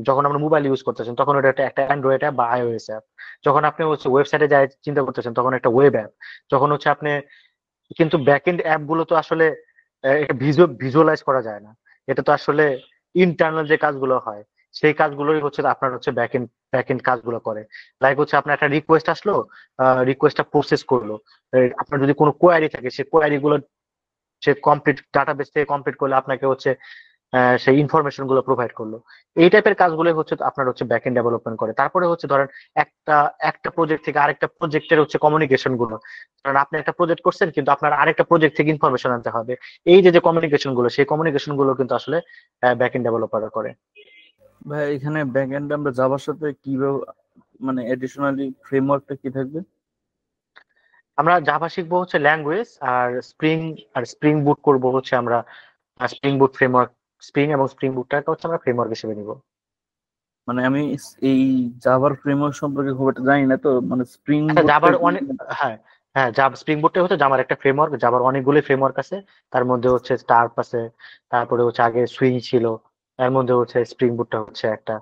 যখন আমরা মোবাইল ইউজ করতেছেন তখন ওটা একটা অ্যান্ড্রয়েড অ্যাপ বা আইওএস অ্যাপ। যখন আপনি হচ্ছে ওয়েবসাইটে যাই চিন্তা করতেছেন তখন একটা ওয়েব অ্যাপ। যখন হচ্ছে আপনি, কিন্তু ব্যাকএন্ড অ্যাপ গুলো তো আসলে এটা ভিজুয়ালাইজ করা যায় না। এটা তো আসলে ইন্টারনাল যে কাজগুলো হয় সেই কাজগুলোই হচ্ছে আপনার হচ্ছে ব্যাকএন্ড কাজগুলো করে। লাইক হচ্ছে আপনার একটা রিকোয়েস্ট আসলো, রিকোয়েস্টটা প্রসেস করলো। আপনার যদি কোনো কোয়ারি থাকে সেই কোয়ারি গুলো সে কমপ্লিট ডাটাবেস থেকে কমপ্লিট করলে আপনাকে হচ্ছে সেই ইনফরমেশন গুলো প্রোভাইড করলো। এই টাইপের কাজগুলোই হচ্ছে আপনার হচ্ছে ব্যাকএন্ড ডেভেলপমেন্ট করে। তারপরে হচ্ছে ধরেন একটা একটা প্রজেক্ট থেকে আরেকটা প্রজেক্টের হচ্ছে কমিউনিকেশন গুলো, কারণ আপনি একটা প্রজেক্ট করছেন কিন্তু আপনার আরেকটা প্রজেক্ট থেকে ইনফরমেশন আনতে হবে। এই যে যে কমিউনিকেশন গুলো, সেই কমিউনিকেশন গুলো কিন্তু আসলে ব্যাকএন্ড ডেভেলপার করে। ভাই এখানে ব্যাকএন্ডে আমরা জাভার সাথে কিভাবে মানে এডিশনালি ফ্রেমওয়ার্কটা কি থাকবে? আমরা জাভা শিখবো হচ্ছে ল্যাঙ্গুয়েজ, আর স্প্রিং বুট করবো হচ্ছে আমরা স্প্রিং বুট ফ্রেমওয়ার্ক। স্প্রিং এবং স্প্রিং বুটটাকে হচ্ছে আমরা ফ্রেমওয়ার্ক হিসেবে নিব। মানে আমি এই জাভার ফ্রেমওয়ার্ক সম্পর্কে খুব একটা জানি না, তো মানে স্প্রিং আচ্ছা, বুটটা জাভার কি? অনেক, হ্যাঁ হ্যাঁ, স্প্রিং বুটটা হচ্ছে জাভার একটা ফ্রেমওয়ার্ক। জাভার অনেকগুলো ফ্রেমওয়ার্ক আছে, তার মধ্যে হচ্ছে স্টার্প আছে, তারপরে হচ্ছে আগে সুইং ছিল, এর মধ্যে হচ্ছে স্প্রিং বুটটা হচ্ছে একটা।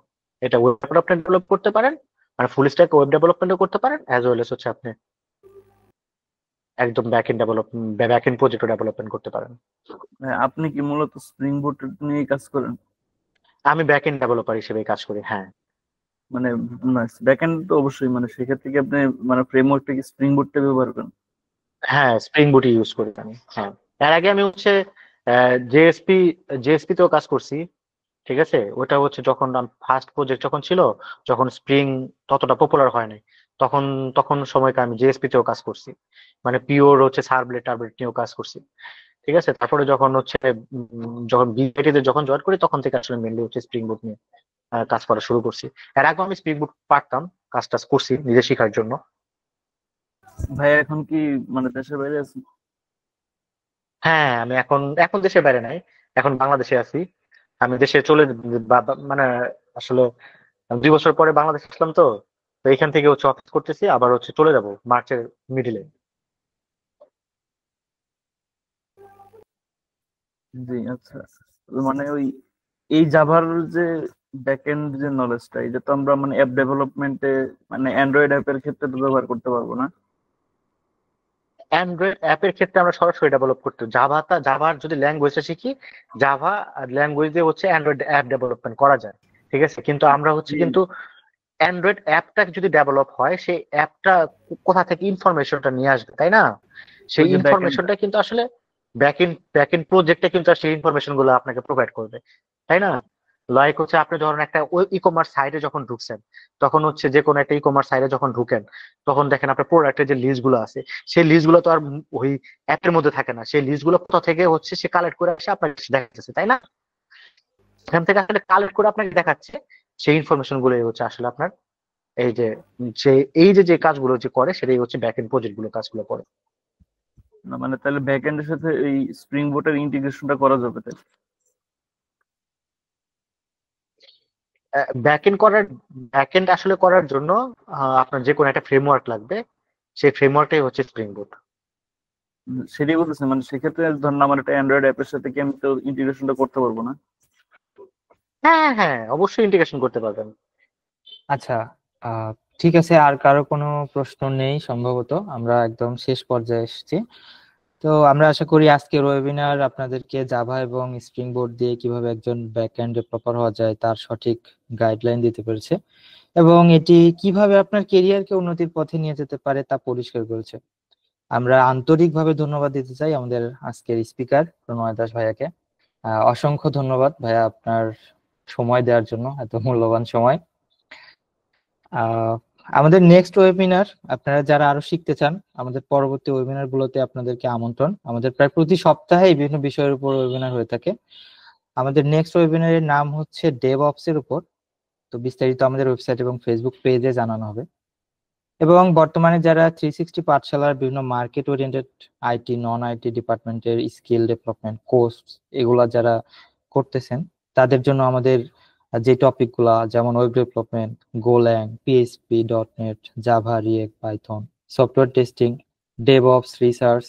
এটা ওয়েব ডেভেলপমেন্ট ডেভেলপ করতে পারেন, মানে ফুল স্ট্যাক ওয়েব ডেভেলপমেন্টও করতে পারেন, অ্যাজ ওয়েল এস হচ্ছে আপনি একদম ব্যাক এন্ড প্রজেক্টও ডেভেলপমেন্ট করতে পারেন। আপনি কি মূলত স্প্রিং বুট নিয়ে কাজ করেন? আমি ব্যাক এন্ড ডেভেলপার হিসেবে কাজ করি, হ্যাঁ। মানে ব্যাকএন্ড তো অবশ্যই, মানে সেক্ষেত্রে কি আপনি মানে ফ্রেমওয়ার্কটা কি স্প্রিং বুটটা ব্যবহার করেন? হ্যাঁ, স্প্রিং বুটই ইউজ করি আমি, হ্যাঁ। এর আগে আমি হচ্ছে জেএসপি জেএসপি তেও কাজ করছি। ঠিক আছে, ওটা হচ্ছে যখন ফার্স্ট প্রজেক্ট যখন ছিল, যখন স্প্রিং ততটা পপুলার হয় নাই, তখন তখন সময়কে আমি জেএসপি তেও কাজ করছি, মানে পিওর হচ্ছে সার্ভলেট টার্ভলেট নিয়েও কাজ করছি। ঠিক আছে, তারপরে যখন হচ্ছে যখন বিআইটিতে যখন জয়েন করি তখন থেকে আসলে মেনলি হচ্ছে স্প্রিং বুট নিয়ে কাজ করা শুরু করছি। এর আগে আমি স্প্রিং বুট পারতাম, কাজ টাজ করছি নিজে শেখার জন্য। ভাই এখন কি মানে দেশের বাইরে আছেন? হ্যাঁ, আমি এখন এখন দেশের বাইরে নাই, এখন বাংলাদেশে আছি। আমি দেশে চলে মানে আসলে 2 বছর পরে বাংলাদেশ আসলাম, তো তো এখান থেকে হচ্ছে অফিস করতেছি, আবার হচ্ছে চলে যাব মার্চের মিডিলে। জি আচ্ছা। মানে ওই এই জাভার যে ব্যাকএন্ড যে নলেজটা, এটা তো আমরা মানে অ্যাপ ডেভেলপমেন্টে মানে অ্যান্ড্রয়েড অ্যাপের ক্ষেত্রে তো ব্যবহার করতে পারবো না। অ্যান্ড্রয়েড অ্যাপের ক্ষেত্রে আমরা সরাসরি ডেভেলপ করতে, জাভার যদি ল্যাঙ্গুয়েজটা শিখি, জাভা ল্যাঙ্গুয়েজ দিয়ে হচ্ছে অ্যান্ড্রয়েড অ্যাপ ডেভেলপমেন্ট করা যায়। ঠিক আছে, কিন্তু আমরা হচ্ছে জি। কিন্তু অ্যান্ড্রয়েড অ্যাপটা যদি ডেভেলপ হয়, সেই অ্যাপটা কোথা থেকে ইনফরমেশনটা নিয়ে আসবে, তাই না? ওই সেই যে ব্যাকএন্ড। ইনফরমেশনটা কিন্তু আসলে ব্যাক এন্ড প্রজেক্টে কিন্তু সেই ইনফরমেশন গুলো আপনাকে প্রোভাইড করবে, তাই না? লাইক হচ্ছে আপনি ধরুন একটা ই কমার্স সাইটে যখন ঢুকছেন, তখন হচ্ছে যে কোনো একটা ই কমার্স সাইটে যখন ঢুকেন, তখন দেখেন আপনার প্রোডাক্টের যে লিস্ট গুলো আছে, সেই লিস্ট গুলো তো আর ওই অ্যাপের মধ্যে থাকে না, সেই লিস্ট গুলো কোথা থেকে হচ্ছে সে কালেক্ট করে আসে আপনার কাছে দেখাচ্ছে, তাই না? এখান থেকে আসলে কালেক্ট করে আপনাকে দেখাচ্ছে, সেই ইনফরমেশন গুলোই হচ্ছে আসলে আপনার এই যে যে এই যে যে কাজগুলো যে করে সেটাই হচ্ছে ব্যাক এন্ড প্রজেক্ট গুলো কাজগুলো করে। না মানে তাহলে ব্যাকএন্ডের সাথে এই স্প্রিং বুটের ইন্টিগ্রেশনটা করা যাবে তাই? ব্যাক এন্ড আসলে করার জন্য আপনার যে কোনো একটা ফ্রেমওয়ার্ক লাগবে, সেই ফ্রেমওয়ার্কটাই হচ্ছে স্প্রিং বুট। সেটাই বলতেছে, মানে সেক্ষেত্রে ধরুন আমার একটা অ্যান্ড্রয়েড অ্যাপের সাথে কি আমি তো ইন্টিগ্রেশনটা করতে পারবো না? হ্যাঁ হ্যাঁ, অবশ্যই ইন্টিগ্রেশন করতে পারবেন। আচ্ছা, আহ ঠিক আছে, আর কারো কোনো প্রশ্ন নেই সম্ভবত, আমরা একদম শেষ পর্যায়ে এসেছি। তো আমরা আশা করি আজকের ওয়েবিনার আপনাদেরকে জাভা এবং স্প্রিং বোর্ড দিয়ে কিভাবে একজন ব্যাকএন্ড ডেভেলপার হওয়া যায় তার সঠিক গাইডলাইন দিতে পেরেছে, এবং এটি কিভাবে আপনার কেরিয়ারকে উন্নতির পথে নিয়ে যেতে পারে তা পরিষ্কার করেছে। আমরা আন্তরিকভাবে ধন্যবাদ দিতে চাই আমাদের আজকের স্পিকার প্রণয় দাস ভাইয়াকে। অসংখ্য ধন্যবাদ ভাইয়া আপনার সময় দেওয়ার জন্য, এত মূল্যবান সময়। আমাদের নেক্সট ওয়েবিনার, আপনারা যারা আরো শিখতে চান, আমাদের পরবর্তী ওয়েবিনার গুলোতে আপনাদেরকে আমন্ত্রণ। আমাদের প্রায় প্রতি সপ্তাহে বিভিন্ন বিষয়ের উপর ওয়েবিনার হয়ে থাকে। আমাদের নেক্সট ওয়েবিনারের নাম হচ্ছে ডেভঅপস এর উপর। তো বিস্তারিত আমাদের ওয়েবসাইট এবং ফেসবুক পেজে জানানো হবে। এবং বর্তমানে যারা 360 পাঠশালার বিভিন্ন market oriented IT, non IT ডিপার্টমেন্টের স্কিল ডেভেলপমেন্ট কোর্স এগুলা যারা করতেছেন, তাদের জন্য আমাদের যে টপিক গুলা, যেমন web development, Golang, PHP, .NET, Java, React, Python, software testing, DevOps, research,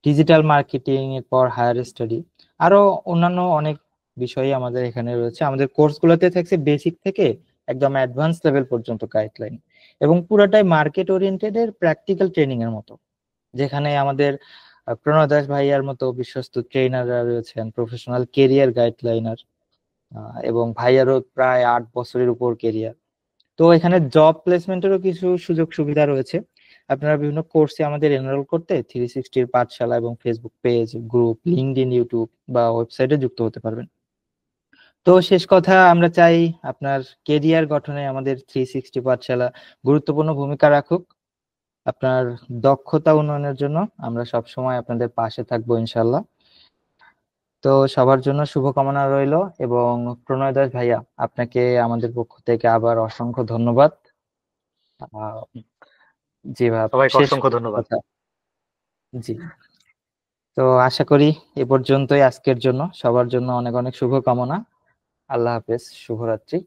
digital marketing, এরপর হায়ার স্টাডি, আরো অন্যান্য অনেক বিষয় আমাদের এখানে রয়েছে। আমাদের কোর্সগুলোতে থাকছে বেসিক থেকে একদম অ্যাডভান্স লেভেল পর্যন্ত গাইডলাইন, এবং পুরোটাই মার্কেট ওরিয়েন্টেড এর প্র্যাকটিক্যাল ট্রেনিং এর মতো, যেখানে আমাদের প্রণয় দাস ভাইয়ার মতো বিশ্বস্ত ট্রেনাররা রয়েছেন, প্রফেশনাল কেরিয়ার গাইডলাইনার, এবং ভাইয়ারও প্রায় 8 বছরের উপর কেরিয়ার। তো এখানে জব প্লেসমেন্টেরও কিছু সুযোগ সুবিধা রয়েছে। আপনারা বিভিন্ন কোর্সে আমাদের এনরোল করতে 360 পাঠশালা এবং Facebook page, group, LinkedIn, YouTube বা ওয়েবসাইটে যুক্ত হতে পারবেন। তো শেষ কথা, আমরা চাই আপনার কেরিয়ার গঠনে আমাদের 360 পাঠশালা গুরুত্বপূর্ণ ভূমিকা রাখুক। আপনার দক্ষতা উন্নয়নের জন্য আমরা সবসময় আপনাদের পাশে থাকবো ইনশাল্লাহ। তো সবার জন্য শুভকামনা রইলো, এবং প্রণয় দাস ভাইয়া, আপনাকে আমাদের পক্ষ থেকে আবার অসংখ্য ধন্যবাদ। জি ভাই, সবাইকে শেষ অসংখ্য ধন্যবাদ। কথা। জি, তো আশা করি এ পর্যন্তই আজকের জন্য। সবার জন্য অনেক অনেক শুভকামনা। আল্লাহ হাফেজ, শুভরাত্রি।